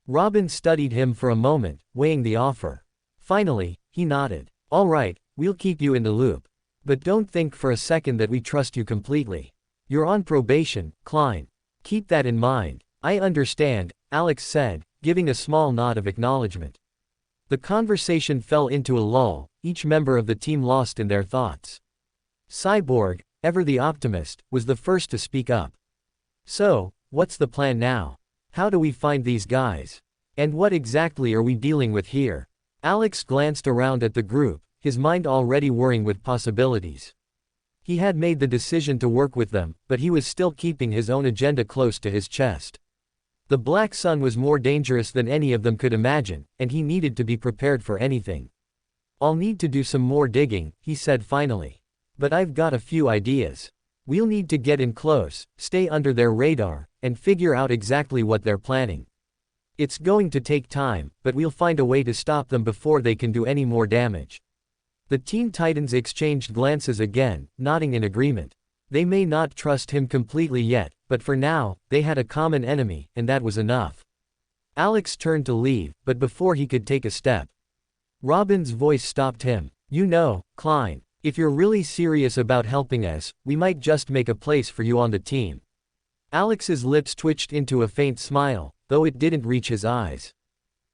Robin studied him for a moment, weighing the offer. Finally, he nodded. All right, we'll keep you in the loop. But don't think for a second that we trust you completely. You're on probation, Klein. Keep that in mind. I understand, Alex said, giving a small nod of acknowledgement. The conversation fell into a lull, each member of the team lost in their thoughts. Cyborg, ever the optimist, was the first to speak up. So, what's the plan now? How do we find these guys? And what exactly are we dealing with here? Alex glanced around at the group, his mind already whirring with possibilities. He had made the decision to work with them, but he was still keeping his own agenda close to his chest. The Black Sun was more dangerous than any of them could imagine, and he needed to be prepared for anything. I'll need to do some more digging, he said finally. But I've got a few ideas. We'll need to get in close, stay under their radar, and figure out exactly what they're planning. It's going to take time, but we'll find a way to stop them before they can do any more damage. The Teen Titans exchanged glances again, nodding in agreement. They may not trust him completely yet, but for now, they had a common enemy, and that was enough. Alex turned to leave, but before he could take a step, Robin's voice stopped him. You know, Klein, if you're really serious about helping us, we might just make a place for you on the team. Alex's lips twitched into a faint smile, though it didn't reach his eyes.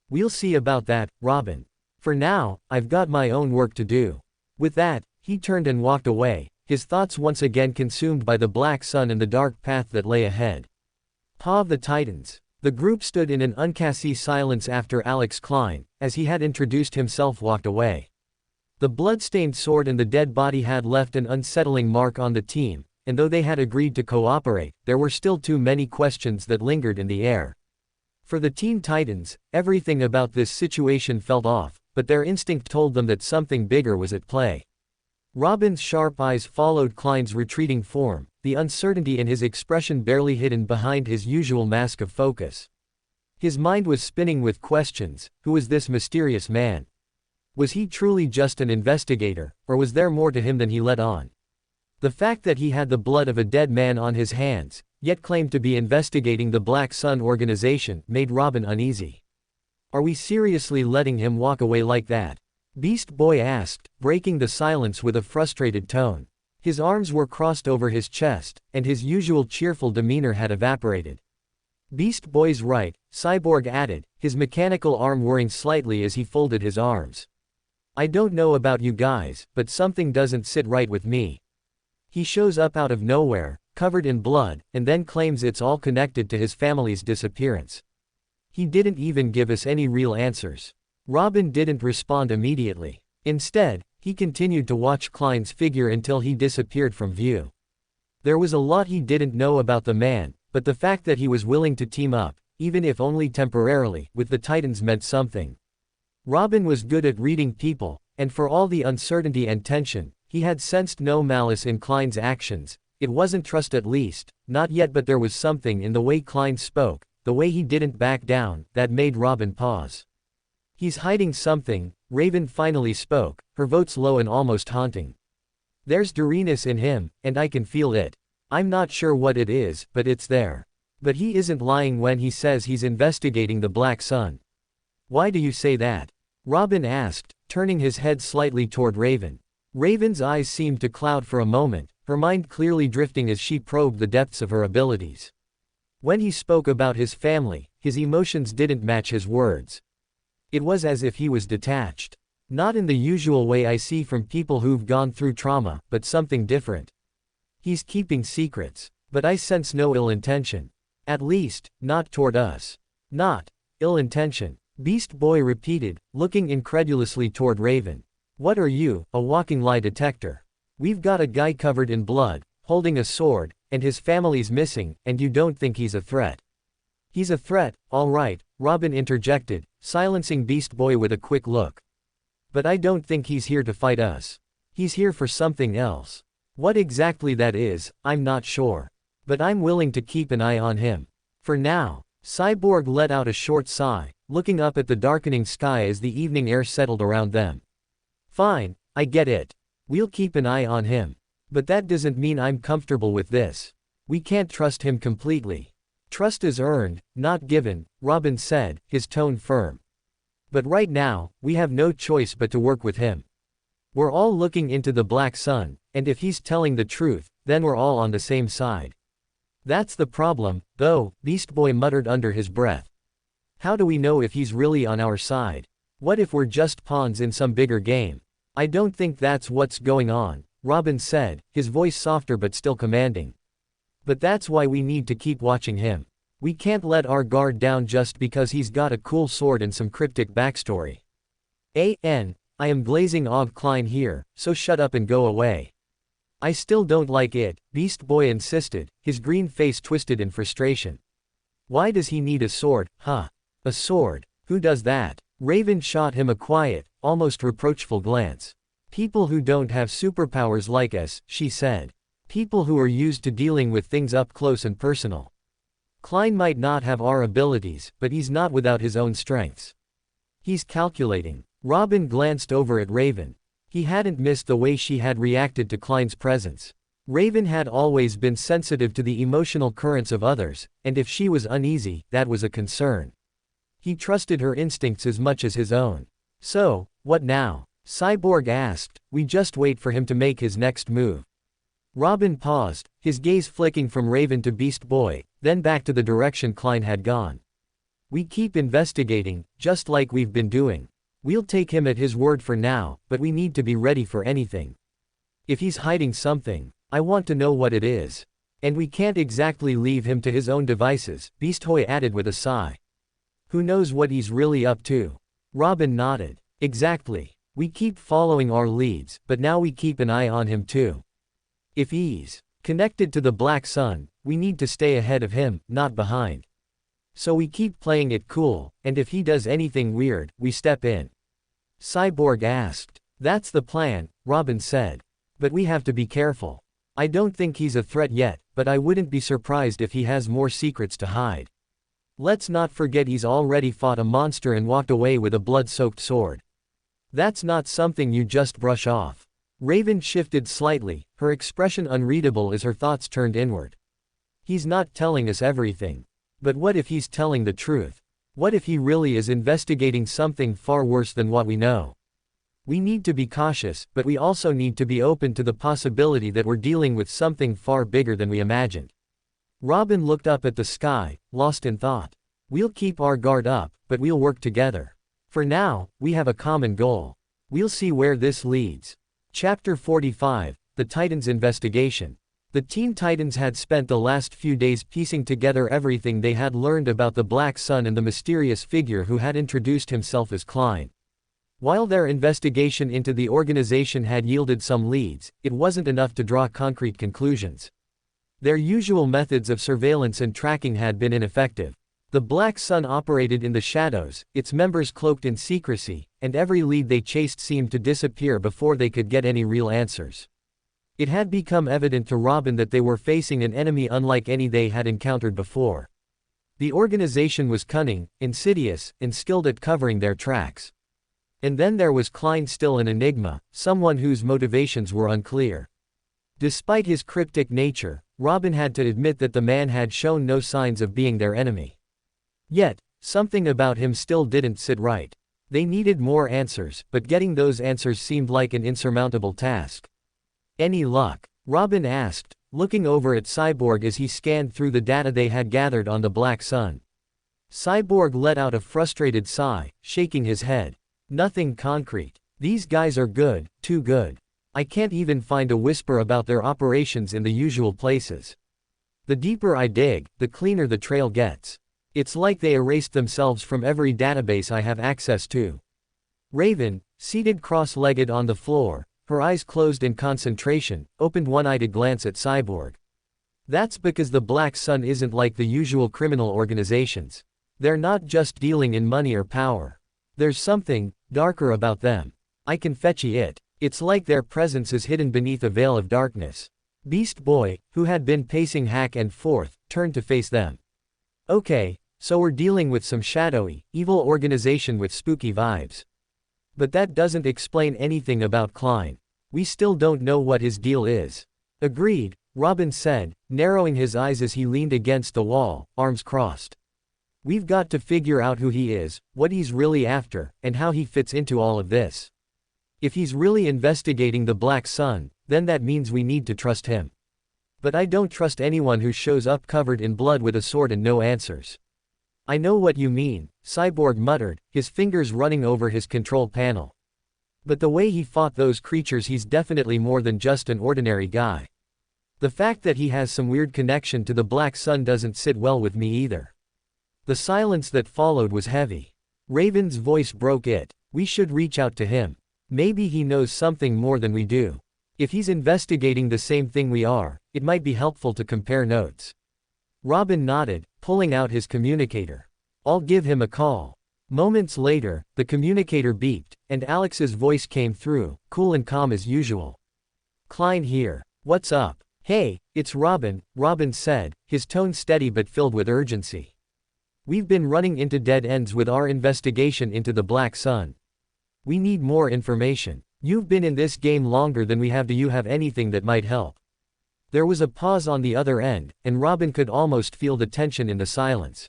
We'll see about that, Robin. For now, I've got my own work to do. With that, he turned and walked away, his thoughts once again consumed by the Black Sun and the dark path that lay ahead. Paw of the Titans. The group stood in an uneasy silence after Alex Klein, as he had introduced himself, walked away. The blood-stained sword and the dead body had left an unsettling mark on the team, and though they had agreed to cooperate, there were still too many questions that lingered in the air. For the Teen Titans, everything about this situation felt off, but their instinct told them that something bigger was at play. Robin's sharp eyes followed Klein's retreating form, the uncertainty in his expression barely hidden behind his usual mask of focus. His mind was spinning with questions. Who was this mysterious man? Was he truly just an investigator, or was there more to him than he let on? The fact that he had the blood of a dead man on his hands, yet claimed to be investigating the Black Sun organization, made Robin uneasy. Are we seriously letting him walk away like that? Beast Boy asked, breaking the silence with a frustrated tone. His arms were crossed over his chest, and his usual cheerful demeanor had evaporated. Beast Boy's right, Cyborg added, his mechanical arm whirring slightly as he folded his arms. I don't know about you guys, but something doesn't sit right with me. He shows up out of nowhere, covered in blood, and then claims it's all connected to his family's disappearance. He didn't even give us any real answers. Robin didn't respond immediately. Instead, he continued to watch Klein's figure until he disappeared from view. There was a lot he didn't know about the man, but the fact that he was willing to team up, even if only temporarily, with the Titans meant something. Robin was good at reading people, and for all the uncertainty and tension, he had sensed no malice in Klein's actions. It wasn't trust, at least, not yet, but there was something in the way Klein spoke, the way he didn't back down, that made Robin pause. He's hiding something, Raven finally spoke, her voice low and almost haunting. There's dirtiness in him, and I can feel it. I'm not sure what it is, but it's there. But he isn't lying when he says he's investigating the Black Sun. Why do you say that? Robin asked, turning his head slightly toward Raven. Raven's eyes seemed to cloud for a moment, her mind clearly drifting as she probed the depths of her abilities. When he spoke about his family, his emotions didn't match his words. It was as if he was detached. Not in the usual way I see from people who've gone through trauma, but something different. He's keeping secrets, but I sense no ill intention. At least, not toward us. Not ill intention, Beast Boy repeated, looking incredulously toward Raven. What are you, a walking lie detector? We've got a guy covered in blood, holding a sword, and his family's missing, and you don't think he's a threat? He's a threat, all right, Robin interjected, silencing Beast Boy with a quick look. But I don't think he's here to fight us. He's here for something else. What exactly that is, I'm not sure. But I'm willing to keep an eye on him. For now. Cyborg let out a short sigh, looking up at the darkening sky as the evening air settled around them. Fine, I get it. We'll keep an eye on him. But that doesn't mean I'm comfortable with this. We can't trust him completely. Trust is earned, not given, Robin said, his tone firm. But right now, we have no choice but to work with him. We're all looking into the Black Sun, and if he's telling the truth, then we're all on the same side. That's the problem, though, Beast Boy muttered under his breath. How do we know if he's really on our side? What if we're just pawns in some bigger game? I don't think that's what's going on, Robin said, his voice softer but still commanding. But that's why we need to keep watching him. We can't let our guard down just because he's got a cool sword and some cryptic backstory. I am glazing Og Klein here, so shut up and go away. I still don't like it, Beast Boy insisted, his green face twisted in frustration. Why does he need a sword, huh? A sword? Who does that? Raven shot him a quiet, almost reproachful glance. People who don't have superpowers like us, she said. People who are used to dealing with things up close and personal. Klein might not have our abilities, but he's not without his own strengths. He's calculating. Robin glanced over at Raven. He hadn't missed the way she had reacted to Klein's presence. Raven had always been sensitive to the emotional currents of others, and if she was uneasy, that was a concern. He trusted her instincts as much as his own. So, what now? Cyborg asked. We just wait for him to make his next move. Robin paused, his gaze flicking from Raven to Beast Boy, then back to the direction Klein had gone. We keep investigating, just like we've been doing. We'll take him at his word for now, but we need to be ready for anything. If he's hiding something, I want to know what it is. And we can't exactly leave him to his own devices, Beast Boy added with a sigh. Who knows what he's really up to? Robin nodded. Exactly. We keep following our leads, but now we keep an eye on him too. If he's connected to the Black Sun, we need to stay ahead of him, not behind. So we keep playing it cool, and if he does anything weird, we step in. Cyborg asked. That's the plan, Robin said. But we have to be careful. I don't think he's a threat yet, but I wouldn't be surprised if he has more secrets to hide. Let's not forget he's already fought a monster and walked away with a blood-soaked sword. That's not something you just brush off. Raven shifted slightly, her expression unreadable as her thoughts turned inward. He's not telling us everything. But what if he's telling the truth? What if he really is investigating something far worse than what we know? We need to be cautious, but we also need to be open to the possibility that we're dealing with something far bigger than we imagined. Robin looked up at the sky, lost in thought. We'll keep our guard up, but we'll work together. For now, we have a common goal. We'll see where this leads. Chapter 45, The Titans' Investigation. The Teen Titans had spent the last few days piecing together everything they had learned about the Black Sun and the mysterious figure who had introduced himself as Klein. While their investigation into the organization had yielded some leads, it wasn't enough to draw concrete conclusions. Their usual methods of surveillance and tracking had been ineffective. The Black Sun operated in the shadows, its members cloaked in secrecy, and every lead they chased seemed to disappear before they could get any real answers. It had become evident to Robin that they were facing an enemy unlike any they had encountered before. The organization was cunning, insidious, and skilled at covering their tracks. And then there was Klein, still an enigma, someone whose motivations were unclear. Despite his cryptic nature, Robin had to admit that the man had shown no signs of being their enemy. Yet, something about him still didn't sit right. They needed more answers, but getting those answers seemed like an insurmountable task. Any luck? Robin asked, looking over at Cyborg as he scanned through the data they had gathered on the Black Sun. Cyborg let out a frustrated sigh, shaking his head. Nothing concrete. These guys are good, too good. I can't even find a whisper about their operations in the usual places. The deeper I dig, the cleaner the trail gets. It's like they erased themselves from every database I have access to. Raven, seated cross-legged on the floor, her eyes closed in concentration, opened one eye to glance at Cyborg. That's because the Black Sun isn't like the usual criminal organizations. They're not just dealing in money or power. There's something darker about them. I can fetch it. It's like their presence is hidden beneath a veil of darkness. Beast Boy, who had been pacing back and forth, turned to face them. Okay, so we're dealing with some shadowy, evil organization with spooky vibes. But that doesn't explain anything about Klein. We still don't know what his deal is. Agreed, Robin said, narrowing his eyes as he leaned against the wall, arms crossed. We've got to figure out who he is, what he's really after, and how he fits into all of this. If he's really investigating the Black Sun, then that means we need to trust him. But I don't trust anyone who shows up covered in blood with a sword and no answers. I know what you mean, Cyborg muttered, his fingers running over his control panel. But the way he fought those creatures, he's definitely more than just an ordinary guy. The fact that he has some weird connection to the Black Sun doesn't sit well with me either. The silence that followed was heavy. Raven's voice broke it. We should reach out to him. Maybe he knows something more than we do. If he's investigating the same thing we are, it might be helpful to compare notes. Robin nodded, pulling out his communicator. I'll give him a call. Moments later, the communicator beeped, and Alex's voice came through, cool and calm as usual. Klein here. What's up? Hey, it's Robin, Robin said, his tone steady but filled with urgency. We've been running into dead ends with our investigation into the Black Sun. We need more information. You've been in this game longer than we have. Do you have anything that might help? There was a pause on the other end, and Robin could almost feel the tension in the silence.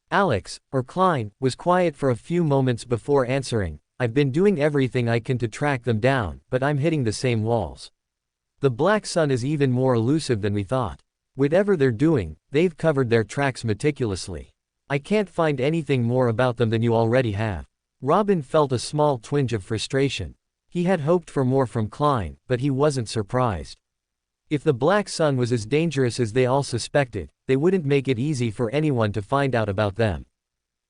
Alex, or Klein, was quiet for a few moments before answering. I've been doing everything I can to track them down, but I'm hitting the same walls. The Black Sun is even more elusive than we thought. Whatever they're doing, they've covered their tracks meticulously. I can't find anything more about them than you already have. Robin felt a small twinge of frustration. He had hoped for more from Klein, but he wasn't surprised. If the Black Sun was as dangerous as they all suspected, they wouldn't make it easy for anyone to find out about them.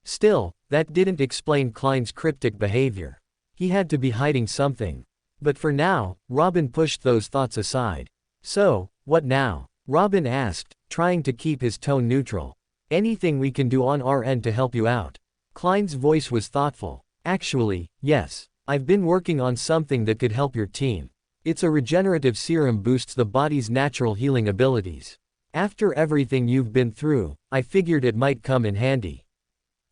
Still, that didn't explain Klein's cryptic behavior. He had to be hiding something. But for now, Robin pushed those thoughts aside. So, what now? Robin asked, trying to keep his tone neutral. Anything we can do on our end to help you out. Klein's voice was thoughtful. Actually, yes. I've been working on something that could help your team. It's a regenerative serum boosts the body's natural healing abilities. After everything you've been through, I figured it might come in handy.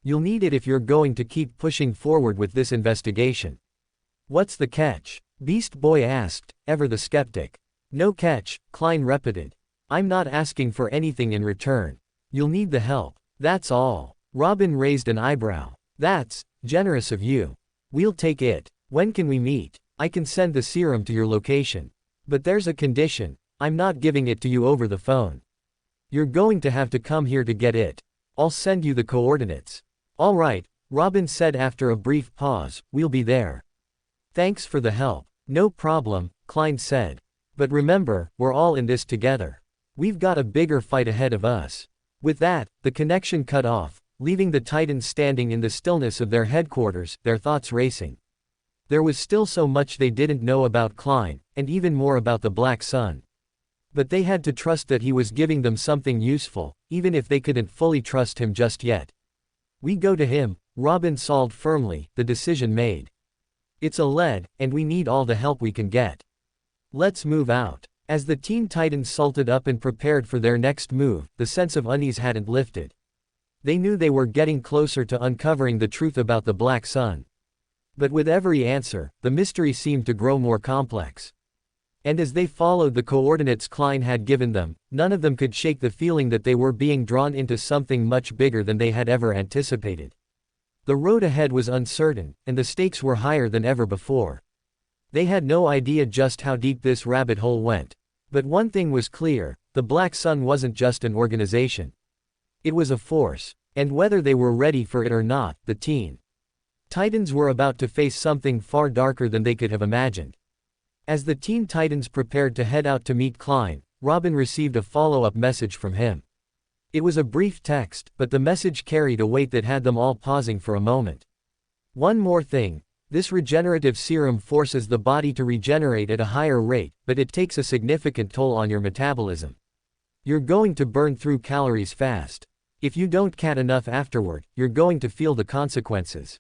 You'll need it if you're going to keep pushing forward with this investigation. What's the catch? Beast Boy asked, ever the skeptic. No catch, Klein repeated. I'm not asking for anything in return. You'll need the help. That's all. Robin raised an eyebrow. That's generous of you. We'll take it. When can we meet? I can send the serum to your location. But there's a condition. I'm not giving it to you over the phone. You're going to have to come here to get it. I'll send you the coordinates. All right, Robin said after a brief pause, we'll be there. Thanks for the help. No problem, Klein said. But remember, we're all in this together. We've got a bigger fight ahead of us. With that, the connection cut off, leaving the Titans standing in the stillness of their headquarters, their thoughts racing. There was still so much they didn't know about Klein, and even more about the Black Sun. But they had to trust that he was giving them something useful, even if they couldn't fully trust him just yet. We go to him, Robin sobbed firmly, the decision made. It's a lead, and we need all the help we can get. Let's move out. As the Teen Titans salted up and prepared for their next move, the sense of unease hadn't lifted. They knew they were getting closer to uncovering the truth about the Black Sun. But with every answer, the mystery seemed to grow more complex. And as they followed the coordinates Klein had given them, none of them could shake the feeling that they were being drawn into something much bigger than they had ever anticipated. The road ahead was uncertain, and the stakes were higher than ever before. They had no idea just how deep this rabbit hole went. But one thing was clear, the Black Sun wasn't just an organization. It was a force, and whether they were ready for it or not, the Teen Titans were about to face something far darker than they could have imagined. As the Teen Titans prepared to head out to meet Klein, Robin received a follow-up message from him. It was a brief text, but the message carried a weight that had them all pausing for a moment. One more thing. This regenerative serum forces the body to regenerate at a higher rate, but it takes a significant toll on your metabolism. You're going to burn through calories fast. If you don't cat enough afterward, you're going to feel the consequences.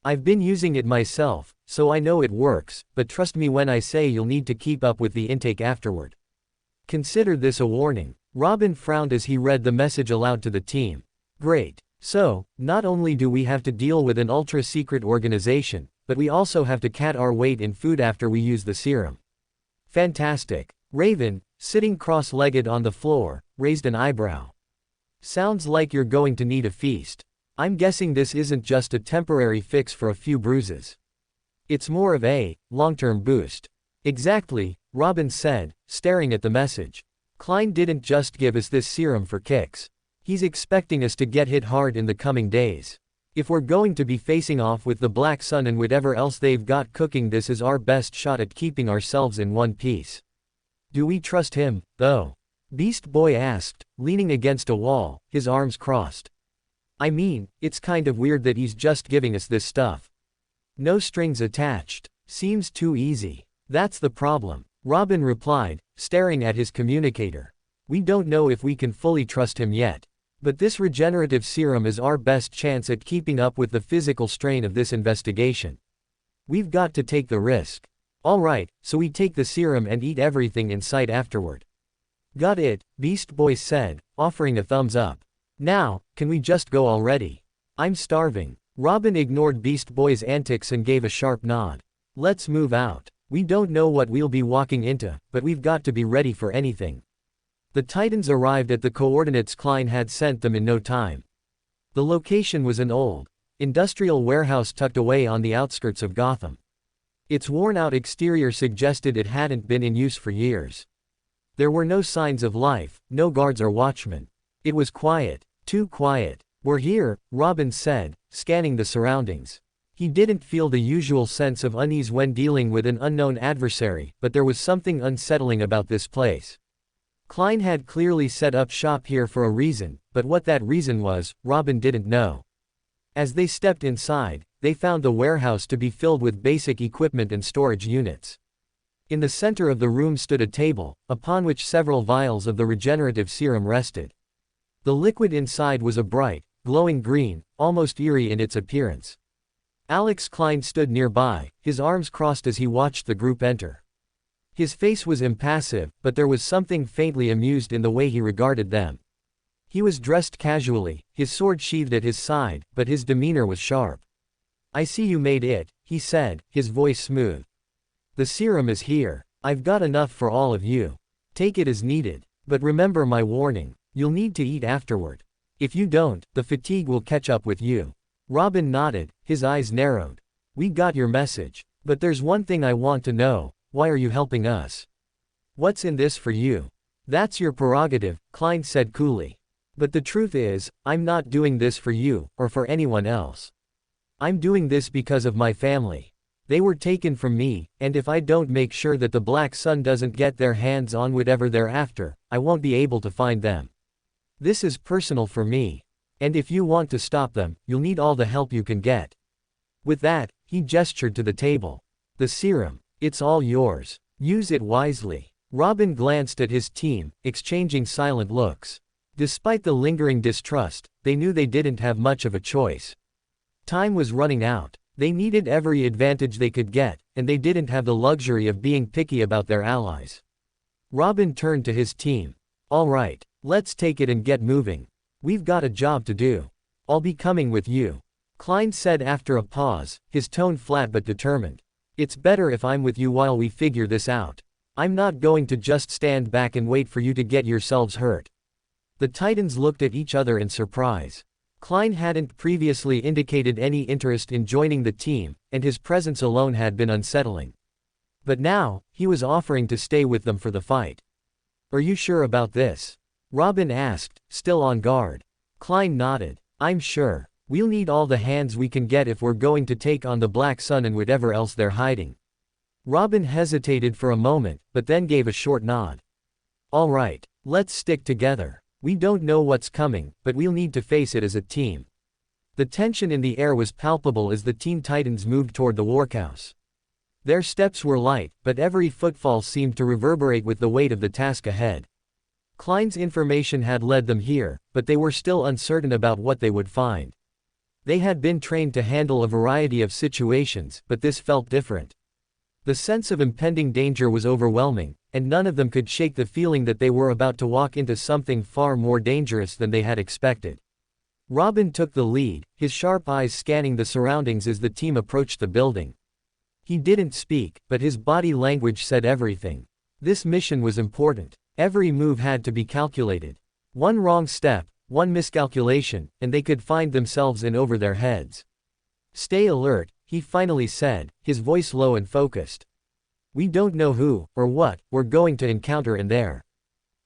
I've been using it myself, so I know it works, but trust me when I say you'll need to keep up with the intake afterward. Consider this a warning. Robin frowned as he read the message aloud to the team. Great. So, not only do we have to deal with an ultra-secret organization, but we also have to cat our weight in food after we use the serum. Fantastic. Raven, sitting cross-legged on the floor, raised an eyebrow. Sounds like you're going to need a feast. I'm guessing this isn't just a temporary fix for a few bruises. It's more of a long-term boost. Exactly, Robin said, staring at the message. Klein didn't just give us this serum for kicks. He's expecting us to get hit hard in the coming days. If we're going to be facing off with the Black Sun and whatever else they've got cooking, this is our best shot at keeping ourselves in one piece. Do we trust him, though? Beast Boy asked, leaning against a wall, his arms crossed. I mean, it's kind of weird that he's just giving us this stuff. No strings attached. Seems too easy. That's the problem, Robin replied, staring at his communicator. We don't know if we can fully trust him yet. But this regenerative serum is our best chance at keeping up with the physical strain of this investigation. We've got to take the risk. All right, so we take the serum and eat everything in sight afterward. Got it, Beast Boy said, offering a thumbs up. Now, can we just go already? I'm starving. Robin ignored Beast Boy's antics and gave a sharp nod. Let's move out. We don't know what we'll be walking into, but we've got to be ready for anything. The Titans arrived at the coordinates Klein had sent them in no time. The location was an old, industrial warehouse tucked away on the outskirts of Gotham. Its worn-out exterior suggested it hadn't been in use for years. There were no signs of life, no guards or watchmen. It was quiet, too quiet. We're here, Robin said, scanning the surroundings. He didn't feel the usual sense of unease when dealing with an unknown adversary, but there was something unsettling about this place. Klein had clearly set up shop here for a reason, but what that reason was, Robin didn't know. As they stepped inside, they found the warehouse to be filled with basic equipment and storage units. In the center of the room stood a table, upon which several vials of the regenerative serum rested. The liquid inside was a bright, glowing green, almost eerie in its appearance. Alex Klein stood nearby, his arms crossed as he watched the group enter. His face was impassive, but there was something faintly amused in the way he regarded them. He was dressed casually, his sword sheathed at his side, but his demeanor was sharp. "I see you made it," he said, his voice smooth. "The serum is here. I've got enough for all of you. Take it as needed. But remember my warning, you'll need to eat afterward. If you don't, the fatigue will catch up with you." Robin nodded, his eyes narrowed. "We got your message. But there's one thing I want to know, why are you helping us? What's in this for you?" "That's your prerogative," Klein said coolly. "But the truth is, I'm not doing this for you, or for anyone else. I'm doing this because of my family. They were taken from me, and if I don't make sure that the Black Sun doesn't get their hands on whatever they're after, I won't be able to find them. This is personal for me. And if you want to stop them, you'll need all the help you can get." With that, he gestured to the table. "The serum. It's all yours. Use it wisely." Robin glanced at his team, exchanging silent looks. Despite the lingering distrust, they knew they didn't have much of a choice. Time was running out. They needed every advantage they could get, and they didn't have the luxury of being picky about their allies. Robin turned to his team. "All right, let's take it and get moving. We've got a job to do. I'll be coming with you," Klein said after a pause, his tone flat but determined. "It's better if I'm with you while we figure this out. I'm not going to just stand back and wait for you to get yourselves hurt." The Titans looked at each other in surprise. Klein hadn't previously indicated any interest in joining the team, and his presence alone had been unsettling. But now, he was offering to stay with them for the fight. "Are you sure about this?" Robin asked, still on guard. Klein nodded. "I'm sure. We'll need all the hands we can get if we're going to take on the Black Sun and whatever else they're hiding." Robin hesitated for a moment, but then gave a short nod. "All right, let's stick together. We don't know what's coming, but we'll need to face it as a team." The tension in the air was palpable as the Teen Titans moved toward the workhouse. Their steps were light, but every footfall seemed to reverberate with the weight of the task ahead. Klein's information had led them here, but they were still uncertain about what they would find. They had been trained to handle a variety of situations, but this felt different. The sense of impending danger was overwhelming, and none of them could shake the feeling that they were about to walk into something far more dangerous than they had expected. Robin took the lead, his sharp eyes scanning the surroundings as the team approached the building. He didn't speak, but his body language said everything. This mission was important. Every move had to be calculated. One wrong step, one miscalculation, and they could find themselves in over their heads. "Stay alert," he finally said, his voice low and focused. "We don't know who, or what, we're going to encounter in there."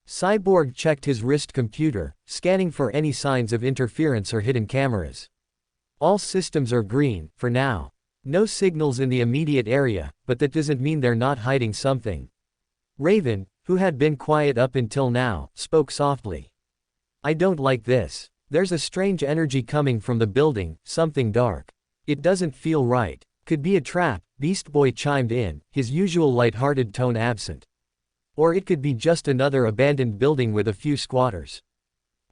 Cyborg checked his wrist computer, scanning for any signs of interference or hidden cameras. "All systems are green, for now. No signals in the immediate area, but that doesn't mean they're not hiding something." Raven, who had been quiet up until now, spoke softly. "I don't like this. There's a strange energy coming from the building, something dark. It doesn't feel right. Could be a trap," Beast Boy chimed in, his usual light-hearted tone absent. "Or it could be just another abandoned building with a few squatters."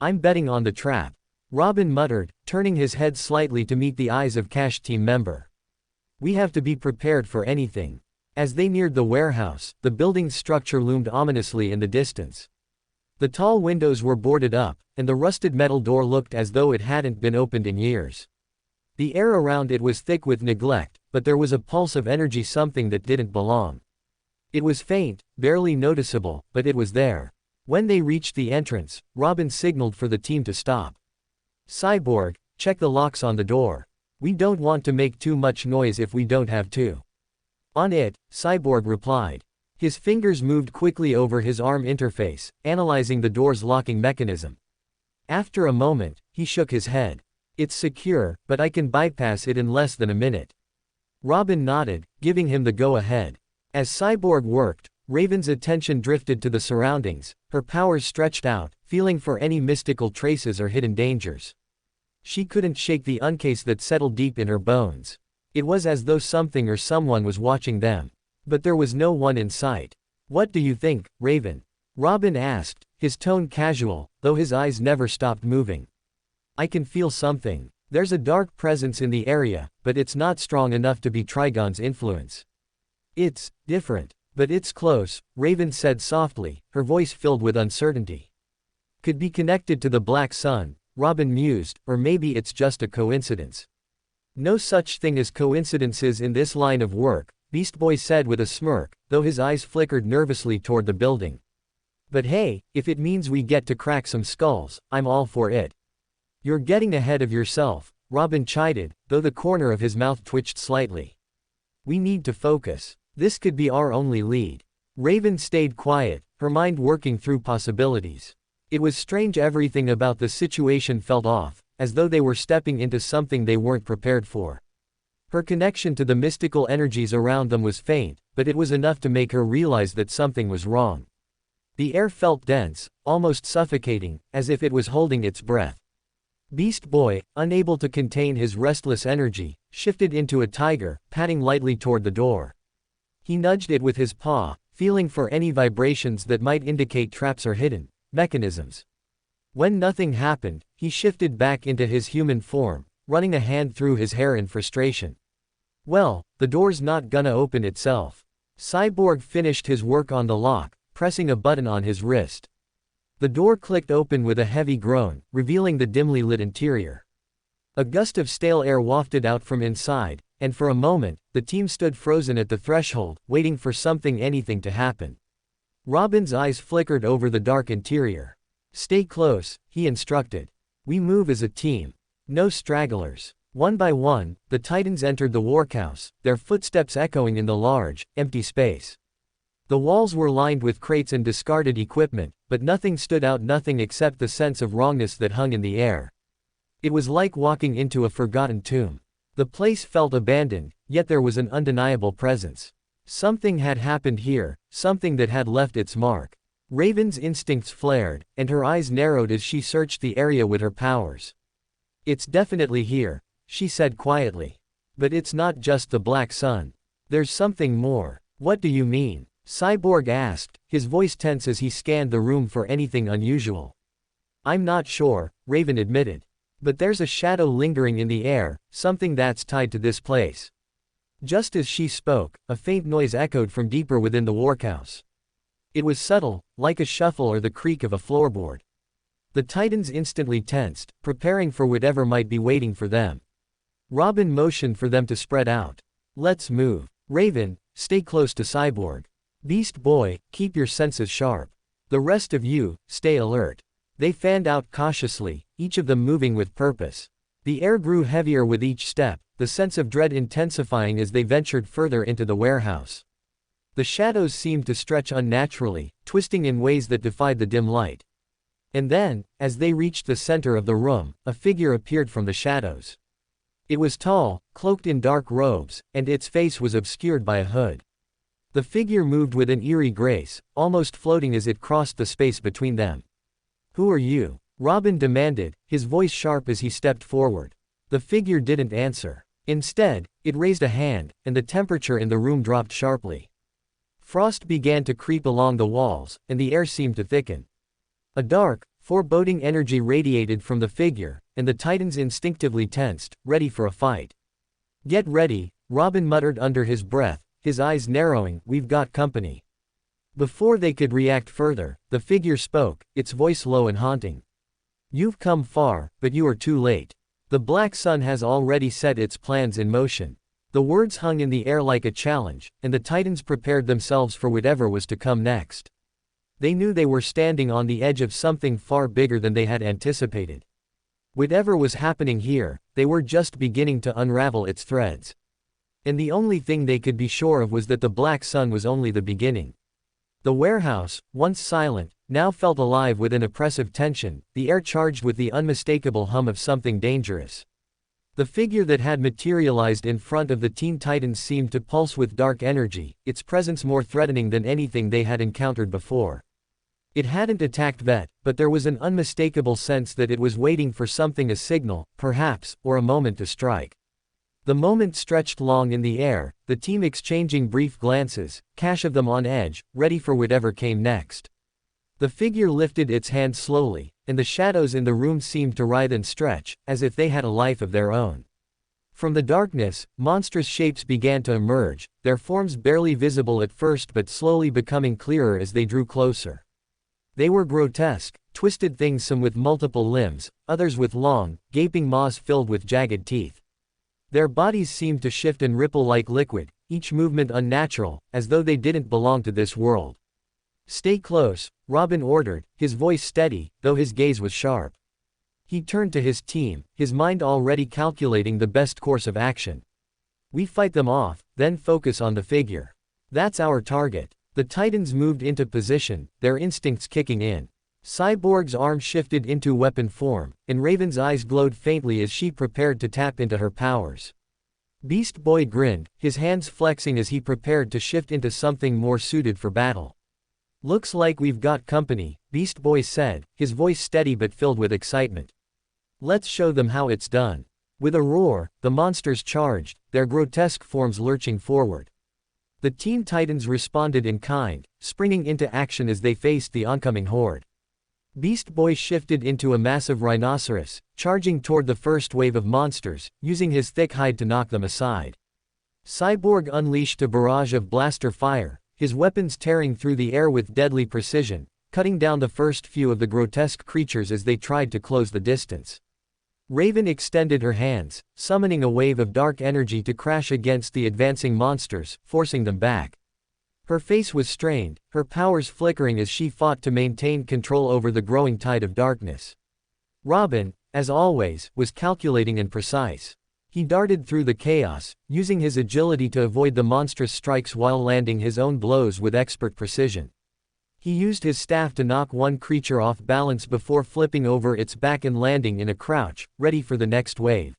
"I'm betting on the trap," Robin muttered, turning his head slightly to meet the eyes of Cash team member. "We have to be prepared for anything." As they neared the warehouse, the building's structure loomed ominously in the distance. The tall windows were boarded up, and the rusted metal door looked as though it hadn't been opened in years. The air around it was thick with neglect, but there was a pulse of energy, something that didn't belong. It was faint, barely noticeable, but it was there. When they reached the entrance, Robin signaled for the team to stop. "Cyborg, check the locks on the door. We don't want to make too much noise if we don't have to." "On it," Cyborg replied. His fingers moved quickly over his arm interface, analyzing the door's locking mechanism. After a moment, he shook his head. "It's secure, but I can bypass it in less than a minute." Robin nodded, giving him the go-ahead. As Cyborg worked, Raven's attention drifted to the surroundings, her powers stretched out, feeling for any mystical traces or hidden dangers. She couldn't shake the unease that settled deep in her bones. It was as though something or someone was watching them. But there was no one in sight. "What do you think, Raven?" Robin asked, his tone casual, though his eyes never stopped moving. I can feel something. There's a dark presence in the area, but it's not strong enough to be Trigon's influence. It's different. But it's close, Raven said softly, her voice filled with uncertainty. Could be connected to the Black Sun, Robin mused, or maybe it's just a coincidence. No such thing as coincidences in this line of work, Beast Boy said with a smirk, though his eyes flickered nervously toward the building. But hey, if it means we get to crack some skulls, I'm all for it. You're getting ahead of yourself, Robin chided, though the corner of his mouth twitched slightly. We need to focus. This could be our only lead. Raven stayed quiet, her mind working through possibilities. It was strange, everything about the situation felt off, as though they were stepping into something they weren't prepared for. Her connection to the mystical energies around them was faint, but it was enough to make her realize that something was wrong. The air felt dense, almost suffocating, as if it was holding its breath. Beast Boy, unable to contain his restless energy, shifted into a tiger, padding lightly toward the door. He nudged it with his paw, feeling for any vibrations that might indicate traps or hidden mechanisms. When nothing happened, he shifted back into his human form, running a hand through his hair in frustration. Well, the door's not gonna open itself. Cyborg finished his work on the lock, pressing a button on his wrist. The door clicked open with a heavy groan, revealing the dimly lit interior. A gust of stale air wafted out from inside, and for a moment, the team stood frozen at the threshold, waiting for anything to happen. Robin's eyes flickered over the dark interior. Stay close, he instructed. We move as a team. No stragglers. One by one, the Titans entered the workhouse, their footsteps echoing in the large, empty space. The walls were lined with crates and discarded equipment, but nothing stood out, nothing except the sense of wrongness that hung in the air. It was like walking into a forgotten tomb. The place felt abandoned, yet there was an undeniable presence. Something had happened here, something that had left its mark. Raven's instincts flared, and her eyes narrowed as she searched the area with her powers. It's definitely here, she said quietly. But it's not just the Black Sun. There's something more. What do you mean? Cyborg asked, his voice tense as he scanned the room for anything unusual. I'm not sure, Raven admitted. But there's a shadow lingering in the air, something that's tied to this place. Just as she spoke, a faint noise echoed from deeper within the workhouse. It was subtle, like a shuffle or the creak of a floorboard. The Titans instantly tensed, preparing for whatever might be waiting for them. Robin motioned for them to spread out. Let's move. Raven, stay close to Cyborg. Beast Boy, keep your senses sharp. The rest of you, stay alert. They fanned out cautiously, each of them moving with purpose. The air grew heavier with each step, the sense of dread intensifying as they ventured further into the warehouse. The shadows seemed to stretch unnaturally, twisting in ways that defied the dim light. And then, as they reached the center of the room, a figure appeared from the shadows. It was tall, cloaked in dark robes, and its face was obscured by a hood. The figure moved with an eerie grace, almost floating as it crossed the space between them. Who are you? Robin demanded, his voice sharp as he stepped forward. The figure didn't answer. Instead, it raised a hand, and the temperature in the room dropped sharply. Frost began to creep along the walls, and the air seemed to thicken. A dark, foreboding energy radiated from the figure, and the Titans instinctively tensed, ready for a fight. Get ready, Robin muttered under his breath, his eyes narrowing. We've got company. Before they could react further, the figure spoke, its voice low and haunting. You've come far, but you are too late. The Black Sun has already set its plans in motion. The words hung in the air like a challenge, and the Titans prepared themselves for whatever was to come next. They knew they were standing on the edge of something far bigger than they had anticipated. Whatever was happening here, they were just beginning to unravel its threads. And the only thing they could be sure of was that the Black Sun was only the beginning. The warehouse, once silent, now felt alive with an oppressive tension, the air charged with the unmistakable hum of something dangerous. The figure that had materialized in front of the Teen Titans seemed to pulse with dark energy, its presence more threatening than anything they had encountered before. It hadn't attacked Vet, but there was an unmistakable sense that it was waiting for something, a signal, perhaps, or a moment to strike. The moment stretched long in the air, the team exchanging brief glances, cache of them on edge, ready for whatever came next. The figure lifted its hand slowly, and the shadows in the room seemed to writhe and stretch, as if they had a life of their own. From the darkness, monstrous shapes began to emerge, their forms barely visible at first but slowly becoming clearer as they drew closer. They were grotesque, twisted things, some with multiple limbs, others with long, gaping maws filled with jagged teeth. Their bodies seemed to shift and ripple like liquid, each movement unnatural, as though they didn't belong to this world. "Stay close," Robin ordered, his voice steady, though his gaze was sharp. He turned to his team, his mind already calculating the best course of action. "We fight them off, then focus on the figure. That's our target." The Titans moved into position, their instincts kicking in. Cyborg's arm shifted into weapon form, and Raven's eyes glowed faintly as she prepared to tap into her powers. Beast Boy grinned, his hands flexing as he prepared to shift into something more suited for battle. "Looks like we've got company," Beast Boy said, his voice steady but filled with excitement. "Let's show them how it's done." With a roar, the monsters charged, their grotesque forms lurching forward. The Teen Titans responded in kind, springing into action as they faced the oncoming horde. Beast Boy shifted into a massive rhinoceros, charging toward the first wave of monsters, using his thick hide to knock them aside. Cyborg unleashed a barrage of blaster fire, his weapons tearing through the air with deadly precision, cutting down the first few of the grotesque creatures as they tried to close the distance. Raven extended her hands, summoning a wave of dark energy to crash against the advancing monsters, forcing them back. Her face was strained, her powers flickering as she fought to maintain control over the growing tide of darkness. Robin, as always, was calculating and precise. He darted through the chaos, using his agility to avoid the monstrous strikes while landing his own blows with expert precision. He used his staff to knock one creature off balance before flipping over its back and landing in a crouch, ready for the next wave.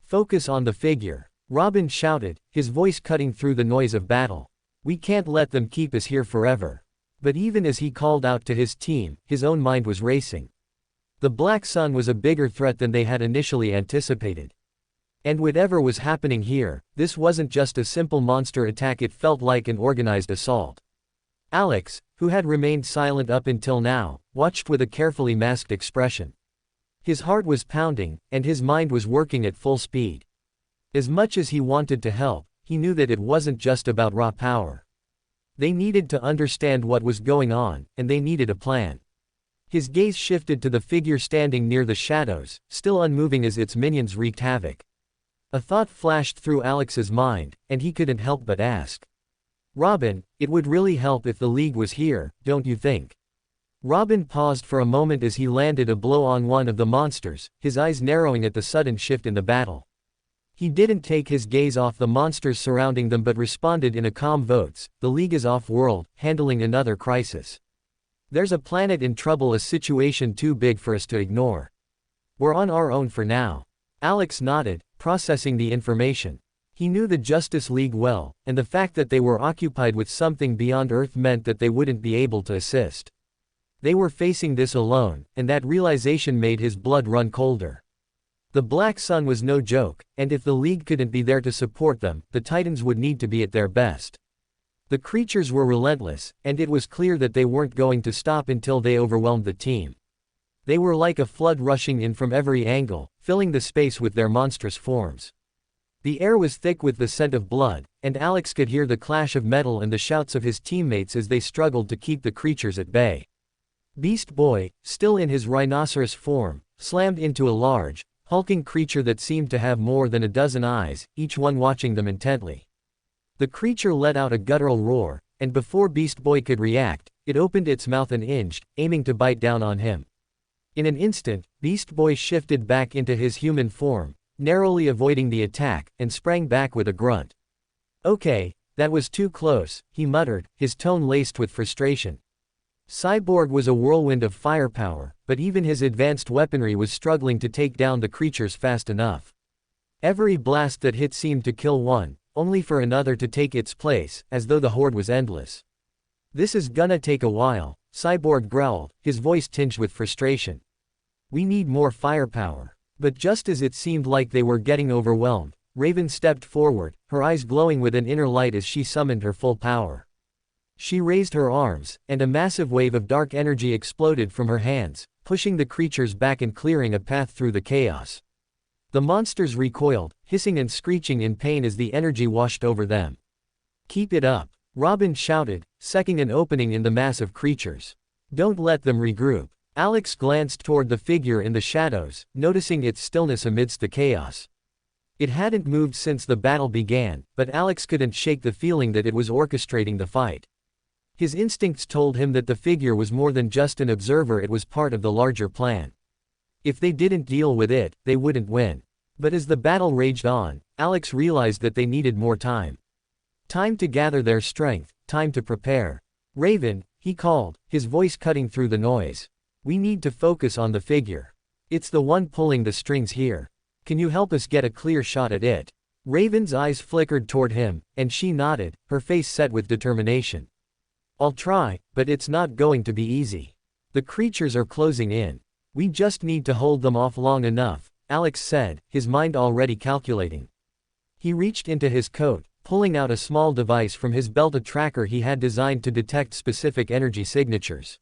"Focus on the figure," Robin shouted, his voice cutting through the noise of battle. "We can't let them keep us here forever." But even as he called out to his team, his own mind was racing. The Black Sun was a bigger threat than they had initially anticipated. And whatever was happening here, this wasn't just a simple monster attack, it felt like an organized assault. Alex, who had remained silent up until now, watched with a carefully masked expression. His heart was pounding, and his mind was working at full speed. As much as he wanted to help, he knew that it wasn't just about raw power. They needed to understand what was going on, and they needed a plan. His gaze shifted to the figure standing near the shadows, still unmoving as its minions wreaked havoc. A thought flashed through Alex's mind, and he couldn't help but ask. "Robin, it would really help if the League was here, don't you think?" Robin paused for a moment as he landed a blow on one of the monsters, his eyes narrowing at the sudden shift in the battle. He didn't take his gaze off the monsters surrounding them but responded in a calm voice, "The League is off-world, handling another crisis. There's a planet in trouble, a situation too big for us to ignore. We're on our own for now." Alex nodded, processing the information. He knew the Justice League well, and the fact that they were occupied with something beyond Earth meant that they wouldn't be able to assist. They were facing this alone, and that realization made his blood run colder. The Black Sun was no joke, and if the League couldn't be there to support them, the Titans would need to be at their best. The creatures were relentless, and it was clear that they weren't going to stop until they overwhelmed the team. They were like a flood rushing in from every angle, filling the space with their monstrous forms. The air was thick with the scent of blood, and Alex could hear the clash of metal and the shouts of his teammates as they struggled to keep the creatures at bay. Beast Boy, still in his rhinoceros form, slammed into a large, hulking creature that seemed to have more than a dozen eyes, each one watching them intently. The creature let out a guttural roar, and before Beast Boy could react, it opened its mouth and inched, aiming to bite down on him. In an instant, Beast Boy shifted back into his human form, narrowly avoiding the attack, and sprang back with a grunt. "Okay, that was too close," he muttered, his tone laced with frustration. Cyborg was a whirlwind of firepower, but even his advanced weaponry was struggling to take down the creatures fast enough. Every blast that hit seemed to kill one, only for another to take its place, as though the horde was endless. "This is gonna take a while," Cyborg growled, his voice tinged with frustration. "We need more firepower." But just as it seemed like they were getting overwhelmed, Raven stepped forward, her eyes glowing with an inner light as she summoned her full power. She raised her arms, and a massive wave of dark energy exploded from her hands, pushing the creatures back and clearing a path through the chaos. The monsters recoiled, hissing and screeching in pain as the energy washed over them. "Keep it up," Robin shouted, secking an opening in the mass of creatures. "Don't let them regroup." Alex glanced toward the figure in the shadows, noticing its stillness amidst the chaos. It hadn't moved since the battle began, but Alex couldn't shake the feeling that it was orchestrating the fight. His instincts told him that the figure was more than just an observer, it was part of the larger plan. If they didn't deal with it, they wouldn't win. But as the battle raged on, Alex realized that they needed more time. Time to gather their strength, time to prepare. "Raven," he called, his voice cutting through the noise. "We need to focus on the figure. It's the one pulling the strings here. Can you help us get a clear shot at it?" Raven's eyes flickered toward him, and she nodded, her face set with determination. "I'll try, but it's not going to be easy. The creatures are closing in. We just need to hold them off long enough," Alex said, his mind already calculating. He reached into his coat, pulling out a small device from his belt, a tracker he had designed to detect specific energy signatures.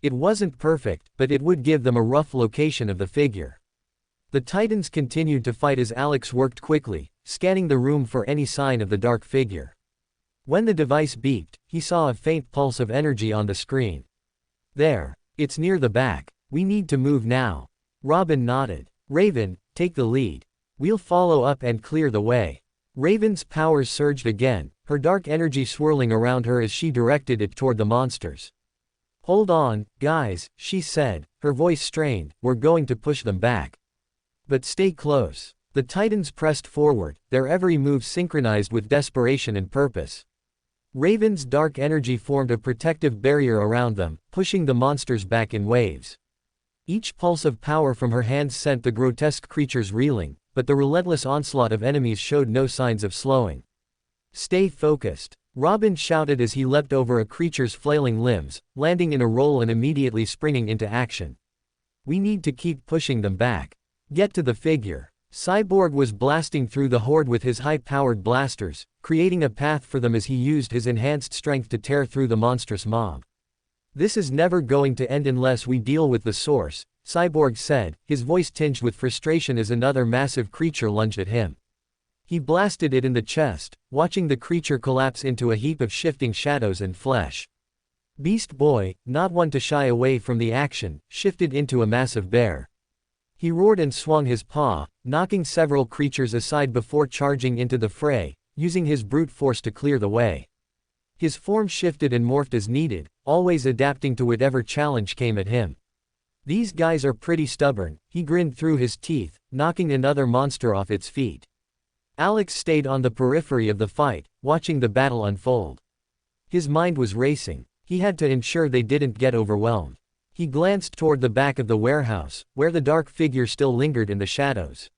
It wasn't perfect, but it would give them a rough location of the figure. The Titans continued to fight as Alex worked quickly, scanning the room for any sign of the dark figure. When the device beeped, he saw a faint pulse of energy on the screen. "There. It's near the back. We need to move now." Robin nodded. "Raven, take the lead. We'll follow up and clear the way." Raven's powers surged again, her dark energy swirling around her as she directed it toward the monsters. "Hold on, guys," she said, her voice strained, "we're going to push them back. But stay close." The Titans pressed forward, their every move synchronized with desperation and purpose. Raven's dark energy formed a protective barrier around them, pushing the monsters back in waves. Each pulse of power from her hands sent the grotesque creatures reeling, but the relentless onslaught of enemies showed no signs of slowing. "Stay focused," Robin shouted as he leapt over a creature's flailing limbs, landing in a roll and immediately springing into action. "We need to keep pushing them back. Get to the figure." Cyborg was blasting through the horde with his high-powered blasters, creating a path for them as he used his enhanced strength to tear through the monstrous mob. "This is never going to end unless we deal with the source," Cyborg said, his voice tinged with frustration as another massive creature lunged at him. He blasted it in the chest, watching the creature collapse into a heap of shifting shadows and flesh. Beast Boy, not one to shy away from the action, shifted into a massive bear. He roared and swung his paw, knocking several creatures aside before charging into the fray, using his brute force to clear the way. His form shifted and morphed as needed, always adapting to whatever challenge came at him. "These guys are pretty stubborn," he grinned through his teeth, knocking another monster off its feet. Alex stayed on the periphery of the fight, watching the battle unfold. His mind was racing. He had to ensure they didn't get overwhelmed. He glanced toward the back of the warehouse, where the dark figure still lingered in the shadows.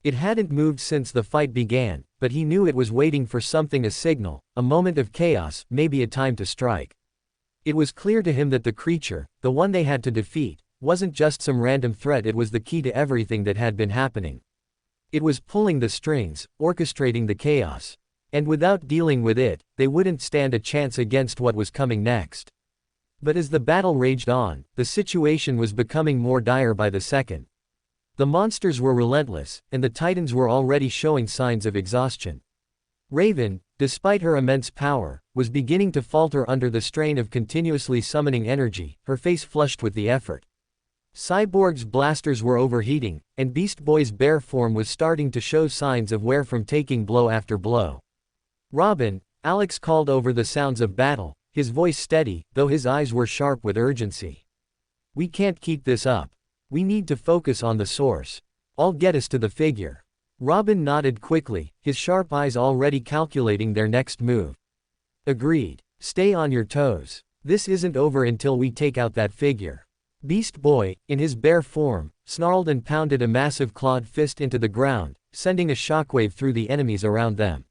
It hadn't moved since the fight began, but he knew it was waiting for something, a signal, a moment of chaos, maybe a time to strike. It was clear to him that the creature, the one they had to defeat, wasn't just some random threat, it was the key to everything that had been happening. It was pulling the strings, orchestrating the chaos. And without dealing with it, they wouldn't stand a chance against what was coming next. But as the battle raged on, the situation was becoming more dire by the second. The monsters were relentless, and the Titans were already showing signs of exhaustion. Raven, despite her immense power, was beginning to falter under the strain of continuously summoning energy, her face flushed with the effort. Cyborg's blasters were overheating, and Beast Boy's bear form was starting to show signs of wear from taking blow after blow. "Robin," Alex called over the sounds of battle, his voice steady, though his eyes were sharp with urgency. "We can't keep this up. We need to focus on the source. I'll get us to the figure." Robin nodded quickly, his sharp eyes already calculating their next move. "Agreed. Stay on your toes. This isn't over until we take out that figure." Beast Boy, in his bear form, snarled and pounded a massive clawed fist into the ground, sending a shockwave through the enemies around them.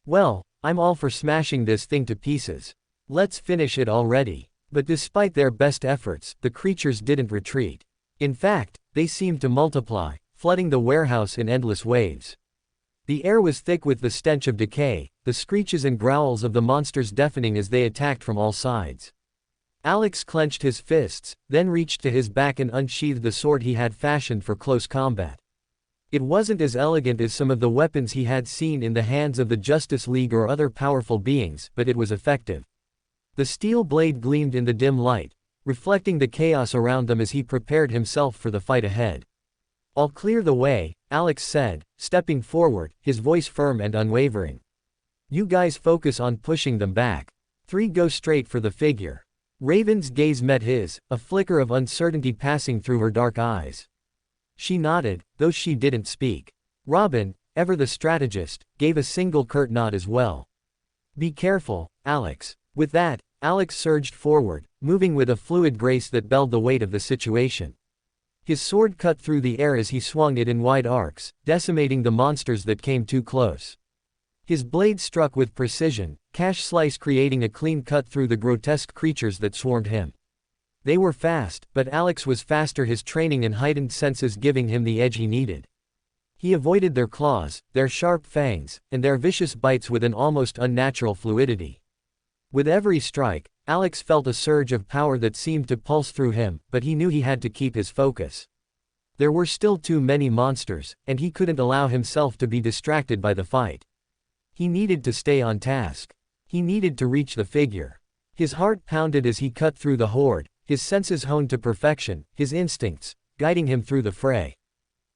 "Well, I'm all for smashing this thing to pieces. Let's finish it already." But despite their best efforts, the creatures didn't retreat. In fact, they seemed to multiply, flooding the warehouse in endless waves. The air was thick with the stench of decay, the screeches and growls of the monsters deafening as they attacked from all sides. Alex clenched his fists, then reached to his back and unsheathed the sword he had fashioned for close combat. It wasn't as elegant as some of the weapons he had seen in the hands of the Justice League or other powerful beings, but it was effective. The steel blade gleamed in the dim light, reflecting the chaos around them as he prepared himself for the fight ahead. "I'll clear the way," Alex said, stepping forward, his voice firm and unwavering. "You guys focus on pushing them back. 3 go straight for the figure." Raven's gaze met his, a flicker of uncertainty passing through her dark eyes. She nodded, though she didn't speak. Robin, ever the strategist, gave a single curt nod as well. "Be careful, Alex." With that, Alex surged forward, moving with a fluid grace that belled the weight of the situation. His sword cut through the air as he swung it in wide arcs, decimating the monsters that came too close. His blade struck with precision, cash slice creating a clean cut through the grotesque creatures that swarmed him. They were fast, but Alex was faster, his training and heightened senses giving him the edge he needed. He avoided their claws, their sharp fangs, and their vicious bites with an almost unnatural fluidity. With every strike, Alex felt a surge of power that seemed to pulse through him, but he knew he had to keep his focus. There were still too many monsters, and he couldn't allow himself to be distracted by the fight. He needed to stay on task. He needed to reach the figure. His heart pounded as he cut through the horde, his senses honed to perfection, his instincts guiding him through the fray.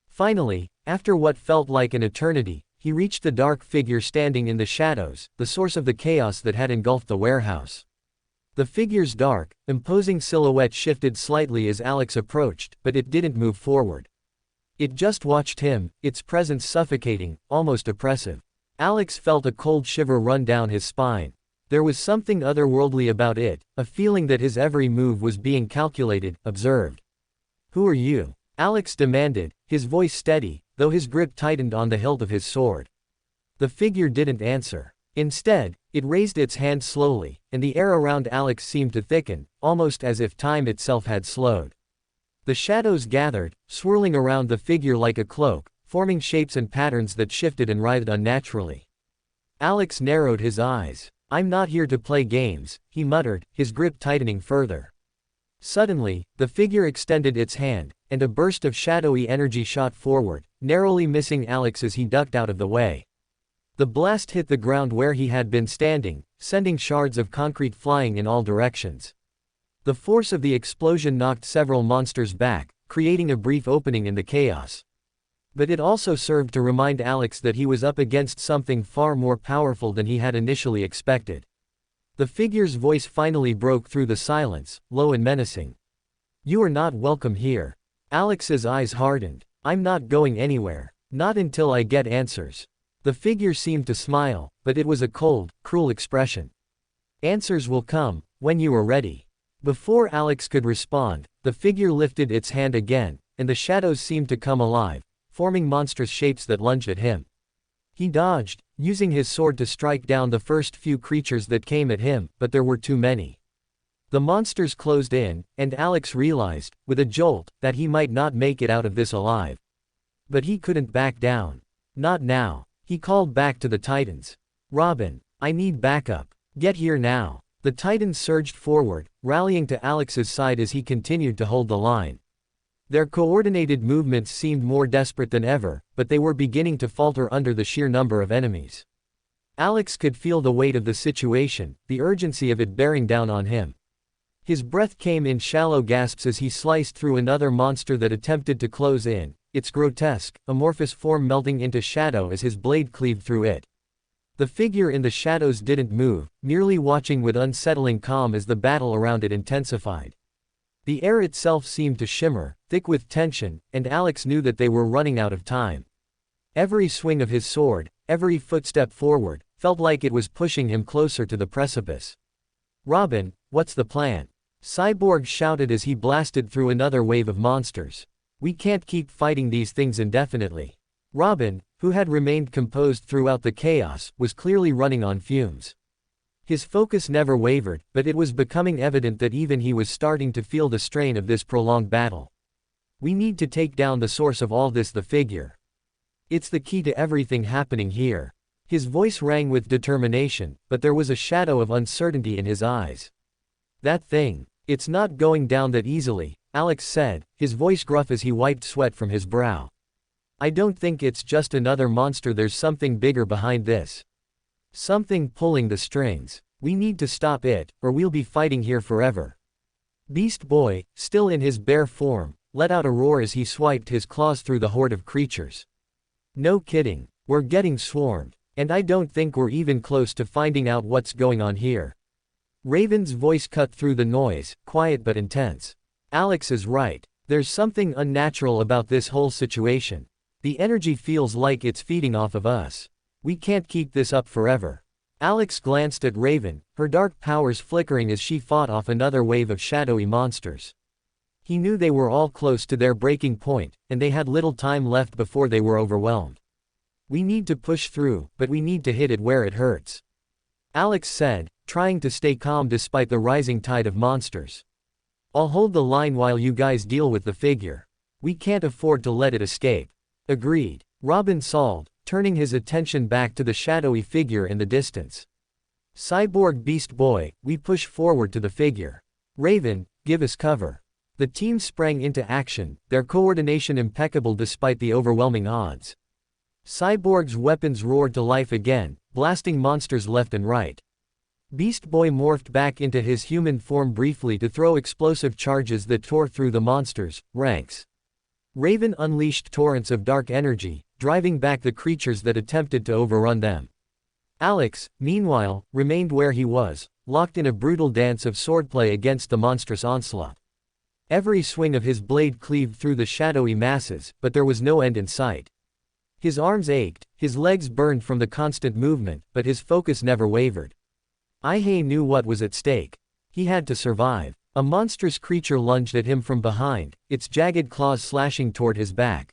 Finally, after what felt like an eternity, he reached the dark figure standing in the shadows, the source of the chaos that had engulfed the warehouse. The figure's dark, imposing silhouette shifted slightly as Alex approached, but it didn't move forward. It just watched him, its presence suffocating, almost oppressive. Alex felt a cold shiver run down his spine. There was something otherworldly about it, a feeling that his every move was being calculated, observed. "Who are you?" Alex demanded, his voice steady, though his grip tightened on the hilt of his sword. The figure didn't answer. Instead, it raised its hand slowly, and the air around Alex seemed to thicken, almost as if time itself had slowed. The shadows gathered, swirling around the figure like a cloak, forming shapes and patterns that shifted and writhed unnaturally. Alex narrowed his eyes. "I'm not here to play games," he muttered, his grip tightening further. Suddenly, the figure extended its hand, and a burst of shadowy energy shot forward, narrowly missing Alex as he ducked out of the way. The blast hit the ground where he had been standing, sending shards of concrete flying in all directions. The force of the explosion knocked several monsters back, creating a brief opening in the chaos. But it also served to remind Alex that he was up against something far more powerful than he had initially expected. The figure's voice finally broke through the silence, low and menacing. "You are not welcome here." Alex's eyes hardened. "I'm not going anywhere. Not until I get answers." The figure seemed to smile, but it was a cold, cruel expression. "Answers will come, when you are ready." Before Alex could respond, the figure lifted its hand again, and the shadows seemed to come alive, forming monstrous shapes that lunged at him. He dodged, using his sword to strike down the first few creatures that came at him, but there were too many. The monsters closed in, and Alex realized, with a jolt, that he might not make it out of this alive. But he couldn't back down. Not now. He called back to the Titans. "Robin, I need backup. Get here now." The Titans surged forward, rallying to Alex's side as he continued to hold the line. Their coordinated movements seemed more desperate than ever, but they were beginning to falter under the sheer number of enemies. Alex could feel the weight of the situation, the urgency of it bearing down on him. His breath came in shallow gasps as he sliced through another monster that attempted to close in, its grotesque, amorphous form melting into shadow as his blade cleaved through it. The figure in the shadows didn't move, merely watching with unsettling calm as the battle around it intensified. The air itself seemed to shimmer, thick with tension, and Alex knew that they were running out of time. Every swing of his sword, every footstep forward, felt like it was pushing him closer to the precipice. "Robin, what's the plan?" Cyborg shouted as he blasted through another wave of monsters. "We can't keep fighting these things indefinitely." Robin, who had remained composed throughout the chaos, was clearly running on fumes. His focus never wavered, but it was becoming evident that even he was starting to feel the strain of this prolonged battle. "We need to take down the source of all this, the figure." It's the key to everything happening here. His voice rang with determination, but there was a shadow of uncertainty in his eyes. That thing. It's not going down that easily, Alex said, his voice gruff as he wiped sweat from his brow. I don't think it's just another monster, there's something bigger behind this. Something pulling the strings. We need to stop it, or we'll be fighting here forever. Beast Boy, still in his bare form, let out a roar as he swiped his claws through the horde of creatures. No kidding, we're getting swarmed, and I don't think we're even close to finding out what's going on here. Raven's voice cut through the noise, quiet but intense. Alex is right. There's something unnatural about this whole situation. The energy feels like it's feeding off of us. We can't keep this up forever. Alex glanced at Raven, her dark powers flickering as she fought off another wave of shadowy monsters. He knew they were all close to their breaking point, and they had little time left before they were overwhelmed. We need to push through, but we need to hit it where it hurts. Alex said, trying to stay calm despite the rising tide of monsters. I'll hold the line while you guys deal with the figure. We can't afford to let it escape. Agreed. Robin sobbed, turning his attention back to the shadowy figure in the distance. Cyborg Beast Boy, we push forward to the figure. Raven, give us cover. The team sprang into action, their coordination impeccable despite the overwhelming odds. Cyborg's weapons roared to life again, blasting monsters left and right. Beast Boy morphed back into his human form briefly to throw explosive charges that tore through the monsters' ranks. Raven unleashed torrents of dark energy, driving back the creatures that attempted to overrun them. Alex, meanwhile, remained where he was, locked in a brutal dance of swordplay against the monstrous onslaught. Every swing of his blade cleaved through the shadowy masses, but there was no end in sight. His arms ached, his legs burned from the constant movement, but his focus never wavered. Ihei knew what was at stake. He had to survive. A monstrous creature lunged at him from behind, its jagged claws slashing toward his back.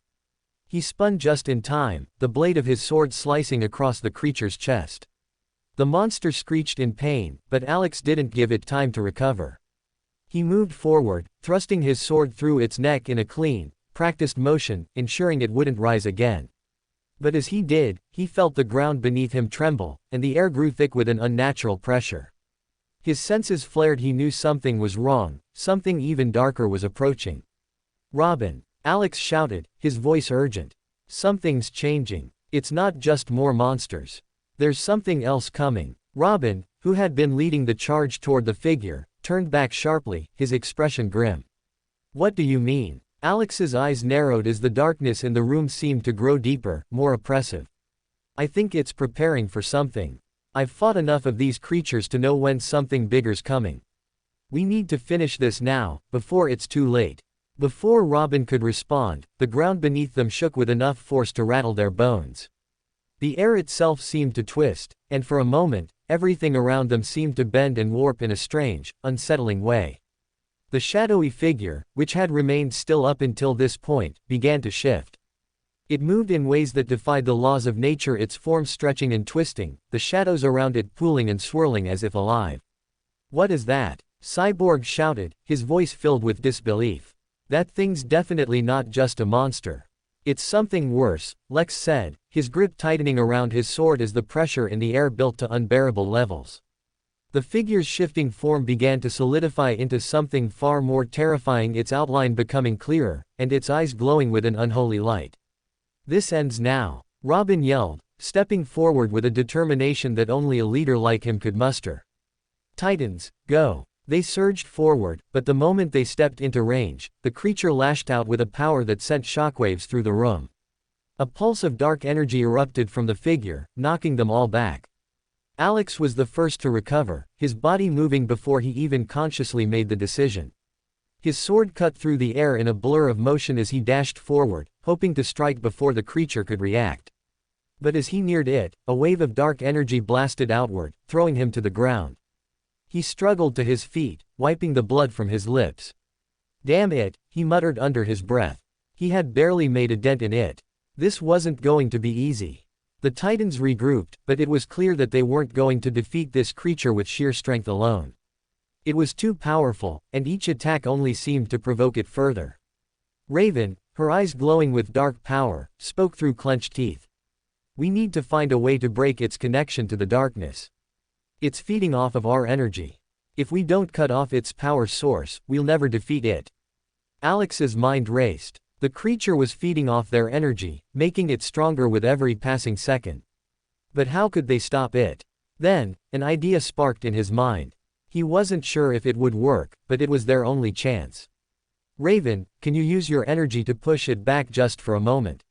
He spun just in time, the blade of his sword slicing across the creature's chest. The monster screeched in pain, but Alex didn't give it time to recover. He moved forward, thrusting his sword through its neck in a clean, practiced motion, ensuring it wouldn't rise again. But as he did, he felt the ground beneath him tremble, and the air grew thick with an unnatural pressure. His senses flared, he knew something was wrong, something even darker was approaching. Robin, Alex shouted, his voice urgent. Something's changing. It's not just more monsters. There's something else coming. Robin, who had been leading the charge toward the figure, turned back sharply, his expression grim. What do you mean? Alex's eyes narrowed as the darkness in the room seemed to grow deeper, more oppressive. I think it's preparing for something. I've fought enough of these creatures to know when something bigger's coming. We need to finish this now, before it's too late. Before Robin could respond, the ground beneath them shook with enough force to rattle their bones. The air itself seemed to twist, and for a moment, everything around them seemed to bend and warp in a strange, unsettling way. The shadowy figure, which had remained still up until this point, began to shift. It moved in ways that defied the laws of nature, its form stretching and twisting, the shadows around it pooling and swirling as if alive. What is that? Cyborg shouted, his voice filled with disbelief. That thing's definitely not just a monster. It's something worse, Lex said, his grip tightening around his sword as the pressure in the air built to unbearable levels. The figure's shifting form began to solidify into something far more terrifying, its outline becoming clearer, and its eyes glowing with an unholy light. This ends now, Robin yelled, stepping forward with a determination that only a leader like him could muster. Titans, go! They surged forward, but the moment they stepped into range, the creature lashed out with a power that sent shockwaves through the room. A pulse of dark energy erupted from the figure, knocking them all back. Alex was the first to recover, his body moving before he even consciously made the decision. His sword cut through the air in a blur of motion as he dashed forward, hoping to strike before the creature could react. But as he neared it, a wave of dark energy blasted outward, throwing him to the ground. He struggled to his feet, wiping the blood from his lips. Damn it, he muttered under his breath. He had barely made a dent in it. This wasn't going to be easy. The Titans regrouped, but it was clear that they weren't going to defeat this creature with sheer strength alone. It was too powerful, and each attack only seemed to provoke it further. Raven, her eyes glowing with dark power, spoke through clenched teeth. We need to find a way to break its connection to the darkness. It's feeding off of our energy. If we don't cut off its power source, we'll never defeat it. Alex's mind raced. The creature was feeding off their energy, making it stronger with every passing second. But how could they stop it? Then, an idea sparked in his mind. He wasn't sure if it would work, but it was their only chance. Raven, can you use your energy to push it back just for a moment?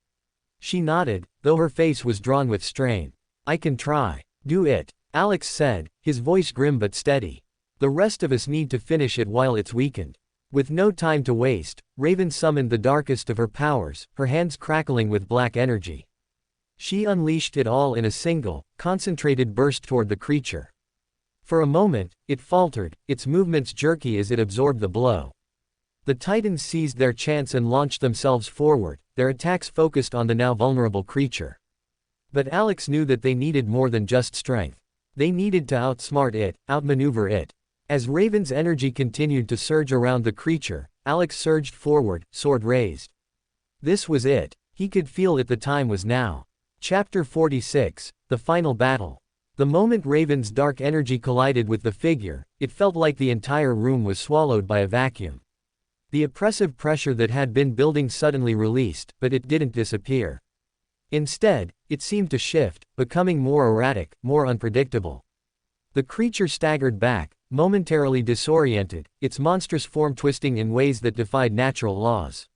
She nodded, though her face was drawn with strain. I can try. Do it, Alex said, his voice grim but steady. The rest of us need to finish it while it's weakened. With no time to waste, Raven summoned the darkest of her powers, her hands crackling with black energy. She unleashed it all in a single, concentrated burst toward the creature. For a moment, it faltered, its movements jerky as it absorbed the blow. The Titans seized their chance and launched themselves forward, their attacks focused on the now vulnerable creature. But Alex knew that they needed more than just strength. They needed to outsmart it, outmaneuver it. As Raven's energy continued to surge around the creature, Alex surged forward, sword raised. This was it. He could feel it, the time was now. Chapter 46, The Final Battle. The moment Raven's dark energy collided with the figure, it felt like the entire room was swallowed by a vacuum. The oppressive pressure that had been building suddenly released, but it didn't disappear. Instead, it seemed to shift, becoming more erratic, more unpredictable. The creature staggered back, momentarily disoriented, its monstrous form twisting in ways that defied natural laws.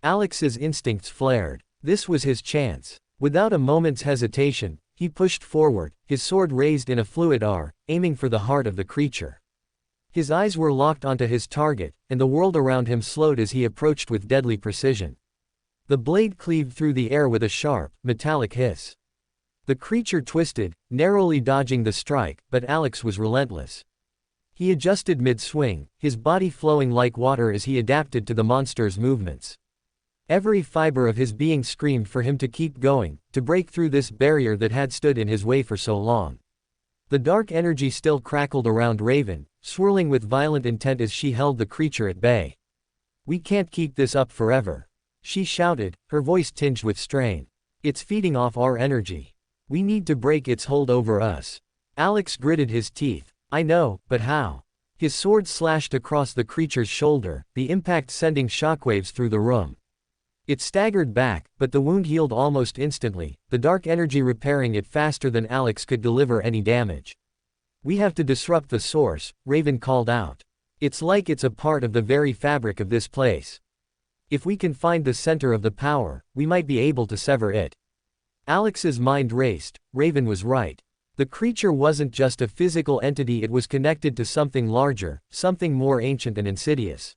Alex's instincts flared. This was his chance. Without a moment's hesitation, he pushed forward, his sword raised in a fluid R, aiming for the heart of the creature. His eyes were locked onto his target, and the world around him slowed as he approached with deadly precision. The blade cleaved through the air with a sharp, metallic hiss. The creature twisted, narrowly dodging the strike, but Alex was relentless. He adjusted mid-swing, his body flowing like water as he adapted to the monster's movements. Every fiber of his being screamed for him to keep going, to break through this barrier that had stood in his way for so long. The dark energy still crackled around Raven, swirling with violent intent as she held the creature at bay. We can't keep this up forever, she shouted, her voice tinged with strain. It's feeding off our energy. We need to break its hold over us. Alex gritted his teeth. I know, but how? His sword slashed across the creature's shoulder, the impact sending shockwaves through the room. It staggered back, but the wound healed almost instantly, the dark energy repairing it faster than Alex could deliver any damage. We have to disrupt the source, Raven called out. It's like it's a part of the very fabric of this place. If we can find the center of the power, we might be able to sever it. Alex's mind raced. Raven was right. The creature wasn't just a physical entity, it was connected to something larger, something more ancient and insidious.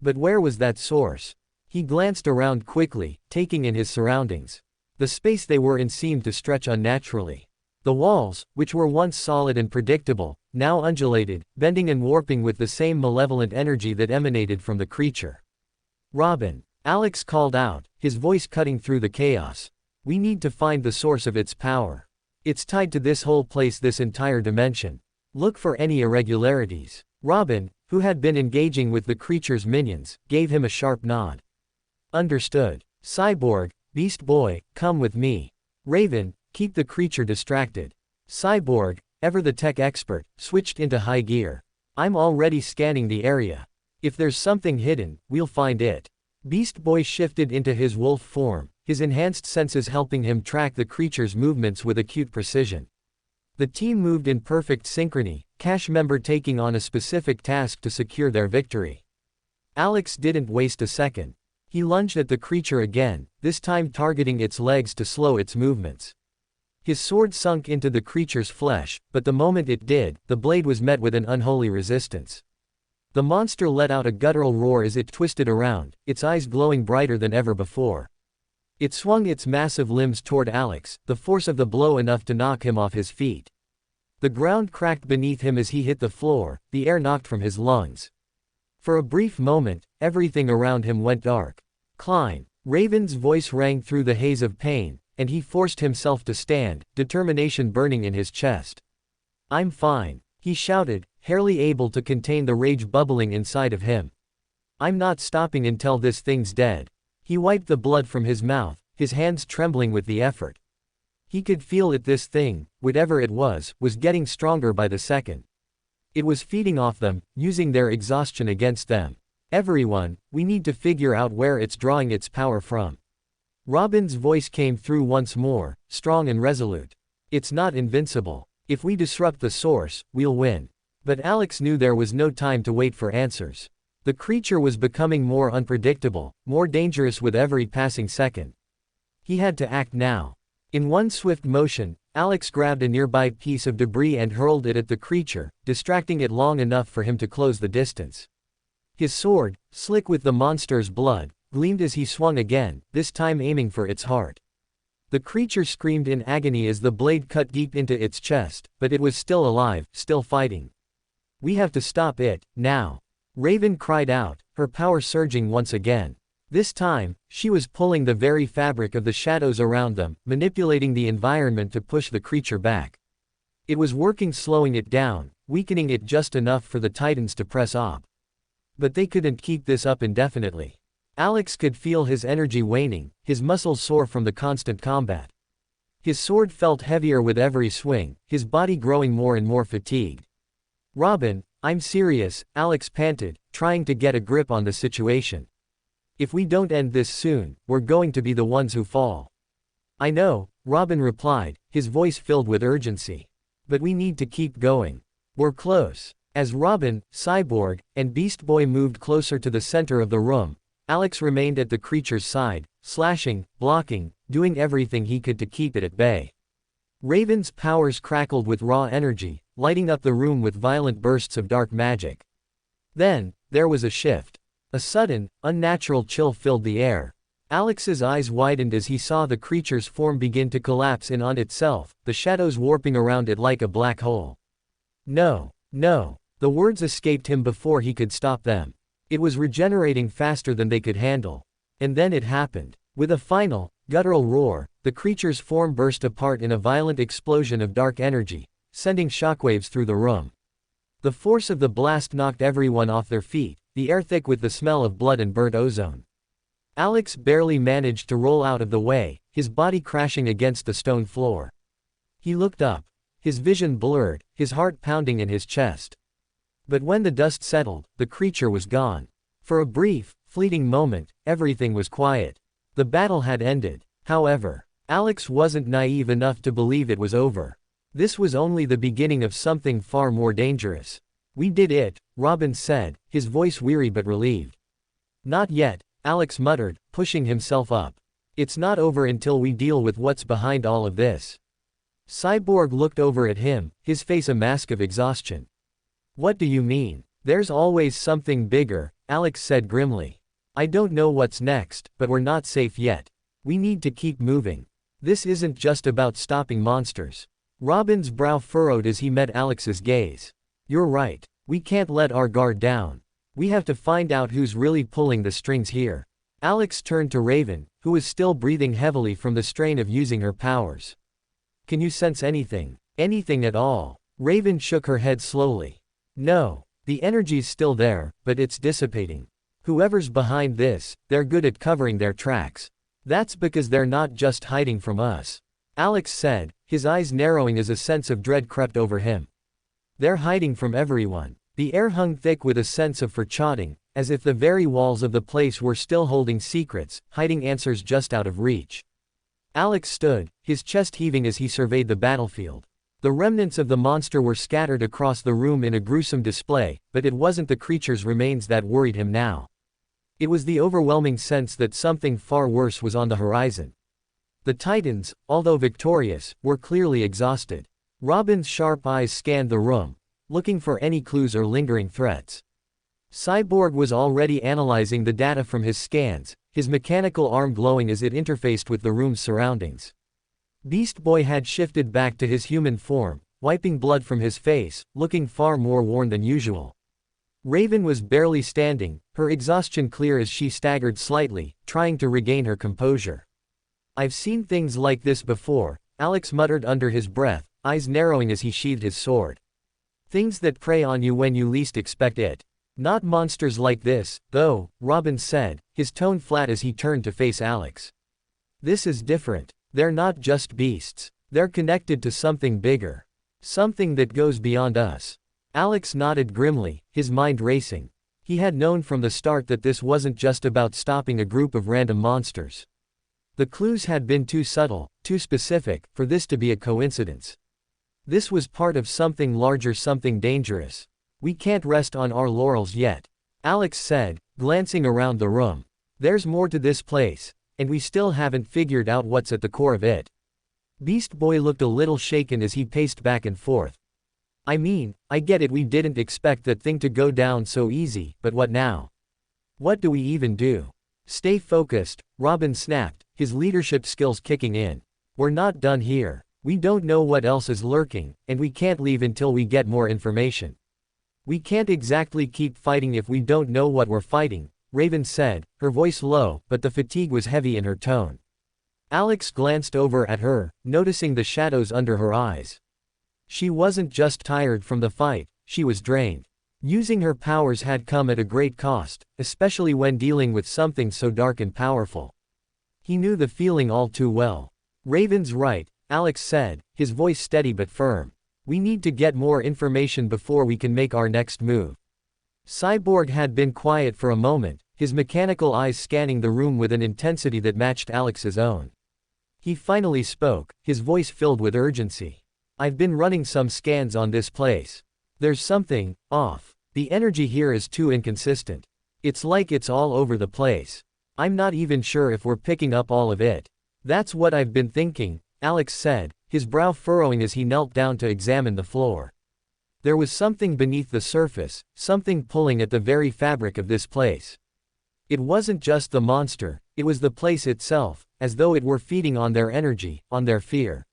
But where was that source? He glanced around quickly, taking in his surroundings. The space they were in seemed to stretch unnaturally. The walls, which were once solid and predictable, now undulated, bending and warping with the same malevolent energy that emanated from the creature. Robin, Alex called out, his voice cutting through the chaos. We need to find the source of its power. It's tied to this whole place, this entire dimension. Look for any irregularities. Robin, who had been engaging with the creature's minions, gave him a sharp nod. Understood. Cyborg, Beast Boy, come with me. Raven, keep the creature distracted. Cyborg, ever the tech expert, switched into high gear. I'm already scanning the area. If there's something hidden, we'll find it. Beast Boy shifted into his wolf form, his enhanced senses helping him track the creature's movements with acute precision. The team moved in perfect synchrony, Cash member taking on a specific task to secure their victory. Alex didn't waste a second. He lunged at the creature again, this time targeting its legs to slow its movements. His sword sunk into the creature's flesh, but the moment it did, the blade was met with an unholy resistance. The monster let out a guttural roar as it twisted around, its eyes glowing brighter than ever before. It swung its massive limbs toward Alex, the force of the blow enough to knock him off his feet. The ground cracked beneath him as he hit the floor, the air knocked from his lungs. For a brief moment, everything around him went dark. Klein. Raven's voice rang through the haze of pain, and he forced himself to stand, determination burning in his chest. I'm fine, he shouted, barely able to contain the rage bubbling inside of him. I'm not stopping until this thing's dead. He wiped the blood from his mouth, his hands trembling with the effort. He could feel it, this thing, whatever it was getting stronger by the second. It was feeding off them, using their exhaustion against them. Everyone, we need to figure out where it's drawing its power from. Robin's voice came through once more, strong and resolute. It's not invincible. If we disrupt the source, we'll win. But Alex knew there was no time to wait for answers. The creature was becoming more unpredictable, more dangerous with every passing second. He had to act now. In one swift motion, Alex grabbed a nearby piece of debris and hurled it at the creature, distracting it long enough for him to close the distance. His sword, slick with the monster's blood, gleamed as he swung again, this time aiming for its heart. The creature screamed in agony as the blade cut deep into its chest, but it was still alive, still fighting. We have to stop it, now. Raven cried out, her power surging once again. This time, she was pulling the very fabric of the shadows around them, manipulating the environment to push the creature back. It was working, slowing it down, weakening it just enough for the Titans to press up. But they couldn't keep this up indefinitely. Alex could feel his energy waning, his muscles sore from the constant combat. His sword felt heavier with every swing, his body growing more and more fatigued. Robin, I'm serious, Alex panted, trying to get a grip on the situation. If we don't end this soon, we're going to be the ones who fall. I know, Robin replied, his voice filled with urgency. But we need to keep going. We're close. As Robin, Cyborg, and Beast Boy moved closer to the center of the room, Alex remained at the creature's side, slashing, blocking, doing everything he could to keep it at bay. Raven's powers crackled with raw energy, lighting up the room with violent bursts of dark magic. Then, there was a shift. A sudden, unnatural chill filled the air. Alex's eyes widened as he saw the creature's form begin to collapse in on itself, the shadows warping around it like a black hole. No, no. The words escaped him before he could stop them. It was regenerating faster than they could handle. And then it happened. With a final, guttural roar, the creature's form burst apart in a violent explosion of dark energy, sending shockwaves through the room. The force of the blast knocked everyone off their feet, the air thick with the smell of blood and burnt ozone. Alex barely managed to roll out of the way, his body crashing against the stone floor. He looked up. His vision blurred, his heart pounding in his chest. But when the dust settled, the creature was gone. For a brief, fleeting moment, everything was quiet. The battle had ended. However, Alex wasn't naive enough to believe it was over. This was only the beginning of something far more dangerous. We did it, Robin said, his voice weary but relieved. Not yet, Alex muttered, pushing himself up. It's not over until we deal with what's behind all of this. Cyborg looked over at him, his face a mask of exhaustion. What do you mean? There's always something bigger, Alex said grimly. I don't know what's next, but we're not safe yet. We need to keep moving. This isn't just about stopping monsters. Robin's brow furrowed as he met Alex's gaze. You're right. We can't let our guard down. We have to find out who's really pulling the strings here. Alex turned to Raven, who was still breathing heavily from the strain of using her powers. Can you sense anything? Anything at all? Raven shook her head slowly. No. The energy's still there, but it's dissipating. Whoever's behind this, they're good at covering their tracks. That's because they're not just hiding from us. Alex said, his eyes narrowing as a sense of dread crept over him. They're hiding from everyone. The air hung thick with a sense of foreboding, as if the very walls of the place were still holding secrets, hiding answers just out of reach. Alex stood, his chest heaving as he surveyed the battlefield. The remnants of the monster were scattered across the room in a gruesome display, but it wasn't the creature's remains that worried him now. It was the overwhelming sense that something far worse was on the horizon. The Titans, although victorious, were clearly exhausted. Robin's sharp eyes scanned the room, looking for any clues or lingering threats. Cyborg was already analyzing the data from his scans, his mechanical arm glowing as it interfaced with the room's surroundings. Beast Boy had shifted back to his human form, wiping blood from his face, looking far more worn than usual. Raven was barely standing, her exhaustion clear as she staggered slightly, trying to regain her composure. I've seen things like this before, Alex muttered under his breath, eyes narrowing as he sheathed his sword. Things that prey on you when you least expect it. Not monsters like this, though, Robin said, his tone flat as he turned to face Alex. This is different. They're not just beasts. They're connected to something bigger. Something that goes beyond us. Alex nodded grimly, his mind racing. He had known from the start that this wasn't just about stopping a group of random monsters. The clues had been too subtle, too specific, for this to be a coincidence. This was part of something larger, something dangerous. We can't rest on our laurels yet, Alex said, glancing around the room. There's more to this place, and we still haven't figured out what's at the core of it. Beast Boy looked a little shaken as he paced back and forth. I mean, I get it, we didn't expect that thing to go down so easy, but what now? What do we even do? Stay focused, Robin snapped, his leadership skills kicking in. We're not done here. We don't know what else is lurking, and we can't leave until we get more information. We can't exactly keep fighting if we don't know what we're fighting, Raven said, her voice low, but the fatigue was heavy in her tone. Alex glanced over at her, noticing the shadows under her eyes. She wasn't just tired from the fight, she was drained. Using her powers had come at a great cost, especially when dealing with something so dark and powerful. He knew the feeling all too well. Raven's right, Alex said, his voice steady but firm. We need to get more information before we can make our next move. Cyborg had been quiet for a moment, his mechanical eyes scanning the room with an intensity that matched Alex's own. He finally spoke, his voice filled with urgency. I've been running some scans on this place. There's something off. The energy here is too inconsistent. It's like it's all over the place. I'm not even sure if we're picking up all of it. That's what I've been thinking, Alex said, his brow furrowing as he knelt down to examine the floor. There was something beneath the surface, something pulling at the very fabric of this place. It wasn't just the monster, it was the place itself, as though it were feeding on their energy, on their fear.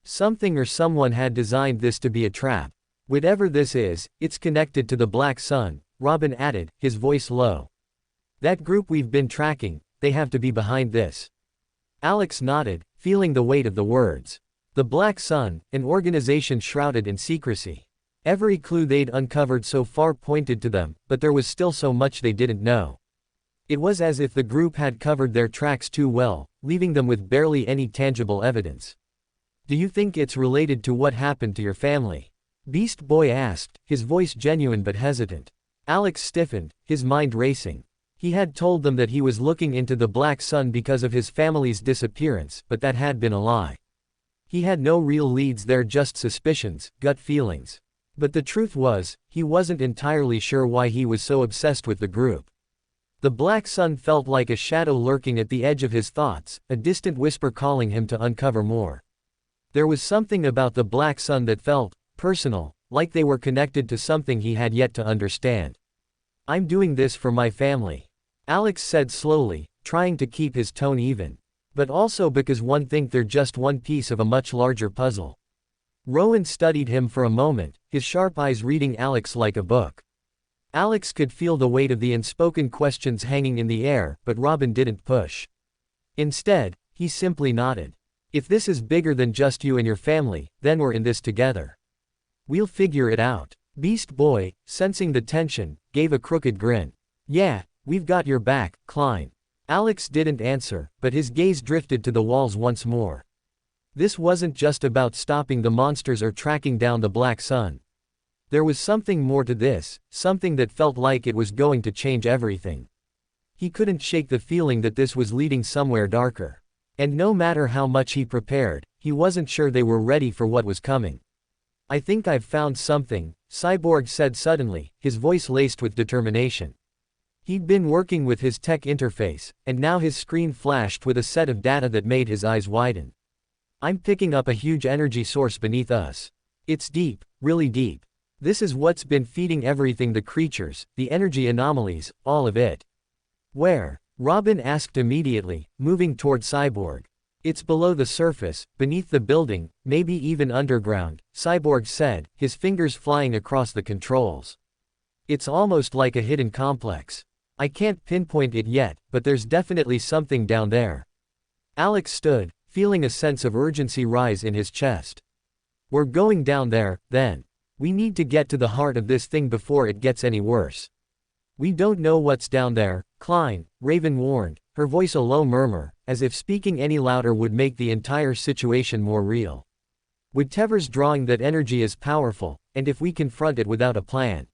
Something or someone had designed this to be a trap. Whatever this is, it's connected to the Black Sun, Robin added, his voice low. That group we've been tracking, they have to be behind this. Alex nodded, feeling the weight of the words. The Black Sun, an organization shrouded in secrecy. Every clue they'd uncovered so far pointed to them, but there was still so much they didn't know. It was as if the group had covered their tracks too well, leaving them with barely any tangible evidence. Do you think it's related to what happened to your family? Beast Boy asked, his voice genuine but hesitant. Alex stiffened, his mind racing. He had told them that he was looking into the Black Sun because of his family's disappearance, but that had been a lie. He had no real leads there, just suspicions, gut feelings. But the truth was, he wasn't entirely sure why he was so obsessed with the group. The Black Sun felt like a shadow lurking at the edge of his thoughts, a distant whisper calling him to uncover more. There was something about the Black Sun that felt personal, like they were connected to something he had yet to understand. I'm doing this for my family, Alex said slowly, trying to keep his tone even. But also because one think they're just one piece of a much larger puzzle. Rowan studied him for a moment, his sharp eyes reading Alex like a book. Alex could feel the weight of the unspoken questions hanging in the air, but Robin didn't push. Instead, he simply nodded. If this is bigger than just you and your family, then we're in this together. We'll figure it out. Beast Boy, sensing the tension, gave a crooked grin. Yeah, we've got your back, Klein. Alex didn't answer, but his gaze drifted to the walls once more. This wasn't just about stopping the monsters or tracking down the Black Sun. There was something more to this, something that felt like it was going to change everything. He couldn't shake the feeling that this was leading somewhere darker. And no matter how much he prepared, he wasn't sure they were ready for what was coming. I think I've found something, Cyborg said suddenly, his voice laced with determination. He'd been working with his tech interface, and now his screen flashed with a set of data that made his eyes widen. I'm picking up a huge energy source beneath us. It's deep, really deep. This is what's been feeding everything, the creatures, the energy anomalies, all of it. Where? Robin asked immediately, moving toward Cyborg. It's below the surface, beneath the building, maybe even underground, Cyborg said, his fingers flying across the controls. It's almost like a hidden complex. I can't pinpoint it yet, but there's definitely something down there. Alex stood, feeling a sense of urgency rise in his chest. We're going down there, then. We need to get to the heart of this thing before it gets any worse. We don't know what's down there, Klein, Raven warned, her voice a low murmur, as if speaking any louder would make the entire situation more real. Whatever's drawing that energy is powerful, and if we confront it without a plan.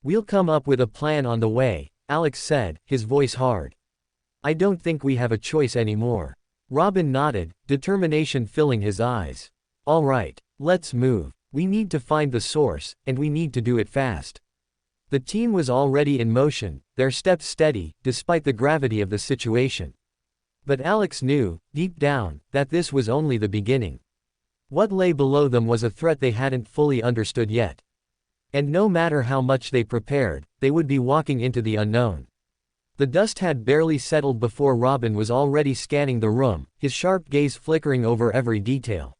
We'll come up with a plan on the way, Alex said, his voice hard. I don't think we have a choice anymore. Robin nodded, determination filling his eyes. All right, let's move. We need to find the source, and we need to do it fast. The team was already in motion, their steps steady, despite the gravity of the situation. But Alex knew, deep down, that this was only the beginning. What lay below them was a threat they hadn't fully understood yet. And no matter how much they prepared, they would be walking into the unknown. The dust had barely settled before Robin was already scanning the room, his sharp gaze flickering over every detail.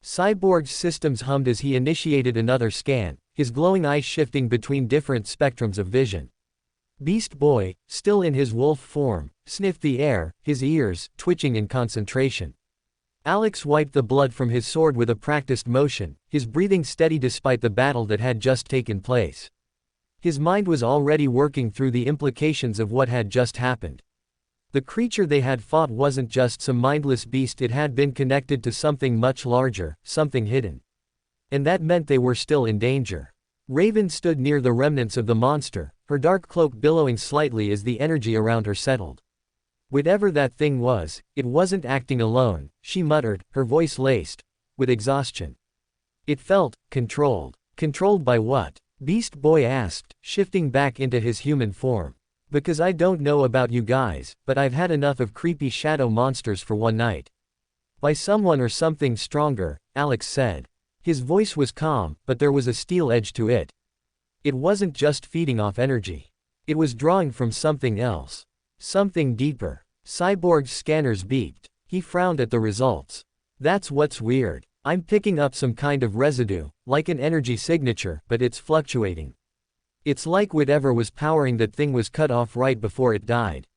Cyborg's systems hummed as he initiated another scan, his glowing eyes shifting between different spectrums of vision. Beast Boy, still in his wolf form, sniffed the air, his ears twitching in concentration. Alex wiped the blood from his sword with a practiced motion, his breathing steady despite the battle that had just taken place. His mind was already working through the implications of what had just happened. The creature they had fought wasn't just some mindless beast, it had been connected to something much larger, something hidden. And that meant they were still in danger. Raven stood near the remnants of the monster, her dark cloak billowing slightly as the energy around her settled. Whatever that thing was, it wasn't acting alone, she muttered, her voice laced with exhaustion. It felt controlled. Controlled by what? Beast Boy asked, shifting back into his human form. Because I don't know about you guys, but I've had enough of creepy shadow monsters for one night. By someone or something stronger, Alex said. His voice was calm, but there was a steel edge to it. It wasn't just feeding off energy. It was drawing from something else. Something deeper. Cyborg's scanners beeped. He frowned at the results. That's what's weird. I'm picking up some kind of residue, like an energy signature, but it's fluctuating. It's like whatever was powering that thing was cut off right before it died.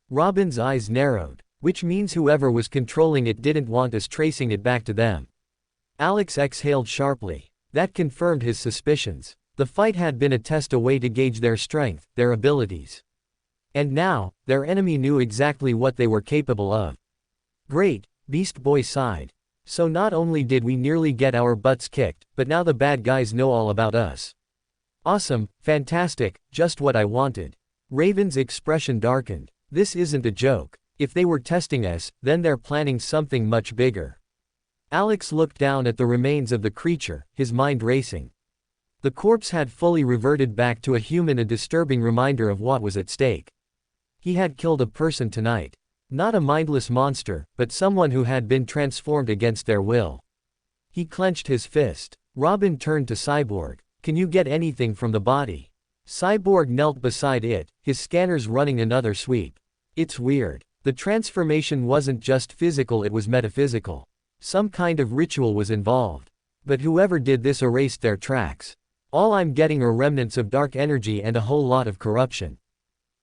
Robin's eyes narrowed, which means whoever was controlling it didn't want us tracing it back to them. Alex exhaled sharply. That confirmed his suspicions. The fight had been a test, a way to gauge their strength, their abilities. And now, their enemy knew exactly what they were capable of. Great, Beast Boy sighed. So not only did we nearly get our butts kicked, but now the bad guys know all about us. Awesome, fantastic, just what I wanted. Raven's expression darkened. This isn't a joke. If they were testing us, then they're planning something much bigger. Alex looked down at the remains of the creature, his mind racing. The corpse had fully reverted back to a human, a disturbing reminder of what was at stake. He had killed a person tonight. Not a mindless monster, but someone who had been transformed against their will. He clenched his fist. Robin turned to Cyborg. Can you get anything from the body? Cyborg knelt beside it, his scanners running another sweep. It's weird. The transformation wasn't just physical, it was metaphysical. Some kind of ritual was involved. But whoever did this erased their tracks. All I'm getting are remnants of dark energy and a whole lot of corruption.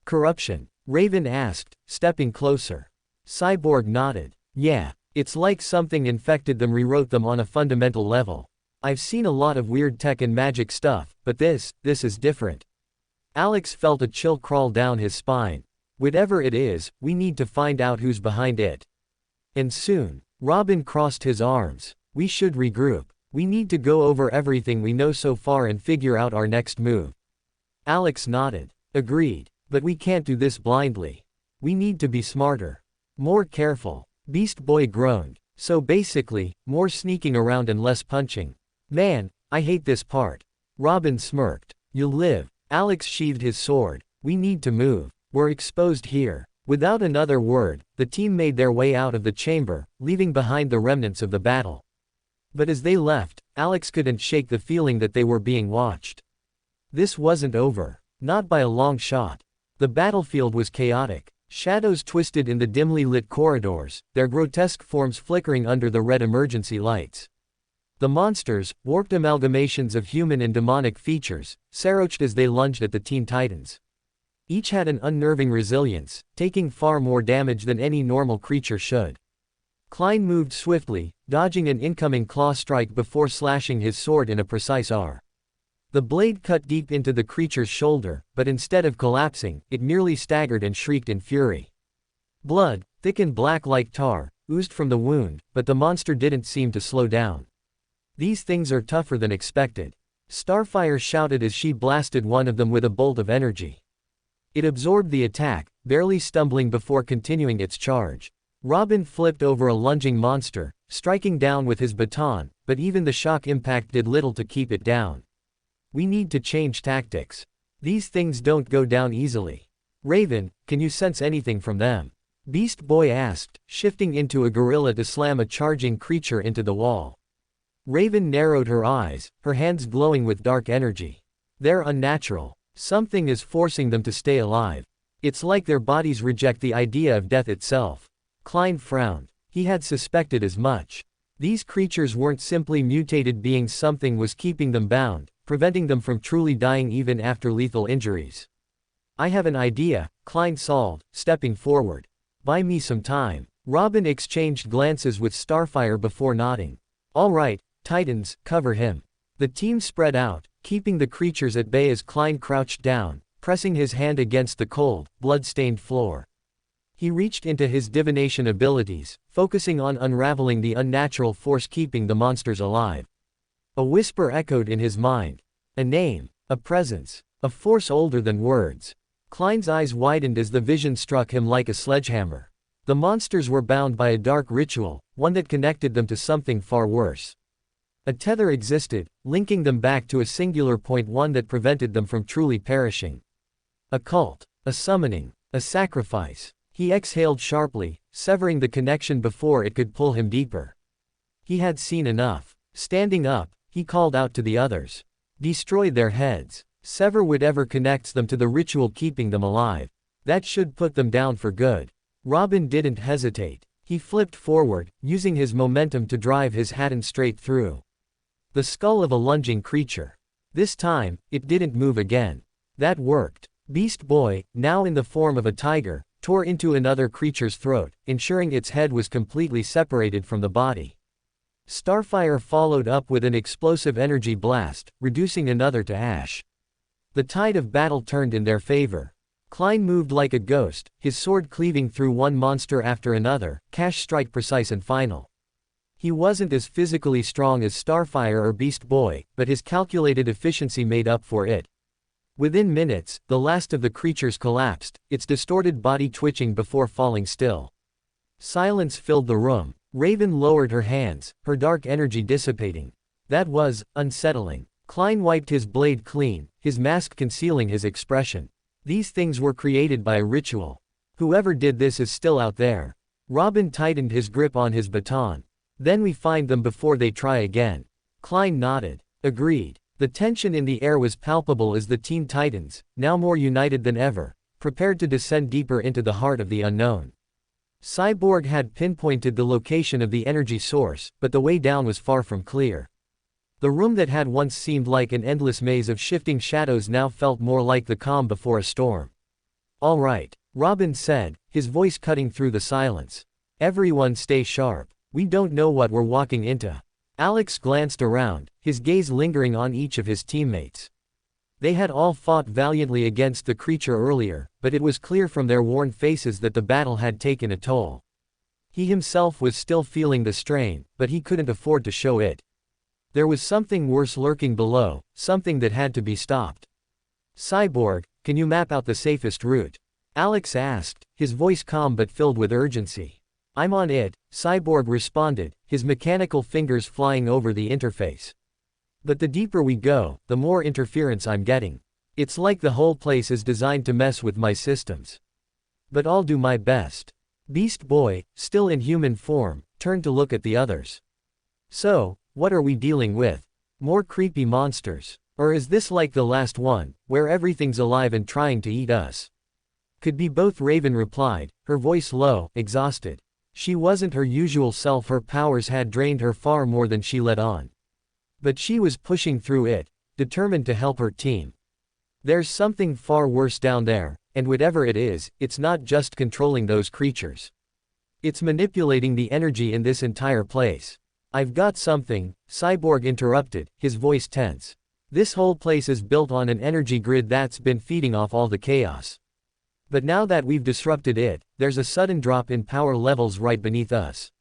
Corruption? Raven asked, stepping closer. Cyborg nodded. Yeah, it's like something infected them, rewrote them on a fundamental level. I've seen a lot of weird tech and magic stuff, but this is different. Alex felt a chill crawl down his spine. Whatever it is, we need to find out who's behind it. And soon. Robin crossed his arms. We should regroup. We need to go over everything we know so far and figure out our next move. Alex nodded. Agreed. But we can't do this blindly. We need to be smarter. More careful. Beast Boy groaned. So basically, more sneaking around and less punching. Man, I hate this part. Robin smirked. You'll live. Alex sheathed his sword. We need to move. We're exposed here. Without another word, the team made their way out of the chamber, leaving behind the remnants of the battle. But as they left, Alex couldn't shake the feeling that they were being watched. This wasn't over. Not by a long shot. The battlefield was chaotic. Shadows twisted in the dimly lit corridors, their grotesque forms flickering under the red emergency lights. The monsters, warped amalgamations of human and demonic features, srouched as they lunged at the Teen Titans. Each had an unnerving resilience, taking far more damage than any normal creature should. Klein moved swiftly, dodging an incoming claw strike before slashing his sword in a precise R. The blade cut deep into the creature's shoulder, but instead of collapsing, it merely staggered and shrieked in fury. Blood, thick and black like tar, oozed from the wound, but the monster didn't seem to slow down. These things are tougher than expected. Starfire shouted as she blasted one of them with a bolt of energy. It absorbed the attack, barely stumbling before continuing its charge. Robin flipped over a lunging monster, striking down with his baton, but even the shock impact did little to keep it down. We need to change tactics. These things don't go down easily. Raven, can you sense anything from them? Beast Boy asked, shifting into a gorilla to slam a charging creature into the wall. Raven narrowed her eyes, her hands glowing with dark energy. They're unnatural. Something is forcing them to stay alive. It's like their bodies reject the idea of death itself. Klein frowned. He had suspected as much. These creatures weren't simply mutated beings, something was keeping them bound, preventing them from truly dying even after lethal injuries. I have an idea, Klein solved, stepping forward. Buy me some time. Robin exchanged glances with Starfire before nodding. All right, Titans, cover him. The team spread out, keeping the creatures at bay as Klein crouched down, pressing his hand against the cold, blood-stained floor. He reached into his divination abilities, focusing on unraveling the unnatural force keeping the monsters alive. A whisper echoed in his mind. A name, a presence, a force older than words. Klein's eyes widened as the vision struck him like a sledgehammer. The monsters were bound by a dark ritual, one that connected them to something far worse. A tether existed, linking them back to a singular point, one that prevented them from truly perishing. A cult, a summoning, a sacrifice. He exhaled sharply, severing the connection before it could pull him deeper. He had seen enough. Standing up, he called out to the others. Destroy their heads. Sever whatever connects them to the ritual keeping them alive. That should put them down for good. Robin didn't hesitate. He flipped forward, using his momentum to drive his baton straight through the skull of a lunging creature. This time, it didn't move again. That worked. Beast Boy, now in the form of a tiger, tore into another creature's throat, ensuring its head was completely separated from the body. Starfire followed up with an explosive energy blast, reducing another to ash. The tide of battle turned in their favor. Klein moved like a ghost, his sword cleaving through one monster after another, cash strike precise and final. He wasn't as physically strong as Starfire or Beast Boy, but his calculated efficiency made up for it. Within minutes, the last of the creatures collapsed, its distorted body twitching before falling still. Silence filled the room. Raven lowered her hands, her dark energy dissipating. That was unsettling. Klein wiped his blade clean, his mask concealing his expression. These things were created by a ritual. Whoever did this is still out there. Robin tightened his grip on his baton. Then we find them before they try again. Klein nodded. Agreed. The tension in the air was palpable as the Teen Titans, now more united than ever, prepared to descend deeper into the heart of the unknown. Cyborg had pinpointed the location of the energy source, but the way down was far from clear. The room that had once seemed like an endless maze of shifting shadows now felt more like the calm before a storm. All right, Robin said, his voice cutting through the silence. Everyone stay sharp. We don't know what we're walking into. Alex glanced around, his gaze lingering on each of his teammates. They had all fought valiantly against the creature earlier, but it was clear from their worn faces that the battle had taken a toll. He himself was still feeling the strain, but he couldn't afford to show it. There was something worse lurking below, something that had to be stopped. Cyborg, can you map out the safest route? Alex asked, his voice calm but filled with urgency. I'm on it, Cyborg responded, his mechanical fingers flying over the interface. But the deeper we go, the more interference I'm getting. It's like the whole place is designed to mess with my systems. But I'll do my best. Beast Boy, still in human form, turned to look at the others. So, what are we dealing with? More creepy monsters? Or is this like the last one, where everything's alive and trying to eat us? Could be both, Raven replied, her voice low, exhausted. She wasn't her usual self, her powers had drained her far more than she let on. But she was pushing through it, determined to help her team. There's something far worse down there, and whatever it is, it's not just controlling those creatures. It's manipulating the energy in this entire place. I've got something, Cyborg interrupted, his voice tense. This whole place is built on an energy grid that's been feeding off all the chaos. But now that we've disrupted it, there's a sudden drop in power levels right beneath us.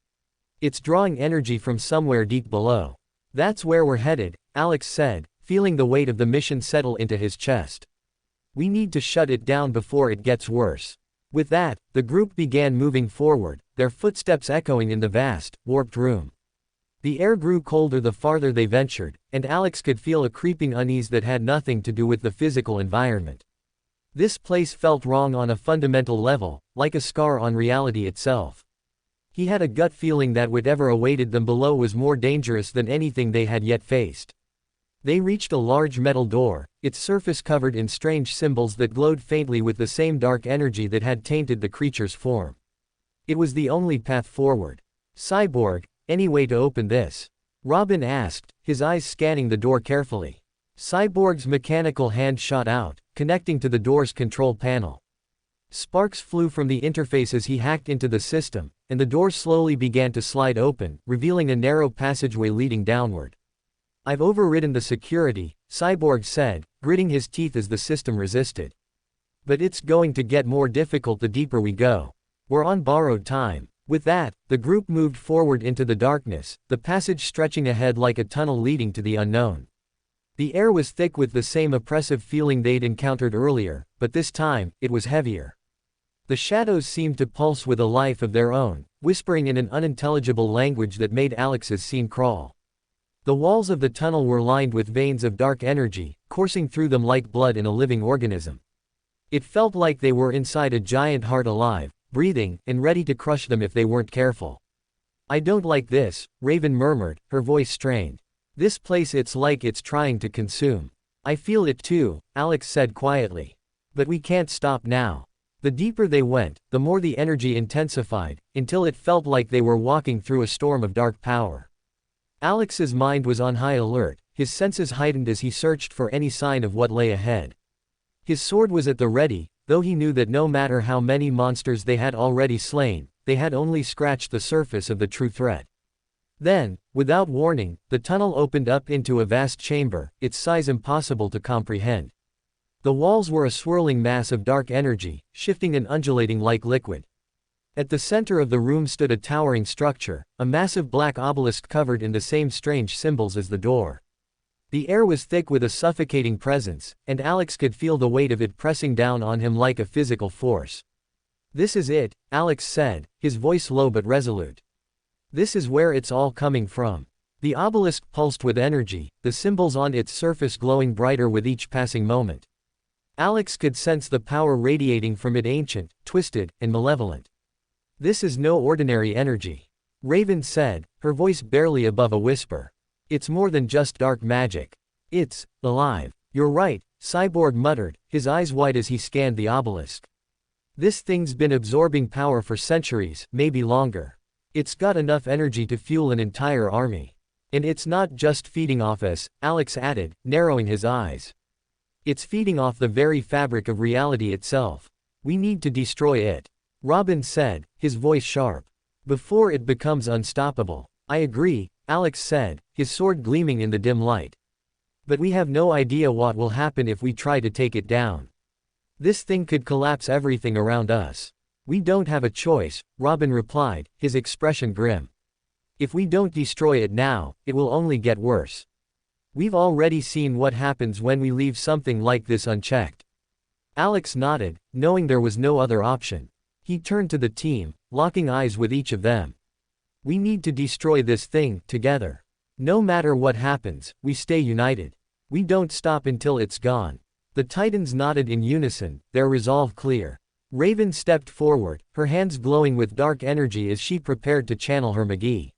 It's drawing energy from somewhere deep below. That's where we're headed, Alex said, feeling the weight of the mission settle into his chest. We need to shut it down before it gets worse. With that, the group began moving forward, their footsteps echoing in the vast, warped room. The air grew colder the farther they ventured, and Alex could feel a creeping unease that had nothing to do with the physical environment. This place felt wrong on a fundamental level, like a scar on reality itself. He had a gut feeling that whatever awaited them below was more dangerous than anything they had yet faced. They reached a large metal door, its surface covered in strange symbols that glowed faintly with the same dark energy that had tainted the creature's form. It was the only path forward. Cyborg, any way to open this? Robin asked, his eyes scanning the door carefully. Cyborg's mechanical hand shot out, connecting to the door's control panel. Sparks flew from the interface as he hacked into the system, and the door slowly began to slide open, revealing a narrow passageway leading downward. I've overridden the security, Cyborg said, gritting his teeth as the system resisted. But it's going to get more difficult the deeper we go. We're on borrowed time. With that, the group moved forward into the darkness, the passage stretching ahead like a tunnel leading to the unknown. The air was thick with the same oppressive feeling they'd encountered earlier, but this time, it was heavier. The shadows seemed to pulse with a life of their own, whispering in an unintelligible language that made Alex's skin crawl. The walls of the tunnel were lined with veins of dark energy, coursing through them like blood in a living organism. It felt like they were inside a giant heart alive, breathing, and ready to crush them if they weren't careful. I don't like this, Raven murmured, her voice strained. This place, it's like it's trying to consume. I feel it too, Alex said quietly. But we can't stop now. The deeper they went, the more the energy intensified, until it felt like they were walking through a storm of dark power. Alex's mind was on high alert, his senses heightened as he searched for any sign of what lay ahead. His sword was at the ready, though he knew that no matter how many monsters they had already slain, they had only scratched the surface of the true threat. Then, without warning, the tunnel opened up into a vast chamber, its size impossible to comprehend. The walls were a swirling mass of dark energy, shifting and undulating like liquid. At the center of the room stood a towering structure, a massive black obelisk covered in the same strange symbols as the door. The air was thick with a suffocating presence, and Alex could feel the weight of it pressing down on him like a physical force. This is it, Alex said, his voice low but resolute. This is where it's all coming from. The obelisk pulsed with energy, the symbols on its surface glowing brighter with each passing moment. Alex could sense the power radiating from it, ancient, twisted, and malevolent. This is no ordinary energy, Raven said, her voice barely above a whisper. It's more than just dark magic. It's alive. You're right, Cyborg muttered, his eyes wide as he scanned the obelisk. This thing's been absorbing power for centuries, maybe longer. It's got enough energy to fuel an entire army. And it's not just feeding off us, Alex added, narrowing his eyes. It's feeding off the very fabric of reality itself. We need to destroy it, Robin said, his voice sharp. Before it becomes unstoppable. I agree, Alex said, his sword gleaming in the dim light. But we have no idea what will happen if we try to take it down. This thing could collapse everything around us. We don't have a choice, Robin replied, his expression grim. If we don't destroy it now, it will only get worse. We've already seen what happens when we leave something like this unchecked. Alex nodded, knowing there was no other option. He turned to the team, locking eyes with each of them. We need to destroy this thing, together. No matter what happens, we stay united. We don't stop until it's gone. The Titans nodded in unison, their resolve clear. Raven stepped forward, her hands glowing with dark energy as she prepared to channel her Magi.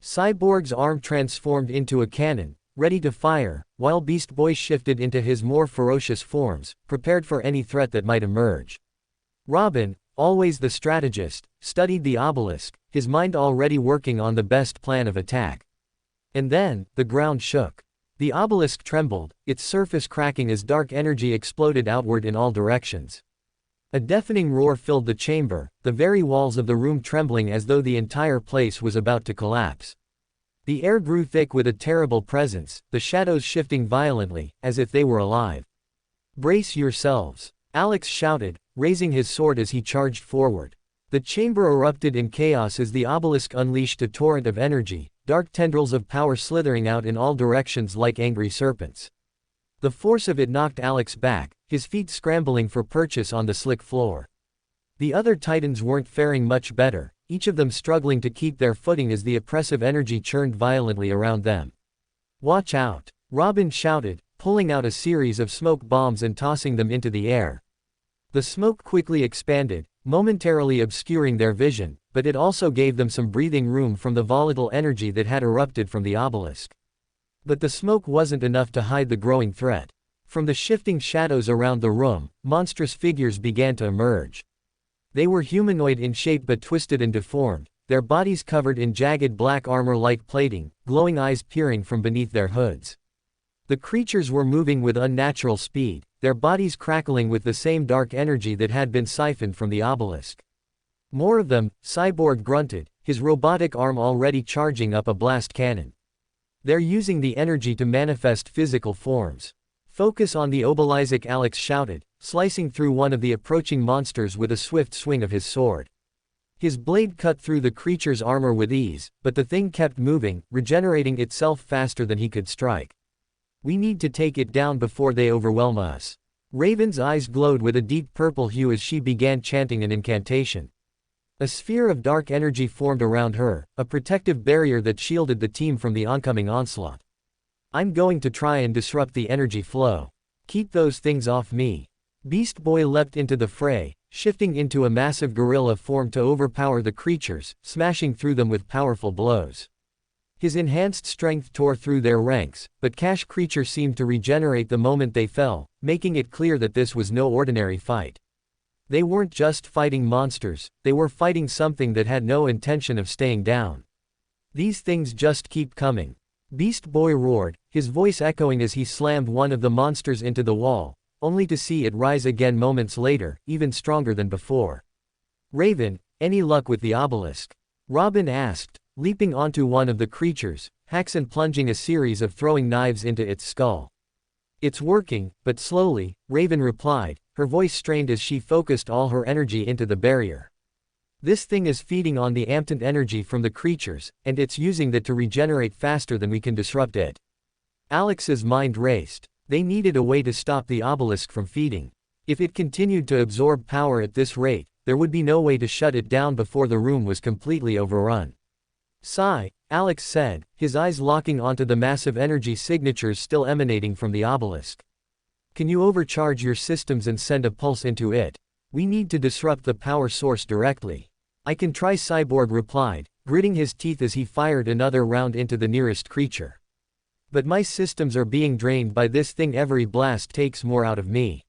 Cyborg's arm transformed into a cannon, ready to fire, while Beast Boy shifted into his more ferocious forms, prepared for any threat that might emerge. Robin, always the strategist, studied the obelisk, his mind already working on the best plan of attack. And then, the ground shook. The obelisk trembled, its surface cracking as dark energy exploded outward in all directions. A deafening roar filled the chamber, the very walls of the room trembling as though the entire place was about to collapse. The air grew thick with a terrible presence, the shadows shifting violently, as if they were alive. "Brace yourselves," Alex shouted, raising his sword as he charged forward. The chamber erupted in chaos as the obelisk unleashed a torrent of energy, dark tendrils of power slithering out in all directions like angry serpents. The force of it knocked Alex back, his feet scrambling for purchase on the slick floor. The other titans weren't faring much better, each of them struggling to keep their footing as the oppressive energy churned violently around them. "Watch out," Robin shouted, pulling out a series of smoke bombs and tossing them into the air. The smoke quickly expanded, momentarily obscuring their vision, but it also gave them some breathing room from the volatile energy that had erupted from the obelisk. But the smoke wasn't enough to hide the growing threat. From the shifting shadows around the room, monstrous figures began to emerge. They were humanoid in shape but twisted and deformed, their bodies covered in jagged black armor-like plating, glowing eyes peering from beneath their hoods. The creatures were moving with unnatural speed, their bodies crackling with the same dark energy that had been siphoned from the obelisk. "More of them," Cyborg grunted, his robotic arm already charging up a blast cannon. "They're using the energy to manifest physical forms." "Focus on the obelisk," Alex shouted, slicing through one of the approaching monsters with a swift swing of his sword. His blade cut through the creature's armor with ease, but the thing kept moving, regenerating itself faster than he could strike. "We need to take it down before they overwhelm us." Raven's eyes glowed with a deep purple hue as she began chanting an incantation. A sphere of dark energy formed around her, a protective barrier that shielded the team from the oncoming onslaught. "I'm going to try and disrupt the energy flow. Keep those things off me." Beast Boy leapt into the fray, shifting into a massive gorilla form to overpower the creatures, smashing through them with powerful blows. His enhanced strength tore through their ranks, but Cash Creature seemed to regenerate the moment they fell, making it clear that this was no ordinary fight. They weren't just fighting monsters, they were fighting something that had no intention of staying down. "These things just keep coming," Beast Boy roared, his voice echoing as he slammed one of the monsters into the wall, only to see it rise again moments later, even stronger than before. "Raven, any luck with the obelisk?" Robin asked, leaping onto one of the creatures, hacks and plunging a series of throwing knives into its skull. "It's working, but slowly," Raven replied, her voice strained as she focused all her energy into the barrier. "This thing is feeding on the amped energy from the creatures, and it's using that to regenerate faster than we can disrupt it." Alex's mind raced. They needed a way to stop the obelisk from feeding. If it continued to absorb power at this rate, there would be no way to shut it down before the room was completely overrun. "Sigh," Alex said, his eyes locking onto the massive energy signatures still emanating from the obelisk. "Can you overcharge your systems and send a pulse into it? We need to disrupt the power source directly." "I can try," Cyborg replied, gritting his teeth as he fired another round into the nearest creature. "But my systems are being drained by this thing. Every blast takes more out of me.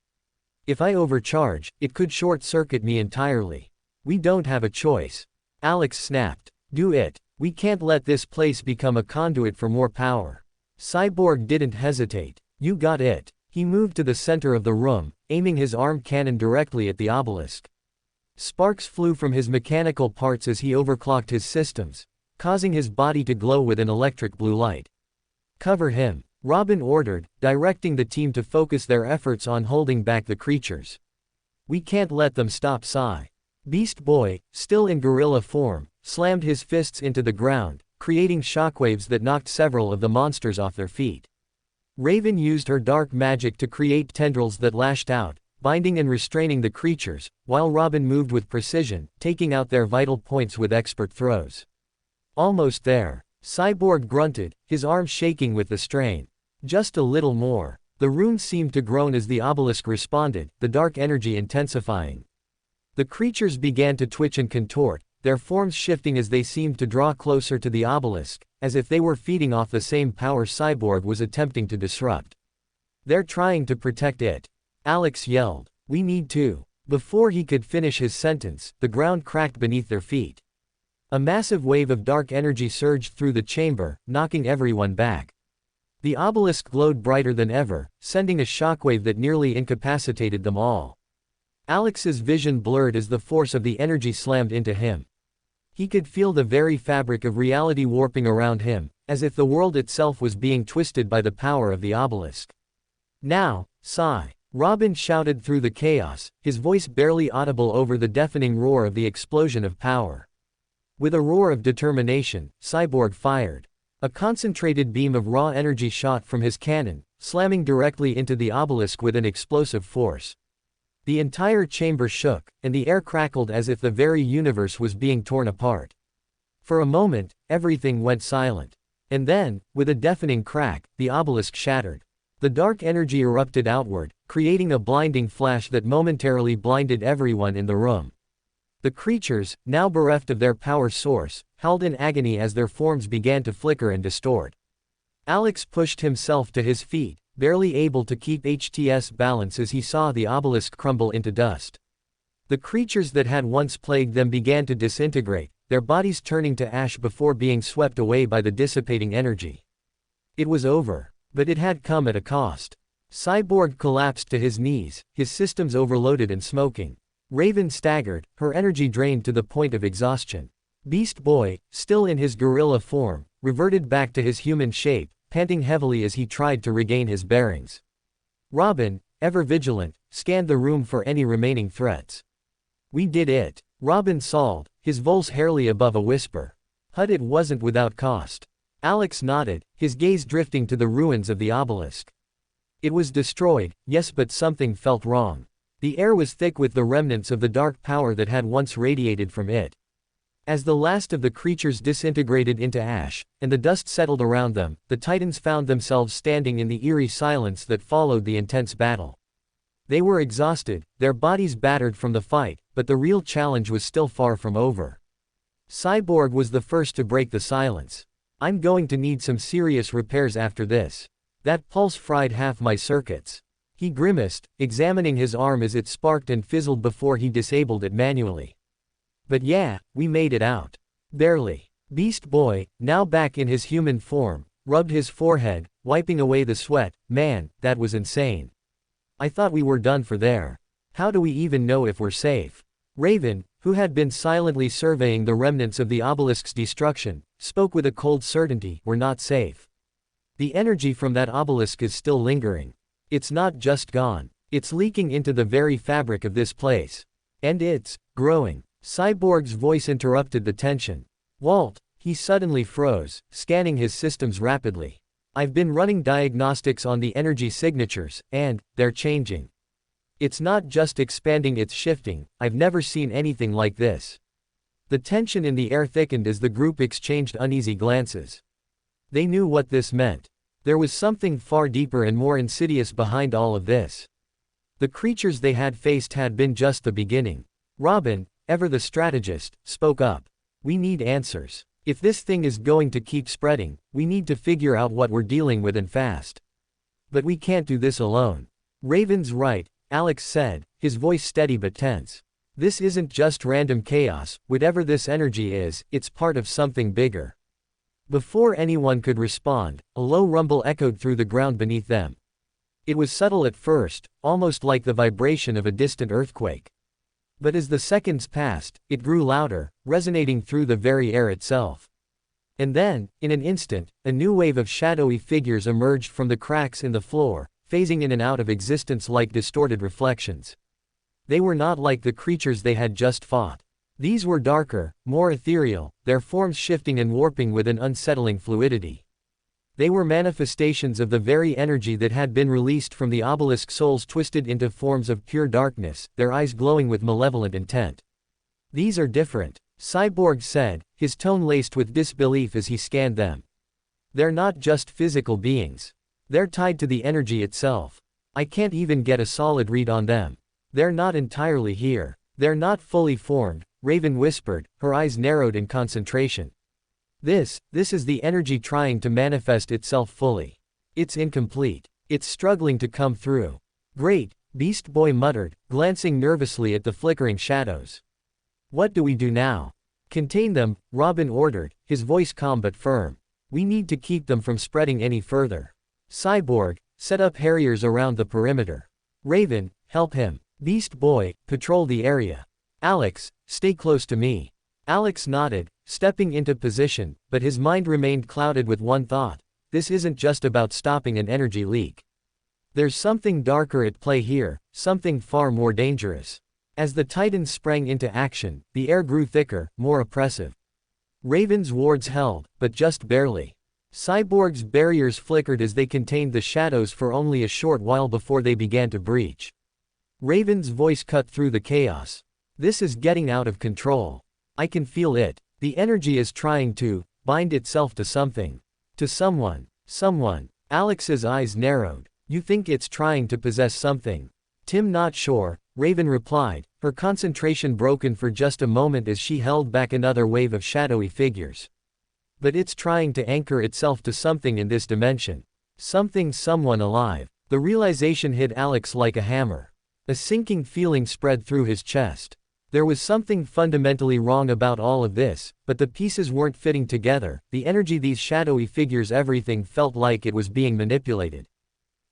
If I overcharge, it could short-circuit me entirely. We don't have a choice." Alex snapped. "Do it. We can't let this place become a conduit for more power." Cyborg didn't hesitate. "You got it." He moved to the center of the room, aiming his arm cannon directly at the obelisk. Sparks flew from his mechanical parts as he overclocked his systems, causing his body to glow with an electric blue light. "Cover him," Robin ordered, directing the team to focus their efforts on holding back the creatures. "We can't let them stop." Beast Boy, still in gorilla form, slammed his fists into the ground, creating shockwaves that knocked several of the monsters off their feet. Raven used her dark magic to create tendrils that lashed out, binding and restraining the creatures, while Robin moved with precision, taking out their vital points with expert throws. "Almost there," Cyborg grunted, his arms shaking with the strain. "Just a little more." The room seemed to groan as the obelisk responded, the dark energy intensifying. The creatures began to twitch and contort, their forms shifting as they seemed to draw closer to the obelisk, as if they were feeding off the same power Cyborg was attempting to disrupt. "They're trying to protect it," Alex yelled. "We need to." Before he could finish his sentence, the ground cracked beneath their feet. A massive wave of dark energy surged through the chamber, knocking everyone back. The obelisk glowed brighter than ever, sending a shockwave that nearly incapacitated them all. Alex's vision blurred as the force of the energy slammed into him. He could feel the very fabric of reality warping around him, as if the world itself was being twisted by the power of the obelisk. Now, sigh. Robin shouted through the chaos, his voice barely audible over the deafening roar of the explosion of power. With a roar of determination, Cyborg fired. A concentrated beam of raw energy shot from his cannon, slamming directly into the obelisk with an explosive force. The entire chamber shook, and the air crackled as if the very universe was being torn apart. For a moment, everything went silent. And then, with a deafening crack, the obelisk shattered. The dark energy erupted outward, creating a blinding flash that momentarily blinded everyone in the room. The creatures, now bereft of their power source, howled in agony as their forms began to flicker and distort. Alex pushed himself to his feet, barely able to keep HT's balance as he saw the obelisk crumble into dust. The creatures that had once plagued them began to disintegrate, their bodies turning to ash before being swept away by the dissipating energy. It was over. But it had come at a cost. Cyborg collapsed to his knees, his systems overloaded and smoking. Raven staggered, her energy drained to the point of exhaustion. Beast Boy, still in his gorilla form, reverted back to his human shape, panting heavily as he tried to regain his bearings. Robin, ever vigilant, scanned the room for any remaining threats. "We did it," Robin sawed, his voice barely above a whisper. It wasn't without cost." Alex nodded, his gaze drifting to the ruins of the obelisk. It was destroyed, yes, but something felt wrong. The air was thick with the remnants of the dark power that had once radiated from it. As the last of the creatures disintegrated into ash, and the dust settled around them, the Titans found themselves standing in the eerie silence that followed the intense battle. They were exhausted, their bodies battered from the fight, but the real challenge was still far from over. Cyborg was the first to break the silence. "I'm going to need some serious repairs after this. That pulse fried half my circuits." He grimaced, examining his arm as it sparked and fizzled before he disabled it manually. "But yeah, we made it out. Barely." Beast Boy, now back in his human form, rubbed his forehead, wiping away the sweat. "Man, that was insane. I thought we were done for there. How do we even know if we're safe?" Raven, who had been silently surveying the remnants of the obelisk's destruction, spoke with a cold certainty. "We're not safe. The energy from that obelisk is still lingering. It's not just gone. It's leaking into the very fabric of this place. And it's growing." Cyborg's voice interrupted the tension. "Walt," he suddenly froze, scanning his systems rapidly. "I've been running diagnostics on the energy signatures, and they're changing. It's not just expanding, it's shifting. I've never seen anything like this." The tension in the air thickened as the group exchanged uneasy glances. They knew what this meant. There was something far deeper and more insidious behind all of this. The creatures they had faced had been just the beginning. Robin, ever the strategist, spoke up. "We need answers. If this thing is going to keep spreading, we need to figure out what we're dealing with and fast. But we can't do this alone." "Raven's right," Alex said, his voice steady but tense. "This isn't just random chaos. Whatever this energy is, it's part of something bigger." Before anyone could respond, a low rumble echoed through the ground beneath them. It was subtle at first, almost like the vibration of a distant earthquake. But as the seconds passed, it grew louder, resonating through the very air itself. And then, in an instant, a new wave of shadowy figures emerged from the cracks in the floor, phasing in and out of existence like distorted reflections. They were not like the creatures they had just fought. These were darker, more ethereal, their forms shifting and warping with an unsettling fluidity. They were manifestations of the very energy that had been released from the obelisk, souls twisted into forms of pure darkness, their eyes glowing with malevolent intent. "These are different," Cyborg said, his tone laced with disbelief as he scanned them. "They're not just physical beings. They're tied to the energy itself. I can't even get a solid read on them. They're not entirely here. They're not fully formed," Raven whispered, her eyes narrowed in concentration. This is the energy trying to manifest itself fully. It's incomplete. It's struggling to come through." "Great," Beast Boy muttered, glancing nervously at the flickering shadows. "What do we do now?" "Contain them," Robin ordered, his voice calm but firm. "We need to keep them from spreading any further. Cyborg, set up Harriers around the perimeter. Raven, help him. Beast Boy, patrol the area. Alex, stay close to me." Alex nodded, stepping into position, but his mind remained clouded with one thought. This isn't just about stopping an energy leak. There's something darker at play here, something far more dangerous. As the Titans sprang into action, the air grew thicker, more oppressive. Raven's wards held, but just barely. Cyborg's barriers flickered as they contained the shadows for only a short while before they began to breach. Raven's voice cut through the chaos. This is getting out of control. I can feel it. The energy is trying to bind itself to something. To someone. Someone. Alex's eyes narrowed. You think it's trying to possess something? Tim, not sure, Raven replied, her concentration broken for just a moment as she held back another wave of shadowy figures. But it's trying to anchor itself to something in this dimension. Something, someone alive. The realization hit Alex like a hammer. A sinking feeling spread through his chest. There was something fundamentally wrong about all of this, but the pieces weren't fitting together, the energy, these shadowy figures, everything felt like it was being manipulated.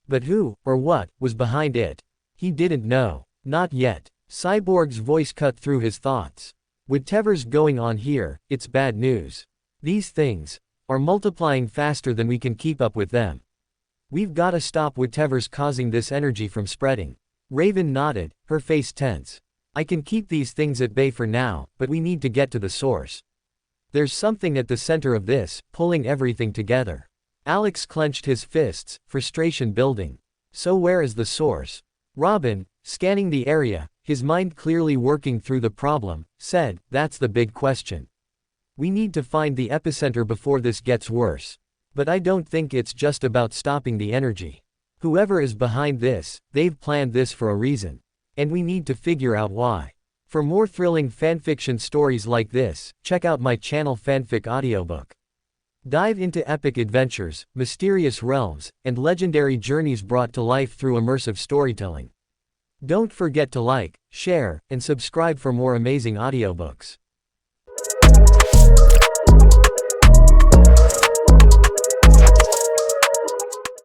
But who, or what, was behind it? He didn't know. Not yet. Cyborg's voice cut through his thoughts. Whatever's going on here, it's bad news. These things are multiplying faster than we can keep up with them. We've gotta stop whatever's causing this energy from spreading. Raven nodded, her face tense. I can keep these things at bay for now, but we need to get to the source. There's something at the center of this, pulling everything together. Alex clenched his fists, frustration building. So where is the source? Robin, scanning the area, his mind clearly working through the problem, said, that's the big question. We need to find the epicenter before this gets worse. But I don't think it's just about stopping the energy. Whoever is behind this, they've planned this for a reason. And we need to figure out why. For more thrilling fanfiction stories like this, check out my channel Fanfic Audiobook. Dive into epic adventures, mysterious realms, and legendary journeys brought to life through immersive storytelling. Don't forget to like, share, and subscribe for more amazing audiobooks.